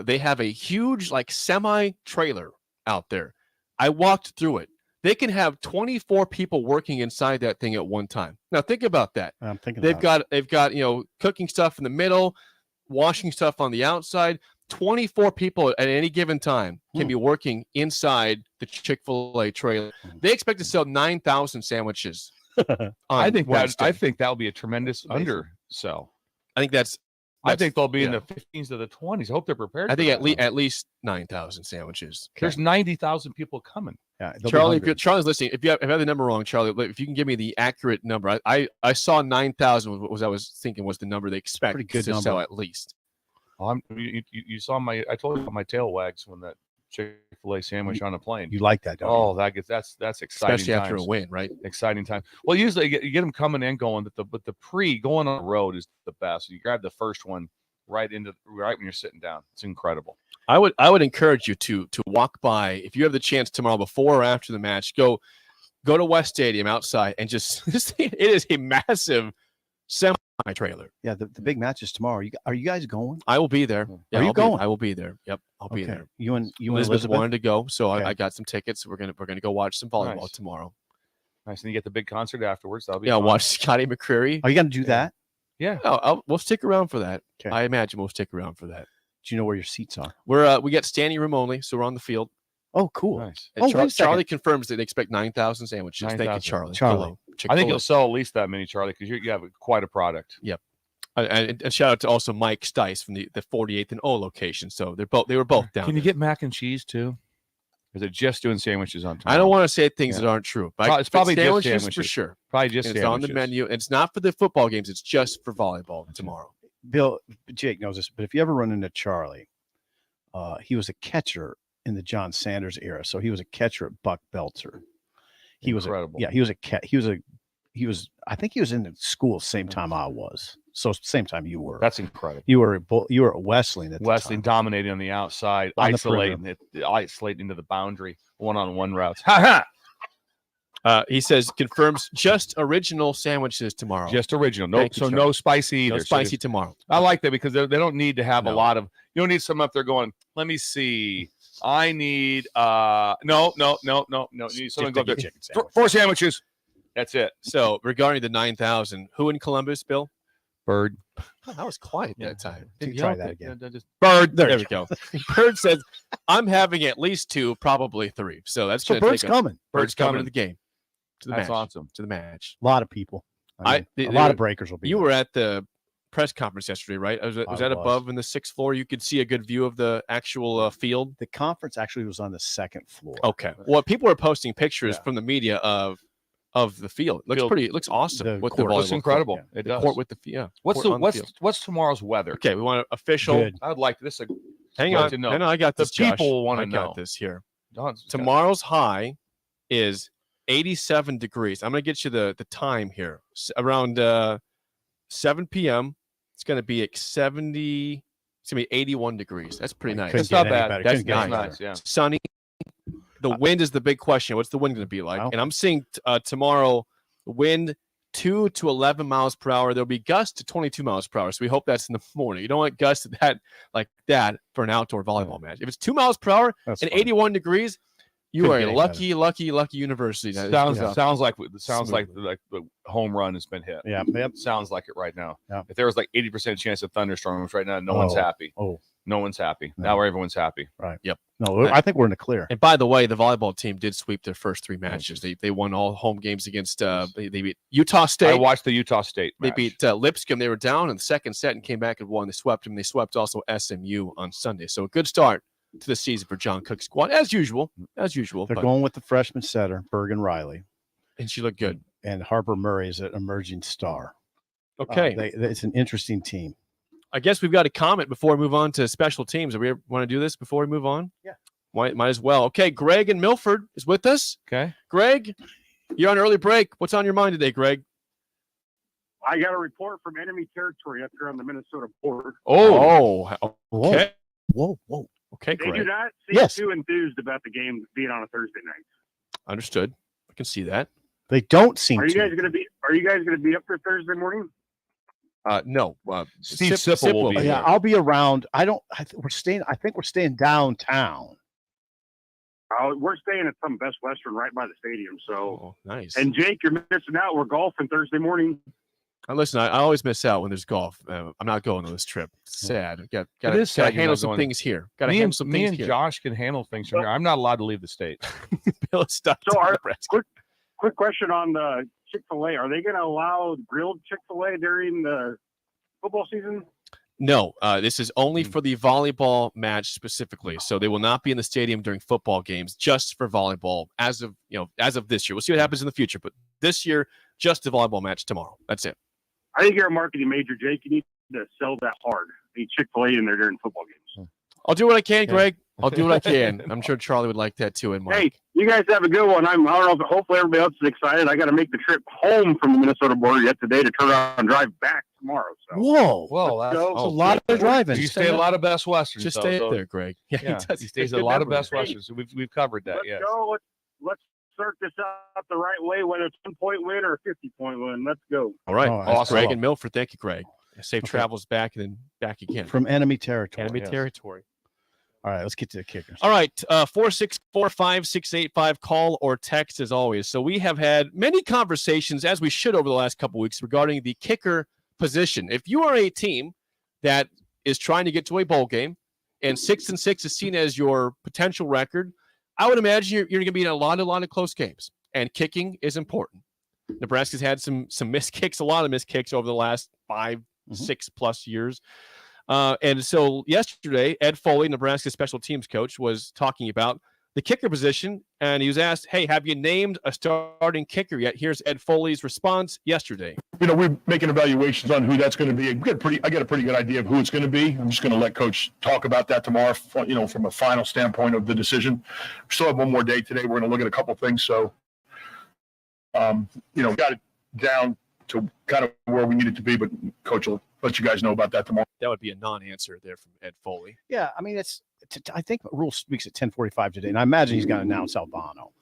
They have a huge semi trailer out there. I walked through it. They can have 24 people working inside that thing at one time. Now think about that. I'm thinking they've got cooking stuff in the middle, washing stuff on the outside. 24 people at any given time can be working inside the Chick-fil-A trailer. They expect to sell 9,000 sandwiches. I think that'll be a tremendous undersell. I think they'll be in the 15s to the 20s. I hope they're prepared. I think at least 9,000 sandwiches. There's 90,000 people coming. Yeah, Charlie, if Charlie's listening, if I have the number wrong, Charlie, if you can give me the accurate number, I saw 9,000 was I was thinking was the number they expect to sell at least. You saw I told you about my tail wags when that Chick-fil-A sandwich on a plane. You like that, don't you? That's exciting. Especially after a win, right? Exciting time. Well, usually you get them coming and going, but the going on the road is the best. You grab the first one right when you're sitting down. It's incredible. I would encourage you to walk by if you have the chance tomorrow before or after the match. Go to West Stadium outside and just it is a massive semi-trailer. Yeah, the big match is tomorrow. Are you guys going? I will be there. Yeah, Are you going? I will be there. Yep, I'll be there. You and Elizabeth wanted to go, so I got some tickets. We're gonna go watch some volleyball tomorrow. Nice, and you get the big concert afterwards. That'll be I'll fun. watch Scotty McCreery. Are you going to do that? Yeah. We'll stick around for that. Okay. I imagine we'll stick around for that. Do you know where your seats are? We got standing room only, so we're on the field. Oh, cool. Nice. And Charlie confirms that they expect 9,000 sandwiches. Thank you, Charlie. Charlie. I think you'll sell at least that many, Charlie, because you have quite a product. Yep. And shout out to also Mike Stice from the 48th and O location. So they were both down. Can you get mac and cheese too? Or is it just doing sandwiches on time? I don't want to say things that aren't true, but it's probably just sandwiches for sure. Probably just it's sandwiches. on the menu. It's not for the football games. It's just for volleyball tomorrow. Bill, Jake knows this, but if you ever run into Charlie, he was a catcher in the John Sanders era. So he was a catcher at Buck Belzer. He was incredible. I think he was in the school same time I was. So same time you were. That's incredible. You were at Wesleyan at the Wesleyan time. dominating on the outside, On the isolating to the boundary, one-on-one routes. Ha ha! He says confirms just original sandwiches tomorrow. Just original. No spicy either. No spicy tomorrow. I like that because they don't need to have a lot of. You don't need someone up there going, let me see. I need no. You need someone go up there. 4 sandwiches. That's it. So regarding the 9,000, who in Columbus, Bill? Bird. Oh, that was quiet that time. Didn't try that again. Bird. There we go. Bird says, I'm having at least 2, probably 3. So that's So Bird's coming. Bird's coming to the game. To the That's match. awesome. To the match. A lot of people. A lot of breakers will be. You were at the press conference yesterday, right? Was that above in the 6th floor? You could see a good view of the actual field. The conference actually was on the 2nd floor. Okay. Well, people are posting pictures from the media of the field. It looks awesome. The court. volleyball Looks incredible. court. It The does. court with the What's tomorrow's weather? Okay, we want an official. Good. I would like this. Hang on. No, I got this. The people Josh. want to I know. got this here. Tomorrow. Tomorrow's high is 87 degrees. I'm going to get you the time here. Around 7 p.m. It's going to be at 70. It's going to be 81 degrees. That's pretty nice. It's not bad. That's Couldn't get nice. any Yeah. Sunny. The wind is the big question. What's the wind going to be like? And I'm seeing tomorrow wind 2 to 11 miles per hour. There'll be gusts to 22 miles per hour. So we hope that's in the morning. You don't want gusts like that for an outdoor volleyball match. If it's 2 miles per hour and 81 degrees, you are a lucky university. Sounds like the home run has been hit. Yeah. Sounds like it right now. Yeah. If there was like 80% chance of thunderstorms right now, no one's happy. Oh, No one's happy. Now everyone's happy. Right. Yep. No, I think we're in the clear. And by the way, the volleyball team did sweep their first 3 matches. They won all home games against they beat Utah State. I watched the Utah State match. They beat Lipscomb. They were down in the second set and came back and won. They swept them. They swept also SMU on Sunday. So a good start to the season for John Cook's squad, as usual. As usual. They're going with the freshman setter, Bergen Riley. And she looked good. And Harper Murray is an emerging star. Okay. It's an interesting team. I guess we've got a comment before we move on to special teams. Do we want to do this before we move on? Yeah. Might as well. Okay, Greg in Milford is with us. Okay. Greg, you're on early break. What's on your mind today, Greg? I got a report from enemy territory up here on the Minnesota border. Oh. Okay. Whoa. Okay, They Greg. do not seem Yes. too enthused about the game being on a Thursday night. Understood. I can see that. They don't seem Are you to. guys going to be up there Thursday morning? No. Steve Sipple will be Yeah, here. I'll be around. I think we're staying downtown. We're staying at some Best Western right by the stadium. So nice. And Jake, you're missing out. We're golfing Thursday morning. Listen, I always miss out when there's golf. I'm not going on this trip. It's sad. It Got is sad to you're handle not some going. things here. Got to Me handle and, some me things and here. Josh can handle things from here. I'm not allowed to leave the state. Bill is stuck. So quick question on the Chick-fil-A. Are they going to allow grilled Chick-fil-A during the football season? No, this is only for the volleyball match specifically. So they will not be in the stadium during football games, just for volleyball as of this year. We'll see what happens in the future, but this year, just the volleyball match tomorrow. That's it. I think you're a marketing major, Jake. You need to sell that hard. Need Chick-fil-A in there during football games. I'll do what I can, Greg. I'll do what I can. I'm sure Charlie would like that too. And Mike. Hey, you guys have a good one. I don't know if hopefully everybody else is excited. I got to make the trip home from the Minnesota border yet today to turn around and drive back tomorrow. So Whoa. Let's go. That's a lot of driving. You stay a lot of Best Westerns. Just though, stay so- there, Greg. Yeah, Yeah, he does. he stays at a Good lot of memory. Best Westerns. So we've covered that. Let's Yes. go. Let's start this out the right way, whether it's 1-point win or a 50-point win. Let's go. All right. Oh, that's Greg cool. and Milford. Thank you, Greg. Safe travels back and then back again. From enemy territory. Enemy Yes. territory. All right, let's get to the kickers. All right, 4645685, call or text as always. So we have had many conversations, as we should over the last couple weeks, regarding the kicker position. If you are a team that is trying to get to a bowl game and 6-6 is seen as your potential record, I would imagine you're going to be in a lot of close games, and kicking is important. Nebraska's had some missed kicks, a lot of missed kicks over the last 5-6+ years. And so yesterday, Ed Foley, Nebraska special teams coach, was talking about the kicker position, and he was asked, hey, have you named a starting kicker yet? Here's Ed Foley's response yesterday. We're making evaluations on who that's going to be. I got a pretty good idea of who it's going to be. I'm just going to let Coach talk about that tomorrow, from a final standpoint of the decision. We still have one more day today. We're going to look at a couple things. So, got it down to kind of where we need it to be, but Coach will let you guys know about that tomorrow. That would be a non-answer there from Ed Foley. Yeah, I mean, I think Rule speaks at 10:45 today, and I imagine he's going to announce Albano.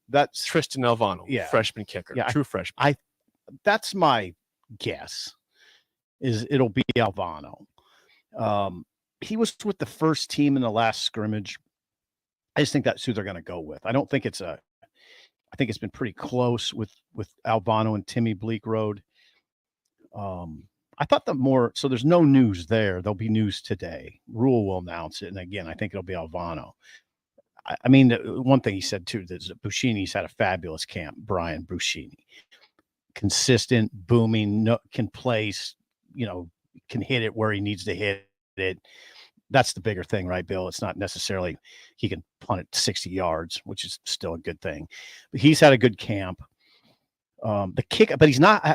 That's Tristan Albano, freshman kicker, true freshman. That's my guess. Is it'll be Albano. He was with the first team in the last scrimmage. I just think that's who they're going to go with. I don't think I think it's been pretty close with Albano and Timmy Bleekrode. I thought so there's no news there. There'll be news today. Rule will announce it. And again, I think it'll be Albano. I mean, one thing he said too, that Buschini's had a fabulous camp, Brian Buschini. Consistent, booming, can place, can hit it where he needs to hit it. That's the bigger thing, right, Bill? It's not necessarily he can punt it 60 yards, which is still a good thing. But he's had a good camp. The kick, but he's not.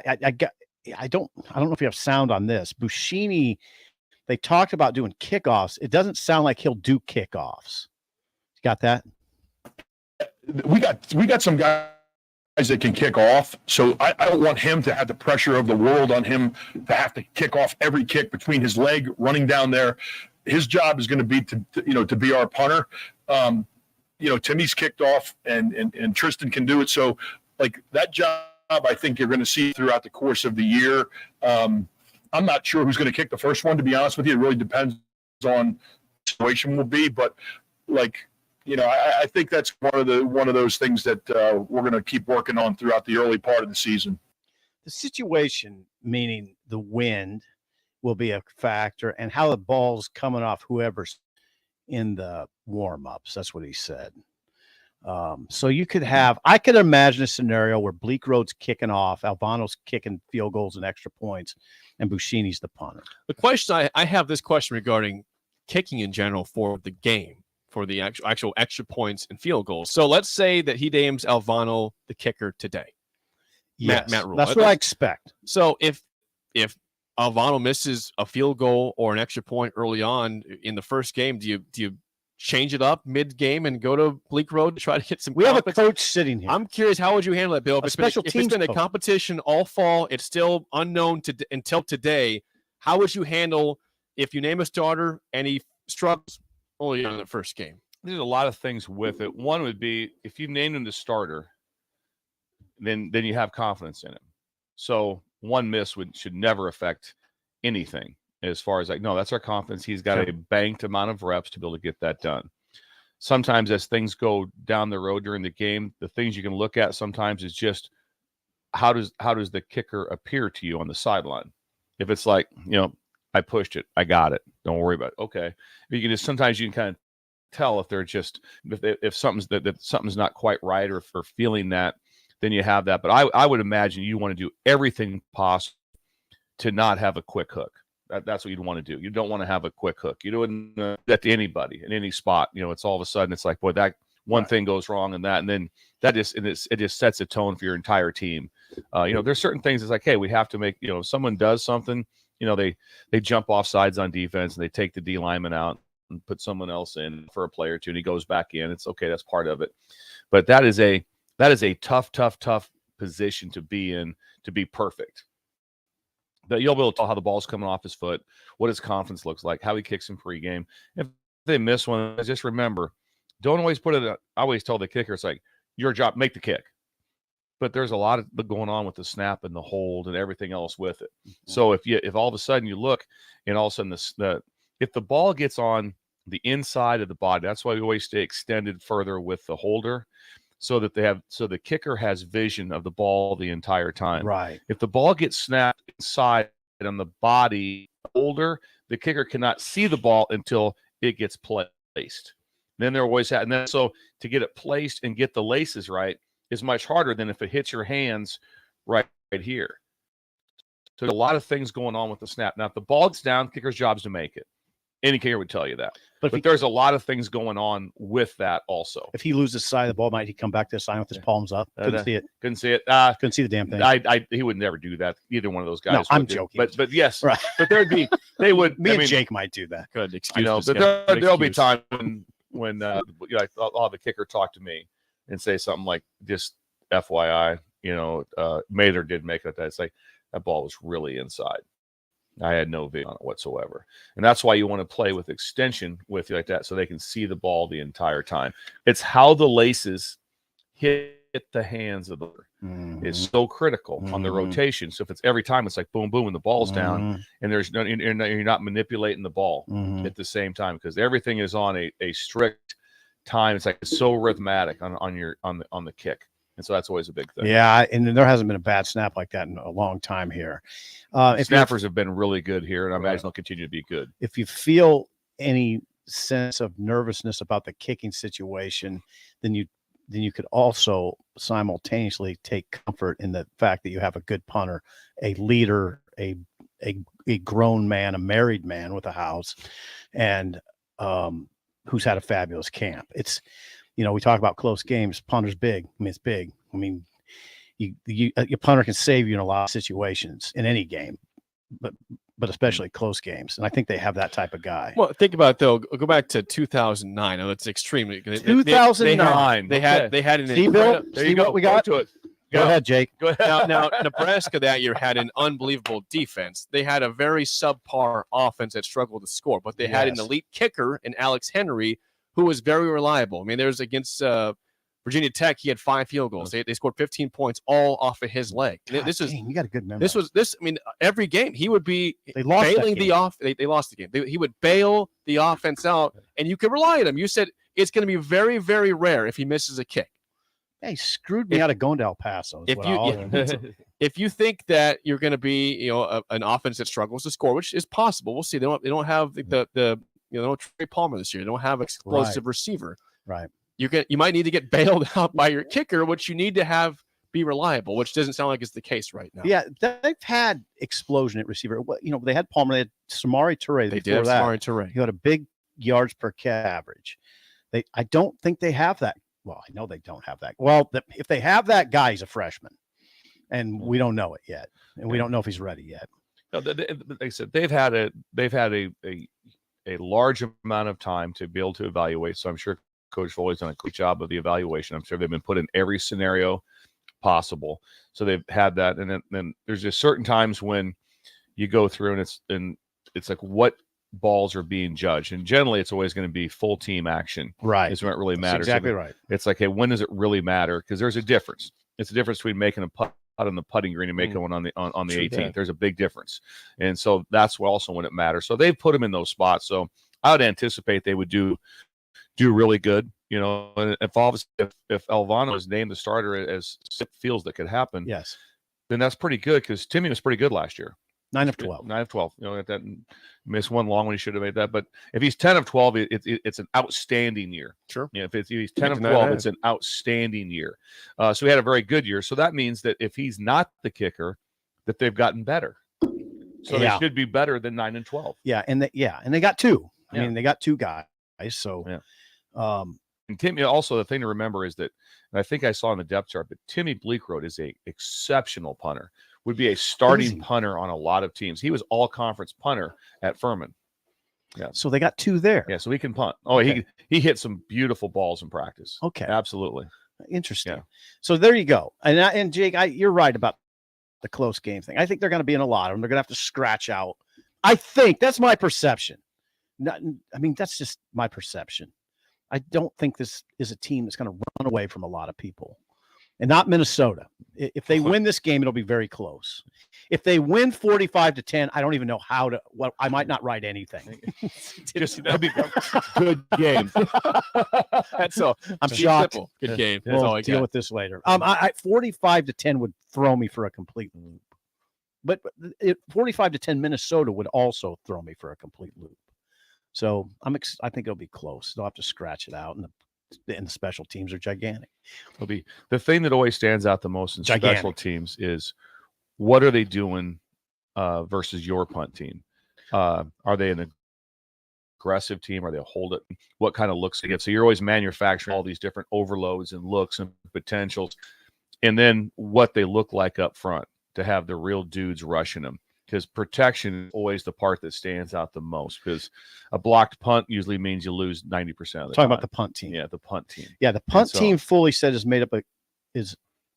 I don't know if you have sound on this. Buschini, they talked about doing kickoffs. It doesn't sound like he'll do kickoffs. Got that? We got some guys that can kick off. So I don't want him to have the pressure of the world on him to have to kick off every kick between his leg running down there. His job is going to be to be our punter. Timmy's kicked off and Tristan can do it. So like that job, I think you're going to see throughout the course of the year. I'm not sure who's going to kick the first one, to be honest with you. It really depends on the situation will be, but I think that's one of those things that we're going to keep working on throughout the early part of the season. The situation, meaning the wind, will be a factor, and how the ball's coming off whoever's in the warm-ups. That's what he said. So I could imagine a scenario where Bleak Road's kicking off, Albano's kicking field goals and extra points, and Buschini's the punter. The question I have this question regarding kicking in general for the game, for the actual extra points and field goals. So let's say that he names Albano the kicker today. Yes, Matt Rule. that's what I expect. So if Albano misses a field goal or an extra point early on in the first game, do you change it up mid-game and go to Bleak Road to try to get some We have a confidence? coach sitting here. I'm curious, how would you handle that, Bill? If it's been a competition all fall, it's still unknown until today. How would you handle if you name a starter and he struggles early on in the first game? There's a lot of things with it. One would be if you named him the starter, then you have confidence in him. So one miss should never affect anything. As far as no, that's our confidence. He's got a banked amount of reps to be able to get that done. Sometimes as things go down the road during the game, the things you can look at sometimes is just how does the kicker appear to you on the sideline? If it's like, I pushed it, I got it, don't worry about it. Okay. Sometimes you can kind of tell if they're just if something's not quite right or for feeling that, then you have that. But I would imagine you want to do everything possible to not have a quick hook. That's what you'd want to do. You don't want to have a quick hook. You do that to anybody in any spot. It's all of a sudden it's like, boy, that one thing goes wrong and then it just sets a tone for your entire team. There's certain things it's like, hey, we have to make, if someone does something, they jump off sides on defense and they take the D lineman out and put someone else in for a play or two and he goes back in. It's okay. That's part of it. But that is a tough position to be in, to be perfect. That you'll be able to tell how the ball's coming off his foot, what his confidence looks like, how he kicks in pregame. If they miss one, just remember, don't always put it. I always tell the kicker, it's like your job, make the kick. But there's a lot of going on with the snap and the hold and everything else with it. So if all of a sudden you look and all of a sudden if the ball gets on the inside of the body, that's why we always stay extended further with the holder. So that the kicker has vision of the ball the entire time. Right. If the ball gets snapped inside on the body holder, the kicker cannot see the ball until it gets placed. Then they're always and then so to get it placed and get the laces right is much harder than if it hits your hands right here. So there's a lot of things going on with the snap. Now, if the ball gets down, kicker's job is to make it. Any kicker would tell you that. But there's a lot of things going on with that also. If he loses sight of the ball, might he come back to the sign with his palms up? Couldn't see it. Couldn't see it. Couldn't see the damn thing. He would never do that. Either one of those guys. No, I'm joking. But yes, right. But they would. And Jake might do that. Good excuse. But there'll be time when I'll have a kicker talk to me and say something like, just FYI, Mather did make it. It's like that ball was really inside. I had no vision on it whatsoever. And that's why you want to play with extension with you like that so they can see the ball the entire time. It's how the laces hit the hands of the is so critical on the rotation. So if it's every time it's like boom, boom, and the ball's down and you're not manipulating the ball at the same time because everything is on a strict time. It's like it's so rhythmic on the kick. And so that's always a big thing. Yeah, and there hasn't been a bad snap like that in a long time here. Snappers have been really good here, and I imagine they'll continue to be good. If you feel any sense of nervousness about the kicking situation, then you could also simultaneously take comfort in the fact that you have a good punter, a leader, a grown man, a married man with a house, and who's had a fabulous camp. It's we talk about close games. Punter's big. I mean, it's big. I mean, your punter can save you in a lot of situations in any game, but especially close games. And I think they have that type of guy. Well, think about it, though. Go back to 2009. Now, that's extremely. 2009. They had an. See, Bill? There you go. We got to it. Go ahead, Jake. Go ahead. Now, Nebraska that year had an unbelievable defense. They had a very subpar offense that struggled to score, but they had an elite kicker in Alex Henry, who was very reliable. I mean, there's against Virginia Tech, he had 5 field goals. They scored 15 points all off of his leg. You got a good memory. I mean, every game he would be lost bailing the off. They lost the game. He would bail the offense out, and you could rely on him. You said it's going to be very, very rare if he misses a kick. Yeah, he screwed me out of going to El Paso. If you think that you're going to be, an offense that struggles to score, which is possible, we'll see. They don't have the Trey Palmer this year. They don't have explosive receiver. Right. You might need to get bailed out by your kicker, which you need to have be reliable, which doesn't sound like it's the case right now. Yeah, they've had explosion at receiver. They had Palmer. They had Samari Toure. They did have Samari Toure. He had a big yards per catch average. I don't think they have that. Well, I know they don't have that. Well, if they have that guy, he's a freshman, and we don't know it yet, and we don't know if he's ready yet. No, like I said, they've had a large amount of time to be able to evaluate. So I'm sure Coach Foley's done a great job of the evaluation. I'm sure they've been put in every scenario possible. So they've had that, and then there's just certain times when you go through and it's like what balls are being judged, and generally it's always going to be full team action, right? Is when it really matters. That's exactly right. It's like, hey, when does it really matter? Because there's a difference. It's a difference between making a putt on the putting green and making one on the 18th. There's a big difference, and so that's also when it matters. So they've put him in those spots. So I would anticipate they would do really good. And if Alvano is named the starter as Sip feels that could happen, yes, then that's pretty good because Timmy was pretty good last year. 9 of 12. 9 of 12. That missed one long when he should have made that. But if he's 10 of 12, it's an outstanding year. Sure. If he's 10 of 12, it's an outstanding year. So he had a very good year. So that means that if he's not the kicker, that they've gotten better. So they should be better than 9 and 12. Yeah, and they got two. I mean, they got two guys. So, and Timmy, also the thing to remember is that, and I think I saw in the depth chart, but Timmy Bleekrode is a exceptional punter. Would be a starting punter on a lot of teams. He was all conference punter at Furman. Yeah. So they got two there. Yeah. So he can punt. Oh, okay. He hit some beautiful balls in practice. Okay. Absolutely. Interesting. Yeah. So there you go. And Jake, you're right about the close game thing. I think they're going to be in a lot of them. They're going to have to scratch out. I think that's my perception. That's just my perception. I don't think this is a team that's going to run away from a lot of people. And not Minnesota. If they win this game, it'll be very close. If they win 45-10, I don't even know how to. Well, I might not write anything. That'd be good game. That's all. I'm shocked. Simple. Good game. We'll deal with this later. 45-10 would throw me for a complete loop. But 45-10, Minnesota would also throw me for a complete loop. So I think it'll be close. They'll have to scratch it out, and the special teams are gigantic. It'll be the thing that always stands out the most in special teams is what are they doing versus your punt team? Are they an aggressive team? Are they a hold it? What kind of looks they get? So you're always manufacturing all these different overloads and looks and potentials, and then what they look like up front to have the real dudes rushing them. Because protection is always the part that stands out the most. Because a blocked punt usually means you lose 90% of the time. Talking about the punt team. Yeah, the punt team. Yeah, the punt team fully said is made up of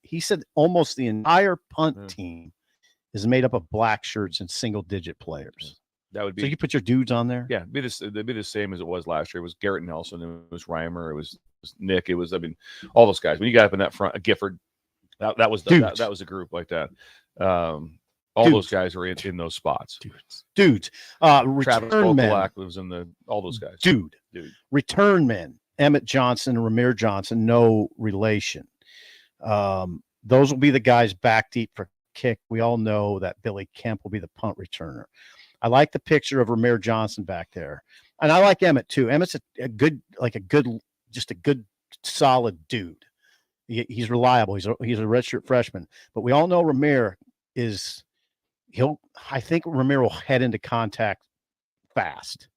he said almost the entire punt team is made up of Blackshirts and single-digit players. That would be. So you put your dudes on there? Yeah, they'd be the same as it was last year. It was Garrett Nelson, it was Reimer, it was Nick, it was all those guys. When you got up in that front, Gifford, that was a group like that. All those guys were in those spots. Dudes. Travis Return men. Vokalak was in all those guys. Dude. Return men. Emmett Johnson and Ramir Johnson, no relation. Those will be the guys back deep for kick. We all know that Billy Kemp will be the punt returner. I like the picture of Ramir Johnson back there. And I like Emmett too. Emmett's a good, solid dude. He's reliable. He's a redshirt freshman. But we all know Ramir is... I think Ramiro will head into contact fast.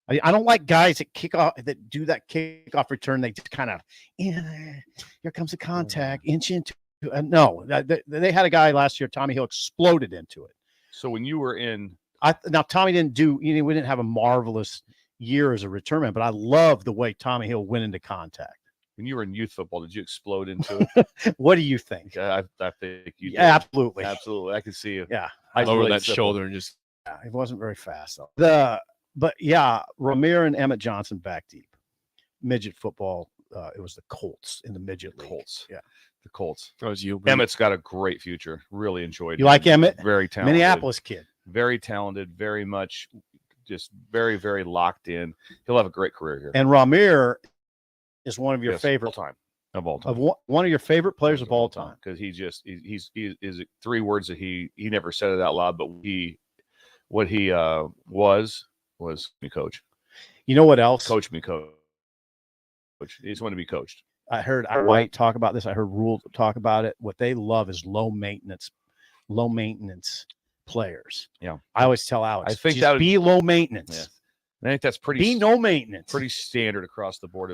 I don't like guys that do that kickoff return. They just kind of, here comes the contact, inch into. No, they had a guy last year. Tommy Hill exploded into it. So when you were in, now Tommy didn't do. We didn't have a marvelous year as a return man, but I love the way Tommy Hill went into contact. When you were in youth football, did you explode into it? What do you think? I think you did. Yeah, absolutely. Absolutely. I can see you. Yeah. I lower that shoulder and just. Yeah, it wasn't very fast, though. But yeah, Ramir and Emmett Johnson back deep. Midget football. It was the Colts in the midget league. Colts. Yeah. The Colts. That was you. Emmett's got a great future. Really enjoyed You like Emmett? Very talented. Minneapolis kid. Very talented. Very much just very, very locked in. He'll have a great career here. And Ramir is one of your favorite time. of all time. Of one of your favorite players of all time. Because he is 3 words that he never said it out loud, but what he was me coach. You know what else? Coach me coach. He just wanted to be coached. I heard White talk about this. I heard Rule talk about it. What they love is low maintenance players. Yeah. I always tell Alex, I think just that would be low maintenance. Yeah. I think that's Be no maintenance. Pretty standard across the board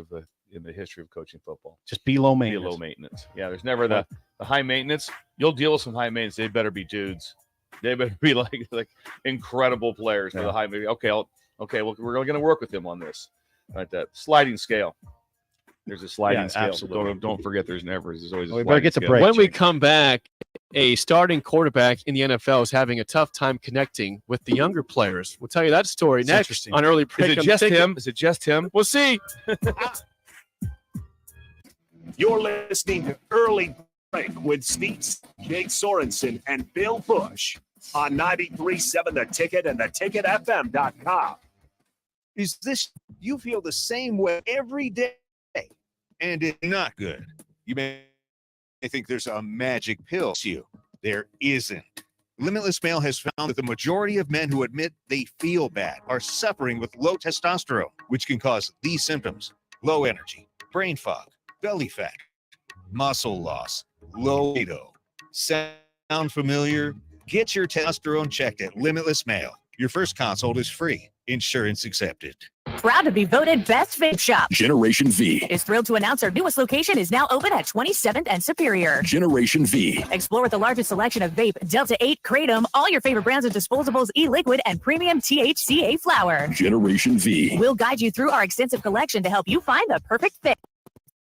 in the history of coaching football. Just be low maintenance. Be low maintenance. Yeah, there's never the high maintenance. You'll deal with some high maintenance. They better be dudes. They better be like incredible players for the high maintenance. Okay, well, we're going to work with him on this. Right, that sliding scale. There's a sliding scale. Absolutely. Don't forget there's always a We better get to scale. break. When we come back, a starting quarterback in the NFL is having a tough time connecting with the younger players. We'll tell you that story It's next interesting. on Early Break. Is it just him? We'll see. You're listening to Early Break with Steve, Jake Sorensen, and Bill Busch on 93.7 The Ticket and theticketfm.com. Is this, you feel the same way every day, and it's not good. You may think there's a magic pill to you. There isn't. Limitless Male has found that the majority of men who admit they feel bad are suffering with low testosterone, which can cause these symptoms: low energy, brain fog, belly fat, muscle loss, low libido. Sound familiar? Get your testosterone checked at Limitless Male. Your first consult is free. Insurance accepted. Proud to be voted Best Vape Shop. Generation V. Is thrilled to announce our newest location is now open at 27th and Superior. Generation V. Explore with the largest selection of vape, Delta 8, Kratom, all your favorite brands of disposables, e-liquid, and premium THCA flower. Generation V. We'll guide you through our extensive collection to help you find the perfect fit.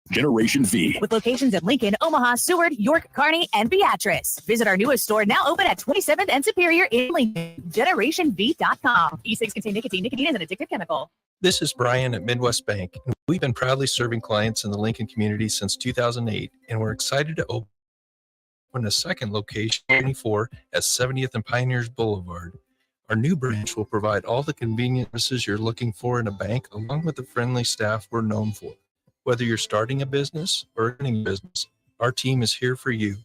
Generation V. With locations in Lincoln, Omaha, Seward, York, Kearney, and Beatrice. Visit our newest store, now open at 27th and Superior in Lincoln. GenerationV.com. E-cigs contain nicotine. Nicotine is an addictive chemical. This is Brian at Midwest Bank, and we've been proudly serving clients in the Lincoln community since 2008, and we're excited to open a second location, 24 at 70th and Pioneers Boulevard. Our new branch will provide all the conveniences you're looking for in a bank, along with the friendly staff we're known for. Whether you're starting a business or running a business, our team is here for you,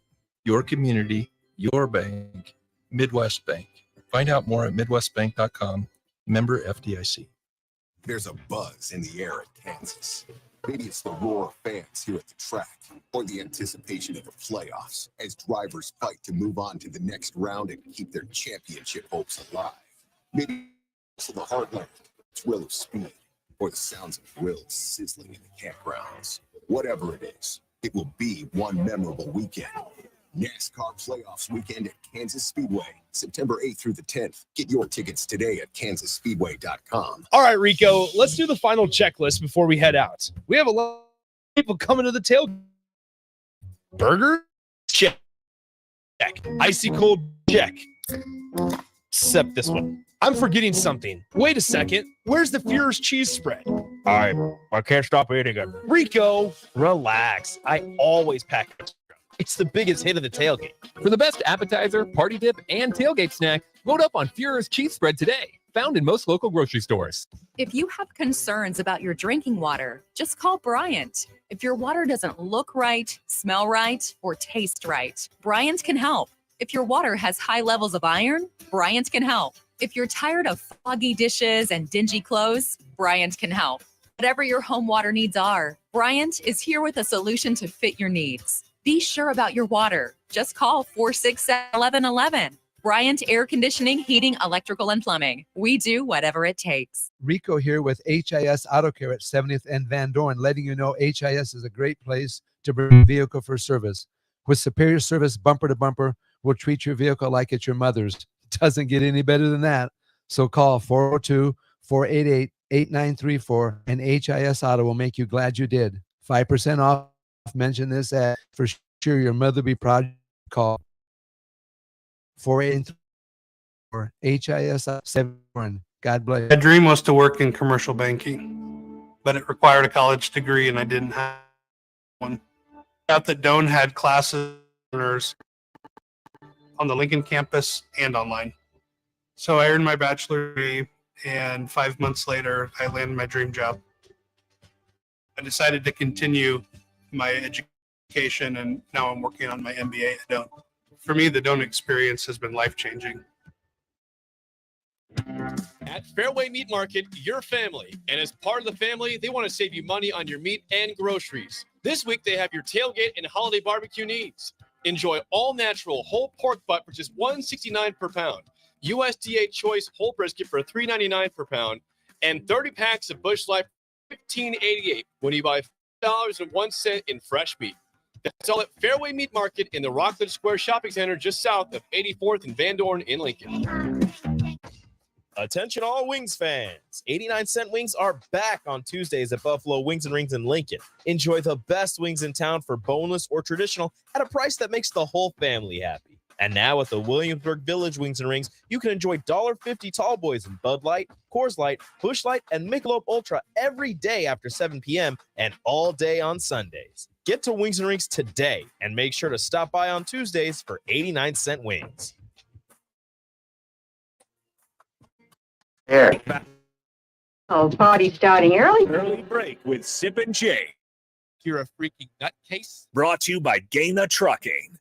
your community, your bank, Midwest Bank. Find out more at midwestbank.com, member FDIC. There's a buzz in the air at Kansas. Maybe it's the roar of fans here at the track, or the anticipation of the playoffs as drivers fight to move on to the next round and keep their championship hopes alive. Maybe it's the heartland, thrill of speed, or the sounds of grills sizzling in the campgrounds. Whatever it is, it will be one memorable weekend. NASCAR Playoffs Weekend at Kansas Speedway, September 8th through the 10th. Get your tickets today at kansasspeedway.com. All right, Rico, let's do the final checklist before we head out. We have a lot of people coming to the tailgate. Burger? Check. Icy cold? Check. Except this one. I'm forgetting something. Wait a second. Where's the Fuhrer's cheese spread? I can't stop eating it. Rico, relax. I always pack it. It's the biggest hit of the tailgate. For the best appetizer, party dip, and tailgate snack, load up on Fuhrer's cheese spread today. Found in most local grocery stores. If you have concerns about your drinking water, just call Bryant. If your water doesn't look right, smell right, or taste right, Bryant can help. If your water has high levels of iron, Bryant can help. If you're tired of foggy dishes and dingy clothes, Bryant can help. Whatever your home water needs are, Bryant is here with a solution to fit your needs. Be sure about your water. Just call 467-1111. Bryant Air Conditioning, Heating, Electrical, and Plumbing. We do whatever it takes. Rico here with HIS Auto Care at 70th and Van Dorn, letting you know HIS is a great place to bring your vehicle for service. With superior service bumper to bumper, we'll treat your vehicle like it's your mother's. It doesn't get any better than that. So call 402-488-8934 and HIS Auto will make you glad you did. 5% off. Mention this ad. For sure your mother will be proud to call 483 HIS 7. God bless. My dream was to work in commercial banking, but it required a college degree and I didn't have one. Out that Doane had classes on the Lincoln campus and online. So I earned my bachelor's degree, and 5 months later I landed my dream job. I decided to continue my education, and now I'm working on my MBA. For me, the Don't experience has been life-changing. At Fairway Meat Market, your family. And as part of the family, they want to save you money on your meat and groceries. This week, they have your tailgate and holiday barbecue needs. Enjoy all natural whole pork butt for just $1.69 per pound. USDA choice whole brisket for $3.99 per pound. And 30 packs of Busch Life $15.88 when you buy $5.01 in fresh meat. That's all at Fairway Meat Market in the Rockland Square Shopping Center just south of 84th and Van Dorn in Lincoln. Attention all Wings fans. 89-cent wings are back on Tuesdays at Buffalo Wings and Rings in Lincoln. Enjoy the best wings in town for boneless or traditional at a price that makes the whole family happy. And now at the Williamsburg Village Wings and Rings, you can enjoy $1.50 tall boys in Bud Light, Coors Light, Busch Light, and Michelob Ultra every day after 7 p.m. and all day on Sundays. Get to Wings and Rings today and make sure to stop by on Tuesdays for 89-cent wings. There. Oh, party starting early. Early break with Sip and Jay. You're a freaking nutcase. Brought to you by Gaina Trucking.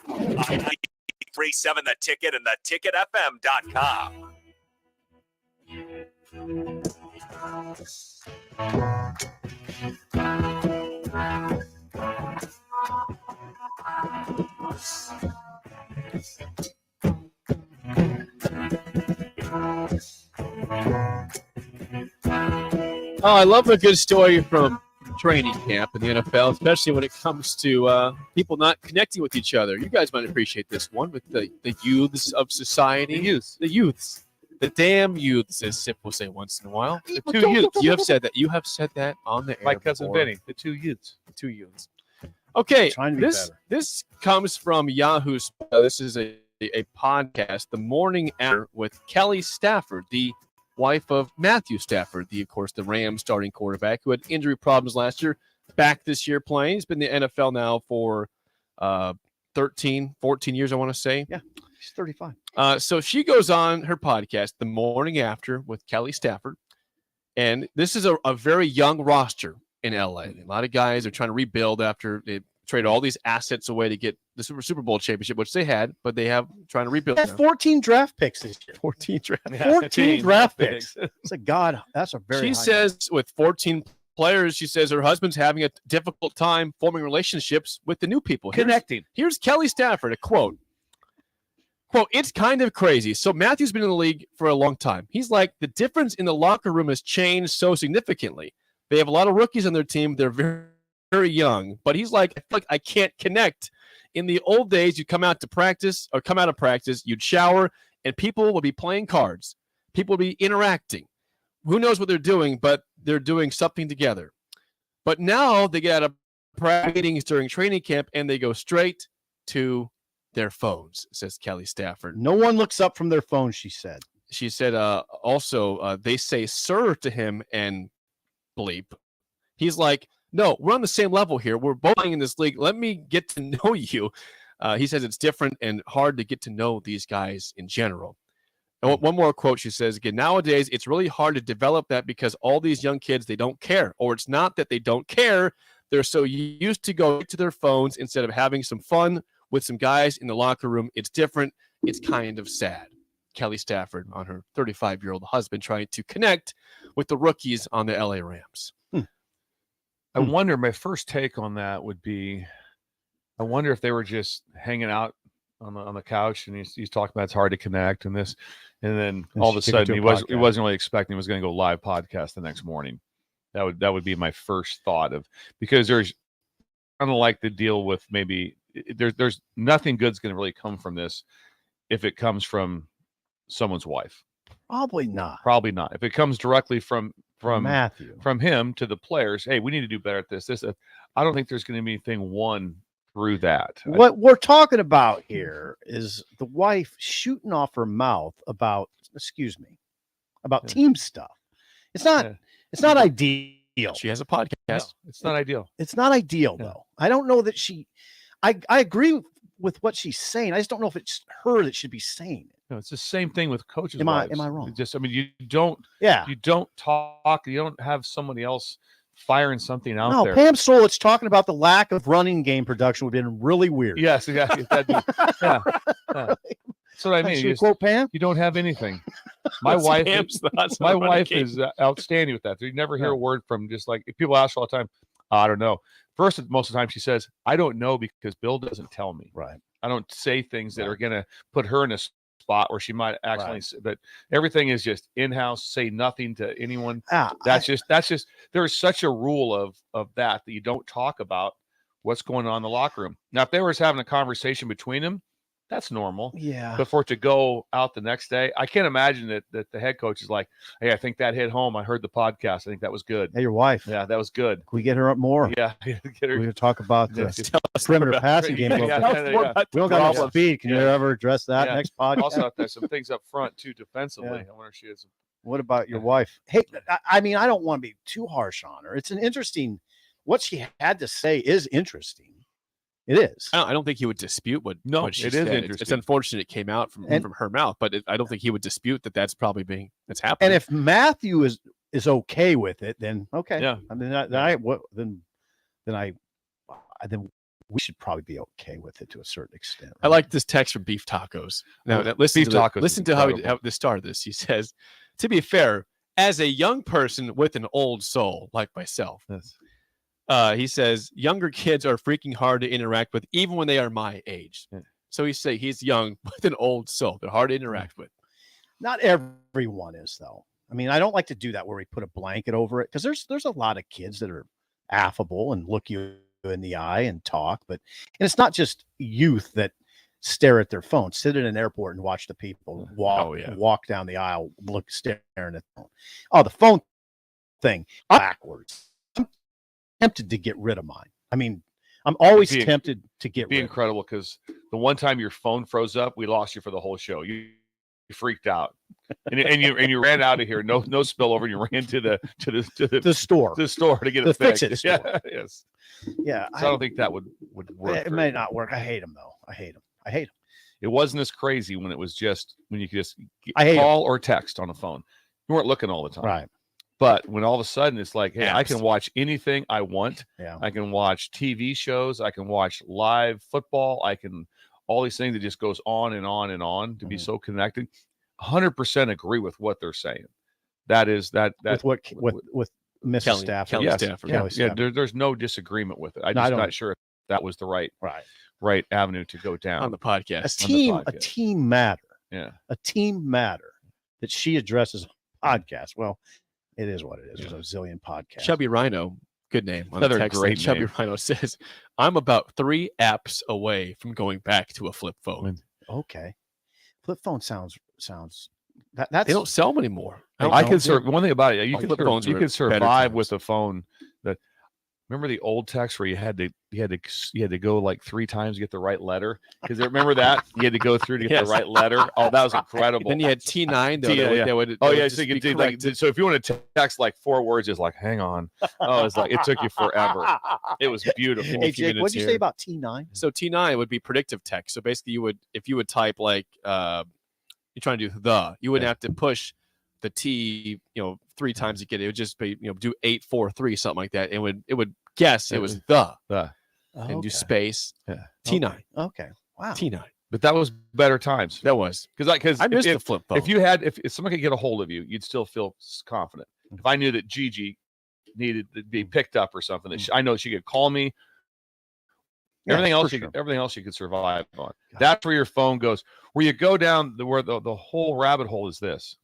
On 93.7 The Ticket and theticketfm.com. Oh, I love a good story from training camp in the NFL, especially when it comes to people not connecting with each other. You guys might appreciate this one with the youths of society. The youths. The damn youths, as Sip will say once in a while. The two youths. You have said that. You have said that on the air. My cousin before. Benny. The two youths. The two youths. Okay, Trying to be this comes from Yahoo. This is a podcast, The Morning After, with Kelly Stafford, the wife of Matthew Stafford, of course, the Rams starting quarterback who had injury problems last year, back this year playing. He's been in the NFL now for 13, 14 years, I want to say. Yeah, he's 35. So she goes on her podcast, The Morning After, with Kelly Stafford. And this is a very young roster in LA. A lot of guys are trying to rebuild after they traded all these assets away to get the Super Bowl championship, which they had, but they have trying to rebuild. That's 14 draft picks this year. 14 draft, 14 draft picks. It's a God. That's a very. She high says with 14 players, she says her husband's having a difficult time forming relationships with the new people. Connecting. Here's Kelly Stafford, a quote. Quote, it's kind of crazy. So Matthew's been in the league for a long time. He's like, the difference in the locker room has changed so significantly. They have a lot of rookies on their team. They're very, very young. But he's like, I feel like I can't connect. In the old days, you'd come out of practice, you'd shower, and people would be playing cards. People would be interacting. Who knows what they're doing, but they're doing something together. But now they get out of meetings during training camp, and they go straight to their phones, says Kelly Stafford. No one looks up from their phone, she said. She said also they say sir to him and bleep. He's like, no, we're on the same level here. We're both playing in this league. Let me get to know you. He says it's different and hard to get to know these guys in general. And one more quote, she says, again, nowadays, it's really hard to develop that because all these young kids, they don't care. Or it's not that they don't care. They're so used to going to their phones instead of having some fun with some guys in the locker room. It's different. It's kind of sad. Kelly Stafford on her 35-year-old husband trying to connect with the rookies on the LA Rams. I wonder, my first take on that would be, I wonder if they were just hanging out on the couch and he's talking about it's hard to connect and this, and then all of a sudden he wasn't really expecting he was going to go live podcast the next morning. That would be my first thought of, because there's kind of like the deal with maybe there's nothing good's going to really come from this if it comes from someone's wife. Probably not. If it comes directly from Matthew, from him to the players, hey, we need to do better at this. I don't think there's going to be anything won through that. What we're talking about here is the wife shooting off her mouth about team stuff. It's not ideal. She has a podcast. No, it's not ideal. It's not ideal though. I don't know that I agree with what she's saying. I just don't know if it's her that should be saying it. No, it's the same thing with coaches. Am I wrong? You don't talk. You don't have somebody else firing something out No, there. Pam Solich talking about the lack of running game production would have been really weird. Yes, exactly. Yeah. That's what I mean. Should we quote Pam? You don't have anything. My What's wife, Pam's thoughts on my running wife game? is outstanding with that. You never hear a word from just like if people ask her all the time. I don't know. First, most of the time she says, "I don't know because Bill doesn't tell me." Right. I don't say things that are going to put her in a spot where she might actually. But everything is just in house. Say nothing to anyone. That's just. There's such a rule of that you don't talk about what's going on in the locker room. Now, if they were having a conversation between them, that's normal. Yeah. But for it to go out the next day, I can't imagine that the head coach is like, "Hey, I think that hit home. I heard the podcast. I think that was good." Hey, your wife. Yeah, that was good. Can we get her up more? Yeah, get her. We're going to talk about Yeah, the perimeter passing game. We don't got enough speed. Can you ever address that next podcast? Also, there's some things up front too defensively. I wonder if she has. What about your wife? Hey, I mean, I don't want to be too harsh on her. It's an interesting. What she had to say is interesting. It is. I don't think he would dispute what she it said. is interesting. It's unfortunate it came out from her mouth, but I don't think he would dispute that's probably that's happening. And if Matthew is okay with it, then okay. Yeah. I mean, then we should probably be okay with it to a certain extent. I like this text from Beef Tacos. Now, listen to how this started. This he says, to be fair, as a young person with an old soul like myself. He says younger kids are freaking hard to interact with, even when they are my age. So he's young with an old soul. They're hard to interact with. Not everyone is, though. I mean, I don't like to do that where we put a blanket over it because there's a lot of kids that are affable and look you in the eye and talk, and it's not just youth that stare at their phone. Sit in an airport and watch the people walk down the aisle, staring at the phone. Oh, the phone thing backwards. Tempted to get rid of mine. I mean, I'm always tempted to get rid of it. Incredible because the one time your phone froze up, we lost you for the whole show. You freaked out, and you ran out of here. No spillover. And you ran to the store. To the store to get it fixed. Fix it. Yeah. Yes. Yeah. So I don't think that would work. It may not work. I hate them though. I hate them. It wasn't as crazy when it was just when you could just call call or text on the phone. You weren't looking all the time. Right. But when all of a sudden it's like, hey, I can watch anything I want. Yeah. I can watch TV shows. I can watch live football. I can all these things that just goes on and on and on to be so connected. 100% agree with what they're saying. That is that with Mrs. Stafford. Yes. Stafford. Yeah. There's no disagreement with it. I'm just not sure if that was the right avenue to go down on the podcast. A team matter. Yeah. A team matter that she addresses on podcast. Well, it is what it is. There's a zillion podcasts. Chubby Rhino, good name. Another great Chubby name. Rhino says, I'm about 3 apps away from going back to a flip phone. Okay. Flip phone sounds that's they don't sell them anymore. I can one thing about it, you can survive times. with a phone that remember the old text where you had to go like 3 times to get the right letter? Because remember that? You had to go through to get the right letter. Oh, that was incredible. Then you had T9 though. So if you want to text like 4 words, it's like, hang on. Oh, it's like it took you forever. It was beautiful. Hey Jake, what did you say about T9? So T9 would be predictive text. So basically if you would type like you're trying to do you wouldn't have to push the T 3 times to get it. It would just be do 8 4 3 something like that. It would guess it was and do space T9. Okay. Wow. T9. But that was better times. That was because I missed the flip phone. If someone could get a hold of you, you'd still feel confident. If I knew that Gigi needed to be picked up or something, that I know she could call me. Everything else you could survive on. That's where your phone goes. Where you go down where the whole rabbit hole is this.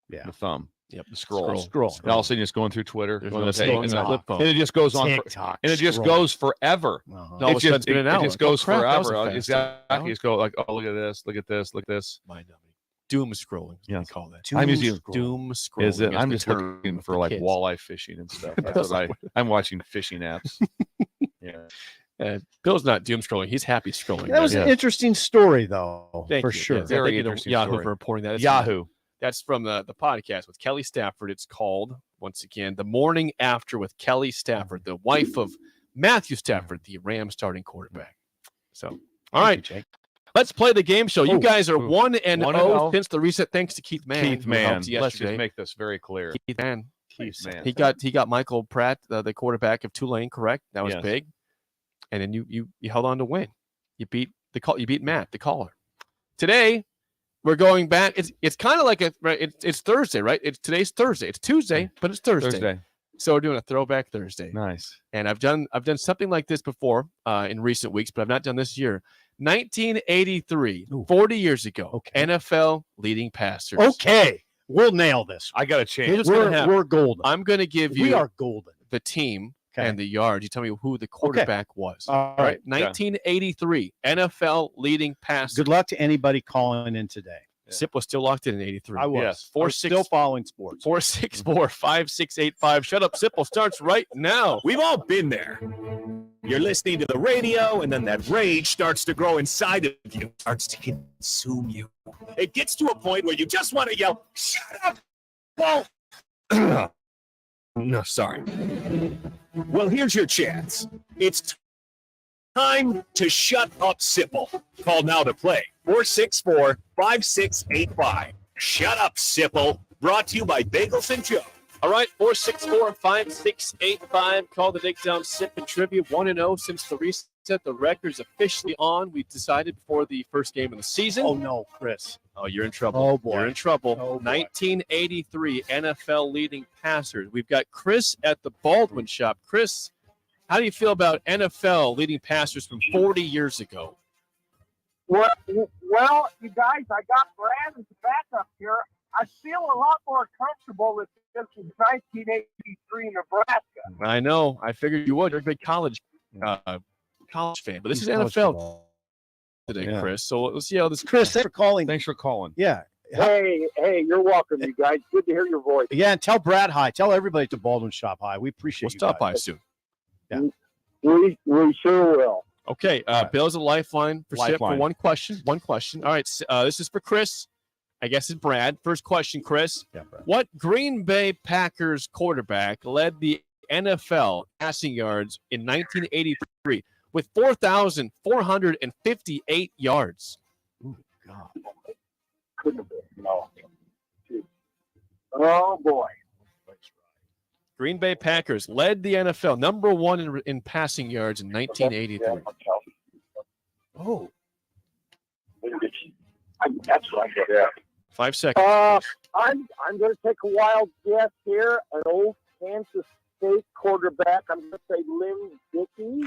Yeah. The thumb. Yep. The scroll. And all of a sudden it's going through Twitter. And it just goes on. TikTok, and it just goes forever. It just goes forever. Exactly. Just go like, oh, look at this, look at this, look at this. Mind numbing. Doom scrolling. Yeah, call that. I'm using doom scrolling. Is it? I'm just looking for like walleye fishing and stuff. That's what I'm watching fishing apps. Yeah. Bill's not doom scrolling. He's happy scrolling. That was an interesting story, though. Thank for you. sure. Yeah, very interesting. Yahoo story. for reporting that. Yahoo. That's from the podcast with Kelly Stafford. It's called, once again, The Morning After with Kelly Stafford, the wife of Matthew Stafford, the Rams starting quarterback. So, all right. Jake. Let's play the game show. You guys are 1-0 since the reset. Thanks to Keith Mann. Keith Mann. Let's just make this very clear. Keith Mann. Man. He got Michael Pratt, the quarterback of Tulane, correct. That was Yes. big. And then you held on to win. You beat Matt, the caller. Today, we're going back. It's kind of like it's Thursday, right? Today's Thursday. It's Tuesday, but it's Thursday. So we're doing a throwback Thursday. Nice. And I've done something like this before in recent weeks, but I've not done this year. 1983, 40 years ago, NFL leading passers. Okay, we'll nail this. I got a change. Here's what's gonna happen. We're golden. I'm going to give you We are golden. the team and the yards. You tell me who the quarterback was. All right. 1983, NFL leading passer. Good luck to anybody calling in today. Sip was still locked in 83. I was. Yes. I was still following sports. 464-5685. Shut up, Sipple starts right now. We've all been there. You're listening to the radio, and then that rage starts to grow inside of you, starts to consume you. It gets to a point where you just want to yell, "Shut up!" Well, no, sorry. Well, here's your chance. It's time to shut up, Sipple. Call now to play. 464-5685. Shut up, Sipple. Brought to you by Bagels and Joe. All right, 464-5685. Call the Dick Down Sip and Trivia. 1-0 since the reset. The record's officially on. We decided before the first game of the season. Oh, no, Chris. Oh, you're in trouble. Oh, boy. You're in trouble. Oh, boy. 1983 NFL leading passers. We've got Chris at the Baldwin Shop. Chris, how do you feel about NFL leading passers from 40 years ago? Well, you guys, I got Brad as the backup here. I feel a lot more comfortable with this in 1983 Nebraska. I know. I figured you would. You're a big college fan, but this is NFL today, Yeah. Chris. So let's see how this. Chris, thanks for calling. Thanks for calling. Yeah. Hey, you're welcome, you guys. Good to hear your voice. Yeah, and tell Brad hi. Tell everybody at the Baldwin Shop hi. We appreciate We'll you stop guys. by soon. Yeah. We sure will. Okay, Bill's a lifeline for Sip for Lifeline. one question. One question. All right, this is for Chris. I guess it's Brad. First question, Chris. Yeah, Brad. What Green Bay Packers quarterback led the NFL passing yards in 1983 with 4,458 yards? Ooh, God. Couldn't have been. No. Oh, boy. Green Bay Packers led the NFL number one in passing yards in 1983. Oh. That's right. Yeah. 5 seconds. I'm going to take a wild guess here. An old Kansas State quarterback. I'm going to say Lynn Dickey.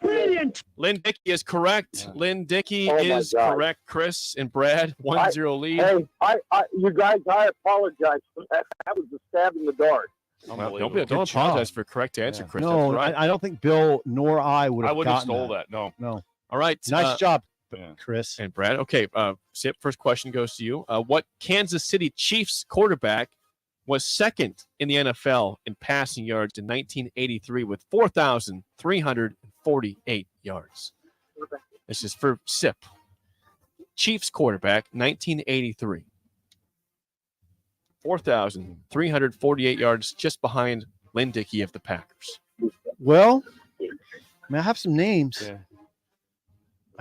Brilliant. Lynn Dickey is correct. Lynn Dickey Oh, my is God. correct. Chris and Brad, 1-0 lead. Hey, you guys, I apologize for that. That was a stab in the dark. Well, don't Good apologize job. for correct answer, Chris. No, That's right. I don't think Bill nor I would have wouldn't have gotten stole that. No. No. All right. Nice job, Yeah. Chris. And Brad, okay. Sip, first question goes to you. What Kansas City Chiefs quarterback was second in the NFL in passing yards in 1983 with 4,348 yards? This is for Sip. Chiefs quarterback, 1983. 4,348 yards, just behind Lynn Dickey of the Packers. Well, I have some names. Yeah.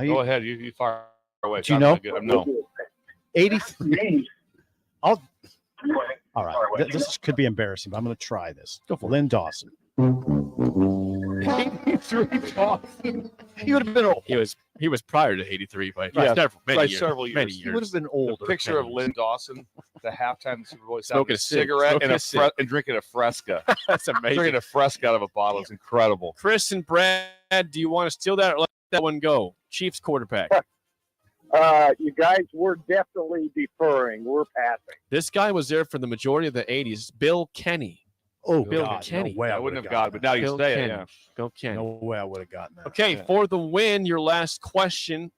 Go ahead. You fire away. Do you know? No. 83. All right. This could be embarrassing, but I'm going to try this. Go for Lynn Dawson. 83 Dawson. He would have been old. He was prior to 83 by Yeah, many years. several years. Many He years. would have been older. The picture of Lynn Dawson, the halftime Super Bowl, Smoking having a a cig. cigarette Smoking and, a cig. and drinking a Fresca. That's amazing. Drinking a Fresca out of a bottle is incredible. Chris and Brad, do you want to steal that or let that one go? Chiefs quarterback. You guys, we're definitely deferring. We're passing. This guy was there for the majority of the 80s. Bill Kenny. Oh, Bill God, Kenny. No way I wouldn't have got it, but now you Bill say it. Kenny. Yeah. Bill Kenny. No way I would have gotten that. Okay, Yeah. for the win, your last question,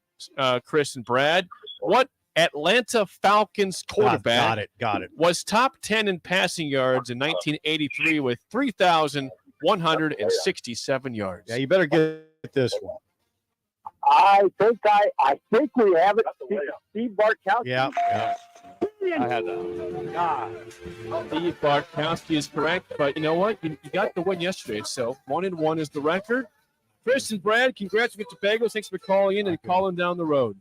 Chris and Brad. What Atlanta Falcons quarterback Got it. was top 10 in passing yards in 1983 with 3,167 yards? Yeah, you better get this one. I think we have it. Steve Bartkowski. Yeah. I had that. Steve Bartkowski is correct, but you know what? You got the win yesterday, so 1-1 is the record. Chris and Brad, congrats with the Bagels. Thanks for calling in and calling down the road.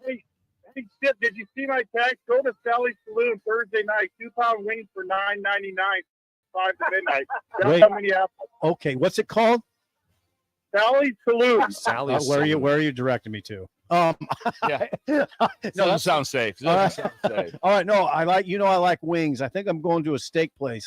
Hey, Hey, Skip, did you see my text? Go to Sally's Saloon Thursday night. 2-pound wings for $9.99, 5 to midnight. Wait. Downtown Minneapolis. Okay, what's it called? Sally's Saloon. Sally's Where are you directing me to? Yeah. No, Doesn't sound safe. Doesn't sound safe. All right, no, I like wings. I think I'm going to a steak place,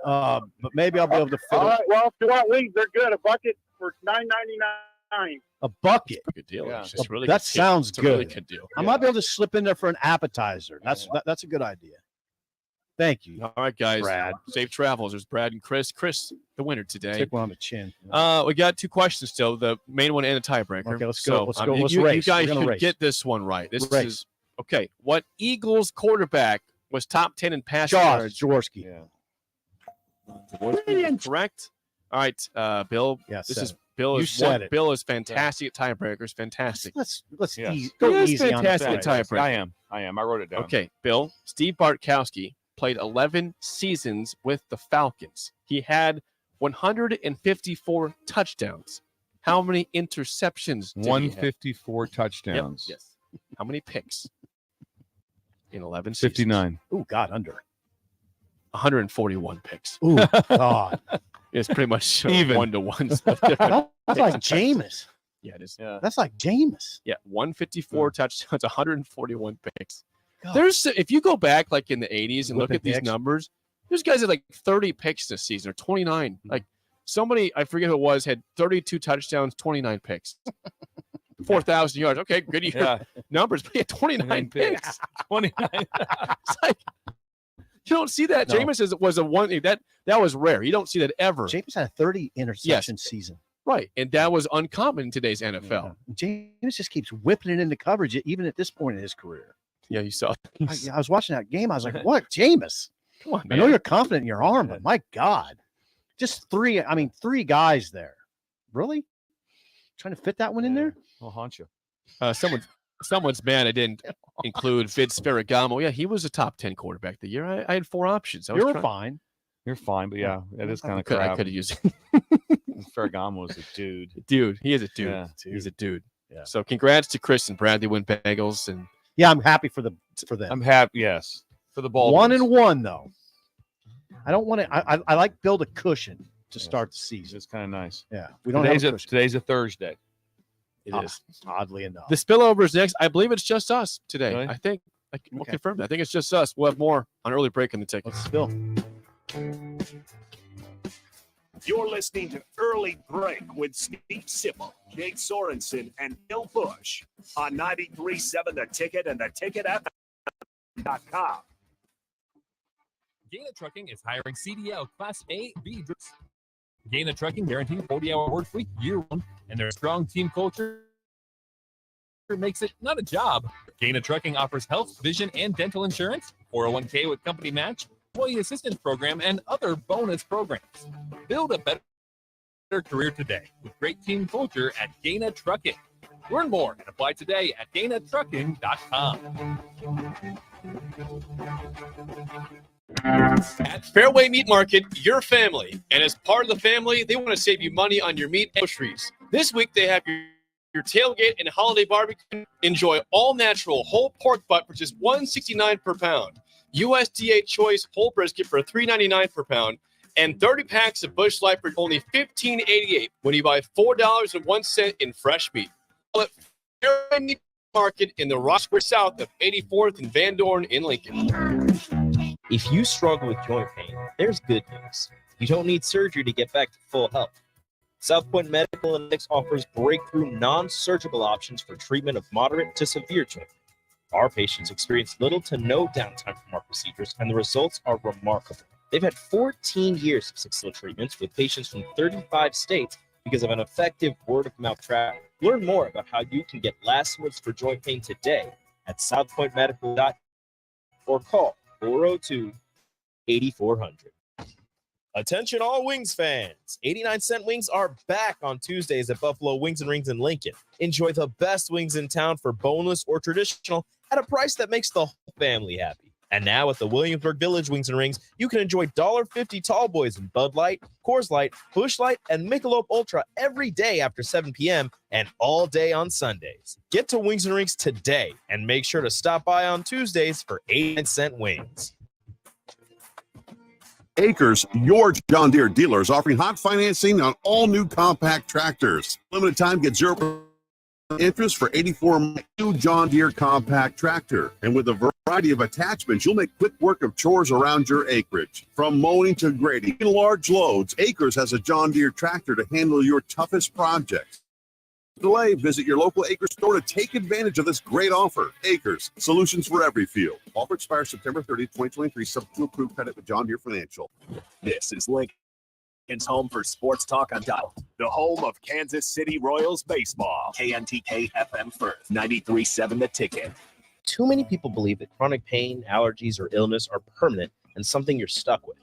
but maybe I'll be able to fit All it. right, well, if you want wings, they're good. A bucket for $9.99. A bucket. Good deal. Yeah. It's just really That good deal. sounds It's a good. really good deal. I might be able to slip in there for an appetizer. That's a good idea. Thank you. All right, guys. Brad. Safe travels. There's Brad and Chris. Chris, the winner today. Take one on the chin. We got 2 questions still, the main one and a tiebreaker. Okay, let's go. Let's go. You, Let's you race. guys We're gonna should race. get this one right. This Race. is okay. What Eagles quarterback was top 10 in passing yards? Jaworski. Correct. All right, Bill. Yes. This is Bill. You Is said it. Bill is fantastic at tiebreakers. Fantastic. Let's Yes. go He is easy on fantastic the at Brad. tiebreaker. I am. I wrote it down. Okay, Bill. Steve Bartkowski played 11 seasons with the Falcons. He had 154 touchdowns. How many interceptions did he have? 154 Yep, touchdowns. yes. How many picks in 11 seasons? 59. Ooh, God, under. 141 picks. Ooh, God. It's pretty much Even. 1-to-1. That's like Jameis. Yeah, it is. Yeah. That's like Jameis. Yeah, 154 touchdowns, 141 picks. God. There's if you go back like in the 80s and look Whipping at these picks. numbers, there's guys that like 30 picks this season or 29. Like somebody, I forget who it was, had 32 touchdowns, 29 picks. 4,000 yards. Okay, good year Yeah. numbers, but he had 29 picks. 29. It's like you don't see that. No. Jameis was a one that was rare. You don't see that ever. Jameis had a 30 interception season. Right. And that was uncommon in today's NFL. Jameis just keeps whipping it into coverage, even at this point in his career. Yeah, you saw. I was watching that game. I was like, what, Jameis? Come on, I man. know you're confident in your arm, but my God. Just three guys there. Really? Trying to fit that one in there? I'll haunt you. Someone's mad I didn't include Vince Ferragamo. Yeah, he was a top 10 quarterback the year. I had 4 options. You're fine. You're fine, but yeah, it is kind of I crap. could have used it. Ferragamo is a dude. Dude, he is a dude. Yeah. He's a dude. Yeah. So congrats to Chris and Brad. They win bagels. And Yeah, I'm happy for them. I'm happy, yes. For the ball. 1-1, though. I don't want to. I like build a cushion to start the season. It's kind of nice. Yeah, we don't have a cushion. Today's a Thursday. it is. Oddly enough. The spillover is next. I believe it's just us today. Really? I think. We'll Okay. confirm that. I think it's just us. We'll have more on early break in the ticket. Let's spill. You're listening to Early Break with Steve Sipple, Jake Sorensen, and Bill Busch on 93.7 The Ticket and theticketfm.com. Gaina Trucking is hiring CDL Class A, B drivers. Gaina Trucking guarantees 40-hour work week year-round, and their strong team culture makes it not a job. Gaina Trucking offers health, vision, and dental insurance, 401k with company match, employee assistance program, and other bonus programs. Build a better career today with great team culture at Gaina Trucking. Learn more and apply today at GainaTrucking.com. At Fairway Meat Market, your family. And as part of the family, they want to save you money on your meat and groceries. This week, they have your tailgate and holiday barbecue. Enjoy all natural whole pork butt for just $1.69 per pound. USDA choice whole brisket for $3.99 per pound. And 30 packs of Busch Light for only $15.88 when you buy $4.01 in fresh meat. At Fairway Meat Market in the Rock Square south of 84th and Van Dorn in Lincoln. If you struggle with joint pain, there's good news. You don't need surgery to get back to full health. South Point Medical Analytics offers breakthrough non-surgical options for treatment of moderate to severe joint pain. Our patients experience little to no downtime from our procedures, and the results are remarkable. They've had 14 years of successful treatments with patients from 35 states because of an effective word-of-mouth travel. Learn more about how you can get last words for joint pain today at southpointmedical.com or call 402-8400. Attention all Wings fans. 89-cent wings are back on Tuesdays at Buffalo Wings and Rings in Lincoln. Enjoy the best wings in town for boneless or traditional at a price that makes the whole family happy. And now at the Williamsburg Village Wings and Rings, you can enjoy $1.50 tall boys in Bud Light, Coors Light, Busch Light, and Michelob Ultra every day after 7 p.m. and all day on Sundays. Get to Wings and Rings today and make sure to stop by on Tuesdays for 89-cent wings. Acres, your John Deere dealer, is offering hot financing on all new compact tractors. Limited time, get 0% interest for 84 new John Deere compact tractor. And with a variety of attachments, you'll make quick work of chores around your acreage. From mowing to grading and large loads, Acres has a John Deere tractor to handle your toughest projects. Delay, visit your local Acres store to take advantage of this great offer. Acres, solutions for every field. Offer expires September 30th, 2023. Subject to approved credit with John Deere Financial. This is Lincoln's home for sports talk on dial. The home of Kansas City Royals baseball. KNTK FM First, 93.7 The Ticket. Too many people believe that chronic pain, allergies, or illness are permanent and something you're stuck with.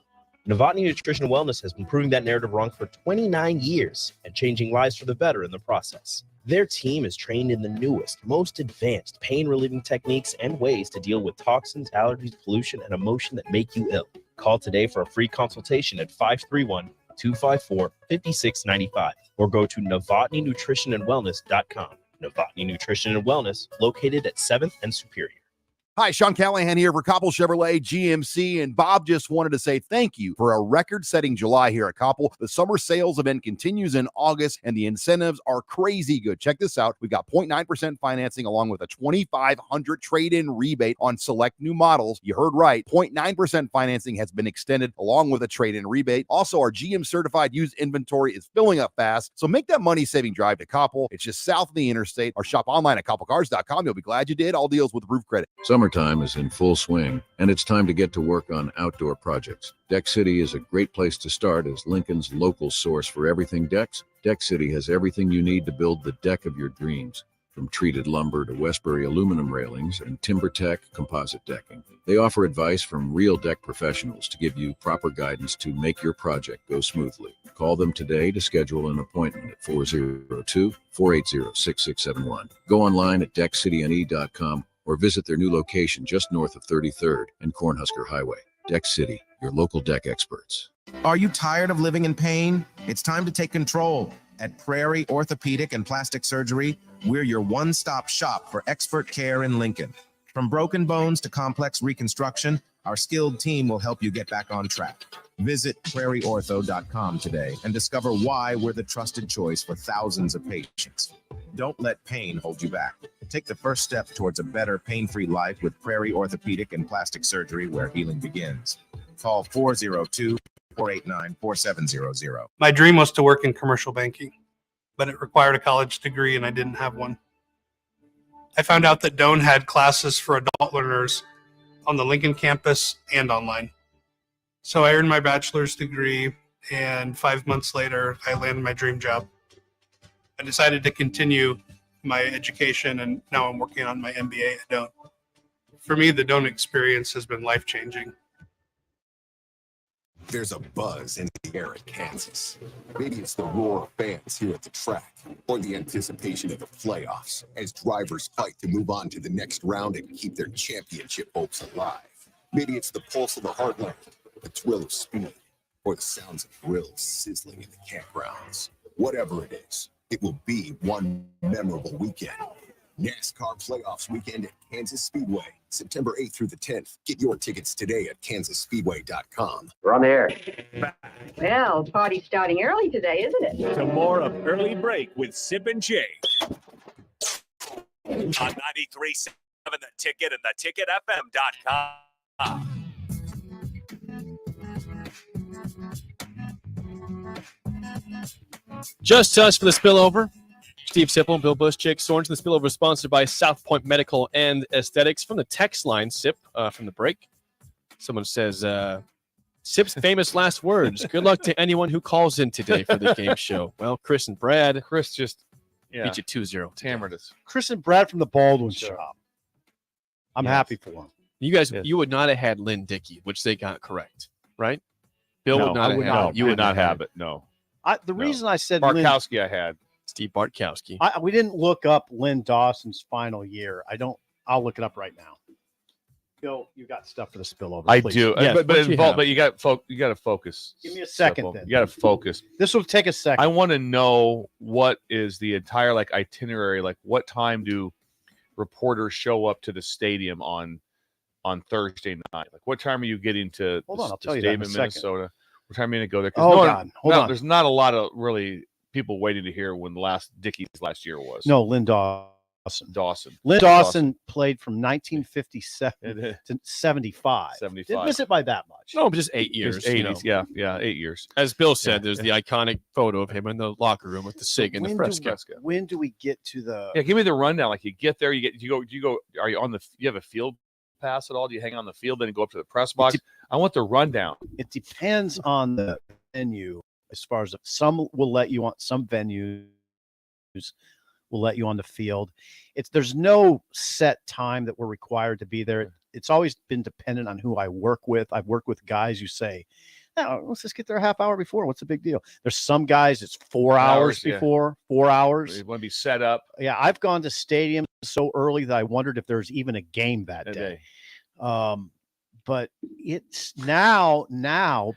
Novotny Nutrition and Wellness has been proving that narrative wrong for 29 years and changing lives for the better in the process. Their team is trained in the newest, most advanced pain-relieving techniques and ways to deal with toxins, allergies, pollution, and emotion that make you ill. Call today for a free consultation at 531-254-5695 or go to NovotnyNutritionandWellness.com. Novotny Nutrition and Wellness, located at 7th and Superior. Hi, Sean Callahan here for Koppel Chevrolet GMC, and Bob just wanted to say thank you for a record-setting July here at Koppel. The summer sales event continues in August, and the incentives are crazy good. Check this out. We got 0.9% financing along with a $2,500 trade-in rebate on select new models. You heard right. 0.9% financing has been extended along with a trade-in rebate. Also, our GM-certified used inventory is filling up fast, so make that money-saving drive to Koppel. It's just south of the interstate, or shop online at koppelcars.com. You'll be glad you did. All deals with approved credit. Summertime is in full swing, and it's time to get to work on outdoor projects. Deck City is a great place to start as Lincoln's local source for everything decks. Deck City has everything you need to build the deck of your dreams, from treated lumber to Westbury aluminum railings and TimberTech composite decking. They offer advice from real deck professionals to give you proper guidance to make your project go smoothly. Call them today to schedule an appointment at 402-480-6671. Go online at deckcityne.com or visit their new location just north of 33rd and Cornhusker Highway. Deck City, your local deck experts. Are you tired of living in pain? It's time to take control. At Prairie Orthopedic and Plastic Surgery, we're your one-stop shop for expert care in Lincoln. From broken bones to complex reconstruction, our skilled team will help you get back on track. Visit prairieortho.com today and discover why we're the trusted choice for thousands of patients. Don't let pain hold you back. Take the first step towards a better pain-free life with Prairie Orthopedic and Plastic Surgery, where healing begins. Call 402-489-4700. My dream was to work in commercial banking, but it required a college degree and I didn't have one. I found out that Doane had classes for adult learners on the Lincoln campus and online. So I earned my bachelor's degree, and 5 months later, I landed my dream job. I decided to continue my education, and now I'm working on my MBA at Doane. For me, the Doane experience has been life-changing. There's a buzz in the air at Kansas. Maybe it's the roar of fans here at the track, or the anticipation of the playoffs as drivers fight to move on to the next round and keep their championship hopes alive. Maybe it's the pulse of the heartland, the thrill of speed, or the sounds of grills sizzling in the campgrounds. Whatever it is, it will be one memorable weekend. NASCAR Playoffs Weekend at Kansas Speedway, September 8th through the 10th. Get your tickets today at kansasspeedway.com. We're on the air. Well, party's starting early today, isn't it? To more of Early Break with Sip and Jay. On 93.7 The Ticket and theticketfm.com. Just us for the spillover. Steve Sipple, Bill Busch, Jake Sorensen. The spillover is sponsored by South Point Medical and Aesthetics. From the text line, Sip, from the break, someone says, Sip's famous last words. Good luck to anyone who calls in today for the game show. Well, Chris and Brad. Chris just beat you 2-0. Hammered us. Chris and Brad from the Baldwin shop. I'm happy for them. You guys, you would not have had Lynn Dickey, which they got correct, right? Bill would not have had it. You would not have it. No. The reason I said Bartkowski, I had Steve Bartkowski. We didn't look up Lynn Dawson's final year. I'll look it up right now. Bill, you got stuff for the spillover. I please. do, Yes, but what you have? you got to focus. Give me a second, Simple. then. You got to focus. This will take a second. I want to know what is the entire itinerary. Like, what time do reporters show up to the stadium on Thursday night? Like, what time are you getting to Hold on, I'll the tell you that in stadium a in second. Minnesota? What time are you going to go there? Oh, God. Hold on. There's not a lot of really people waiting to hear when Dickey's last year was. No, Lynn Dawson. Lynn Dawson played from 1957 to 75. 75. Didn't miss it by that much. No, but just 8 years. Just 80s, yeah, 8 years. As Bill said, there's the iconic photo of him in the locker room with the cig and the fresco. When do we get to the? Yeah, give me the rundown. Like, you get there, you go. Are you on the? You have a field pass at all? Do you hang on the field then you go up to the press box? I want the rundown. It depends on the venue. As far as some will let you on, some venues will let you on the field. There's no set time that we're required to be there. It's always been dependent on who I work with. I've worked with guys who say, "No, let's just get there a half hour before. What's the big deal?" There's some guys it's 4 hours before, 4 hours. You want to be set up. Yeah, I've gone to stadiums so early that I wondered if there's even a game that day. But it's now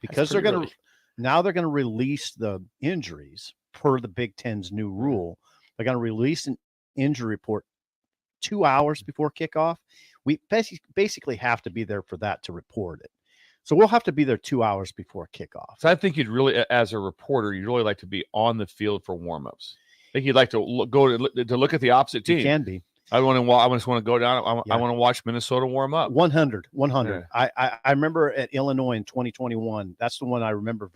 because they're going to release the injuries per the Big Ten's new rule. They're going to release an injury report 2 hours before kickoff. We basically have to be there for that to report it. So we'll have to be there 2 hours before kickoff. So I think you'd really, as a reporter, you'd really like to be on the field for warmups. I think you'd like to look at the opposite team. You can be. I just want to go down. I want to watch Minnesota warm up. 100. Yeah. I remember at Illinois in 2021. That's the one I remember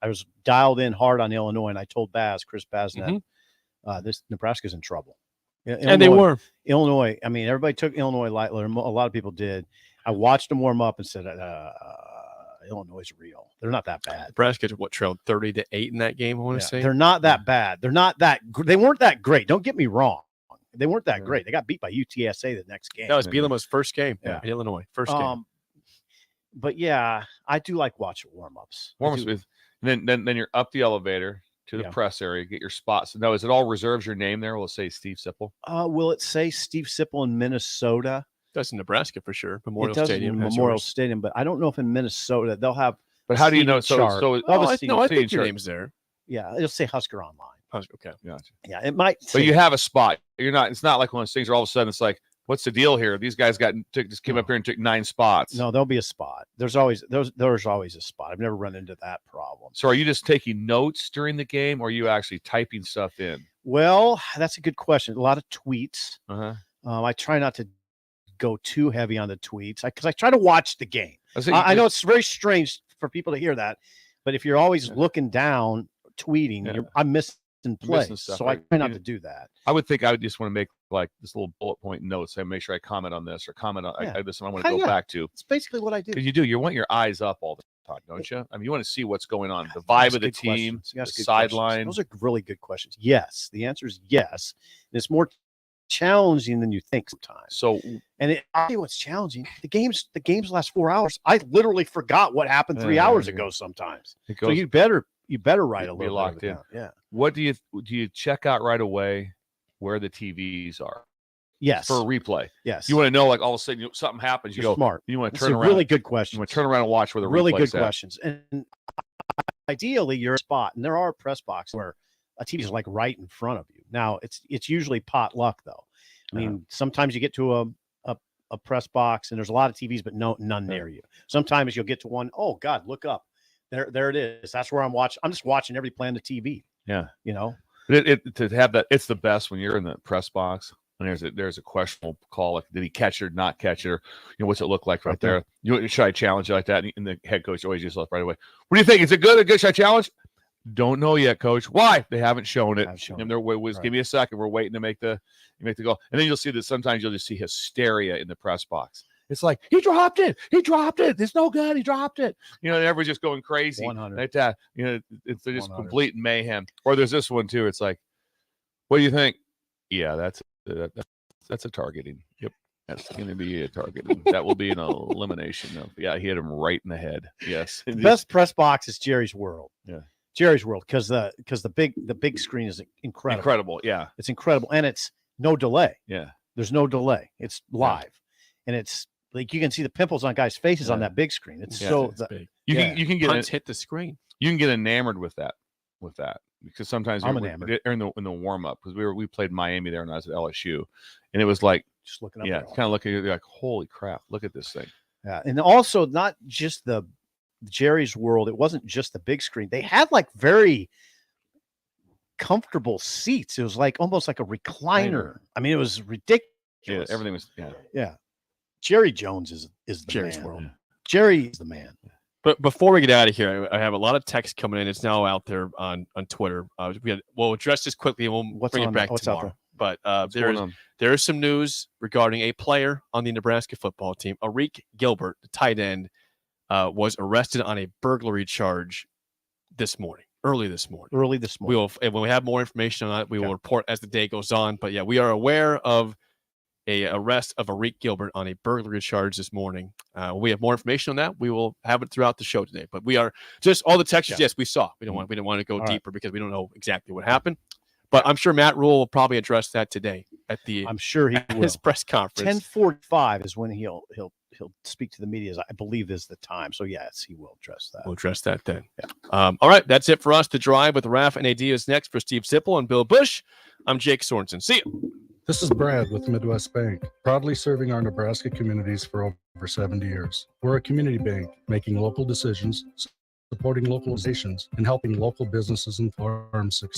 I was dialed in hard on Illinois, and I told Chris Basnet, this Nebraska's in trouble. And they were. Illinois. I mean, everybody took Illinois lightly. A lot of people did. I watched them warm up and said, Illinois is real. They're not that bad. Nebraska trailed 30-8 in that game. I want to say they're not that bad. They're not that. They weren't that great. Don't get me wrong. They weren't that great. They got beat by UTSA the next game. That was Bielema's first game. Yeah, in Illinois, first game. But yeah, I do like watching warm-ups. Then you're up the elevator to the press area, get your spots. So now, is it all reserves your name there? Will it say Steve Sipple? Will it say Steve Sipple in Minnesota? That's in Nebraska for sure. Memorial Stadium, but I don't know if in Minnesota they'll have. But how do you know? I think your name's there. Yeah, it'll say Husker Online. Okay, gotcha. Yeah, it might. But you have a spot. You're not. It's not like one of those things where all of a sudden it's like, what's the deal here? These guys just came up here and took 9 spots. No, there'll be a spot. There's always a spot. I've never run into that problem. So are you just taking notes during the game, or are you actually typing stuff in? Well, that's a good question. A lot of tweets. I try not to go too heavy on the tweets because I try to watch the game. I know it's very strange for people to hear that, but if you're always looking down, tweeting, I'm missing plays. Stuff, so right? I try not to do that. I would think I would just want to make like this little bullet point notes and make sure I comment on this or comment on this. I want to go back to. It's basically what I do. Because you want your eyes up all the time, don't you? I mean, you want to see what's going on, the vibe of the team, the sideline. Those are really good questions. Yes, the answer is yes. And it's more challenging than you think sometimes. So, and I'll tell you what's challenging. The games last 4 hours. I literally forgot what happened 3 hours ago. Sometimes, so you better write a little. Be locked in. Yeah. What do you check out right away where the TVs are? Yes. For a replay. Yes. You want to know, like all of a sudden something happens. You're smart. You want to That's turn around. Really good question. You want to turn around and watch where the really replay's good questions. And ideally, you're a spot, and there are press boxes where a TV is like right in front of you. Now it's usually pot luck though. I mean, sometimes you get to a press box and there's a lot of TVs, but none near you. Sometimes you'll get to one. Oh God, look up. There it is. That's where I'm watching. I'm just watching every play on the TV. Yeah. You know, but to have that, it's the best when you're in the press box and there's a questionable call. Like, did he catch it or not catch it? Or, what's it look like right there? Should I challenge it like that? And the head coach always just left right away. What do you think? Is it good? Should I challenge? Don't know yet, coach. Why? They haven't shown it. And they're give me a second. We're waiting to make the goal. And then you'll see that sometimes you'll just see hysteria in the press box. It's like, he dropped it. It's no good. He dropped it. And everybody's just going crazy. 100. Like that. It's just 100. Complete mayhem. Or there's this one too. It's like, what do you think? Yeah, that's a targeting. Yep. That's going to be a targeting. That will be an elimination. He hit him right in the head. Yes. The best press box is Jerry's World. Yeah. Jerry's World, because the big screen is incredible. Incredible, yeah. It's incredible. And it's no delay. Yeah. There's no delay. It's live. And it's like you can see the pimples on guys' faces on that big screen. It's big. You can get punts hit the screen. You can get enamored with that because sometimes I'm we're enamored. in the warm up because we played Miami there when I was at LSU, and it was like just looking up. Yeah, kind of looking at it like, holy crap, look at this thing. Yeah, and also not just the Jerry's World. It wasn't just the big screen. They had like very comfortable seats. It was like almost like a recliner. I mean, it was ridiculous. Yeah, everything was. Yeah. Jerry Jones is the Jerry's man. World. Jerry is the man. But before we get out of here, I have a lot of text coming in. It's now out there on Twitter. We'll address this quickly and we'll bring it back tomorrow. But there is some news regarding a player on the Nebraska football team. Arik Gilbert, the tight end, was arrested on a burglary charge early this morning. When we have more information on it, we will report as the day goes on. But yeah, we are aware of a arrest of Arik Gilbert on a burglary charge this morning. When we have more information on that, we will have it throughout the show today. But we are just all the texts. Yes, we saw. We didn't want to go deeper because we don't know exactly what happened. But I'm sure Matt Rule will probably address that today at the. I'm sure he will. His press conference. 10:45 is when he'll speak to the media. I believe is the time. So yes, he will address that. We'll address that then. Yeah. All right, that's it for us. The Drive with Raf and AD is next. For Steve Sipple and Bill Busch, I'm Jake Sorensen. See you. This is Brad with Midwest Bank, proudly serving our Nebraska communities for over 70 years. We're a community bank, making local decisions, supporting localizations, and helping local businesses and farms succeed.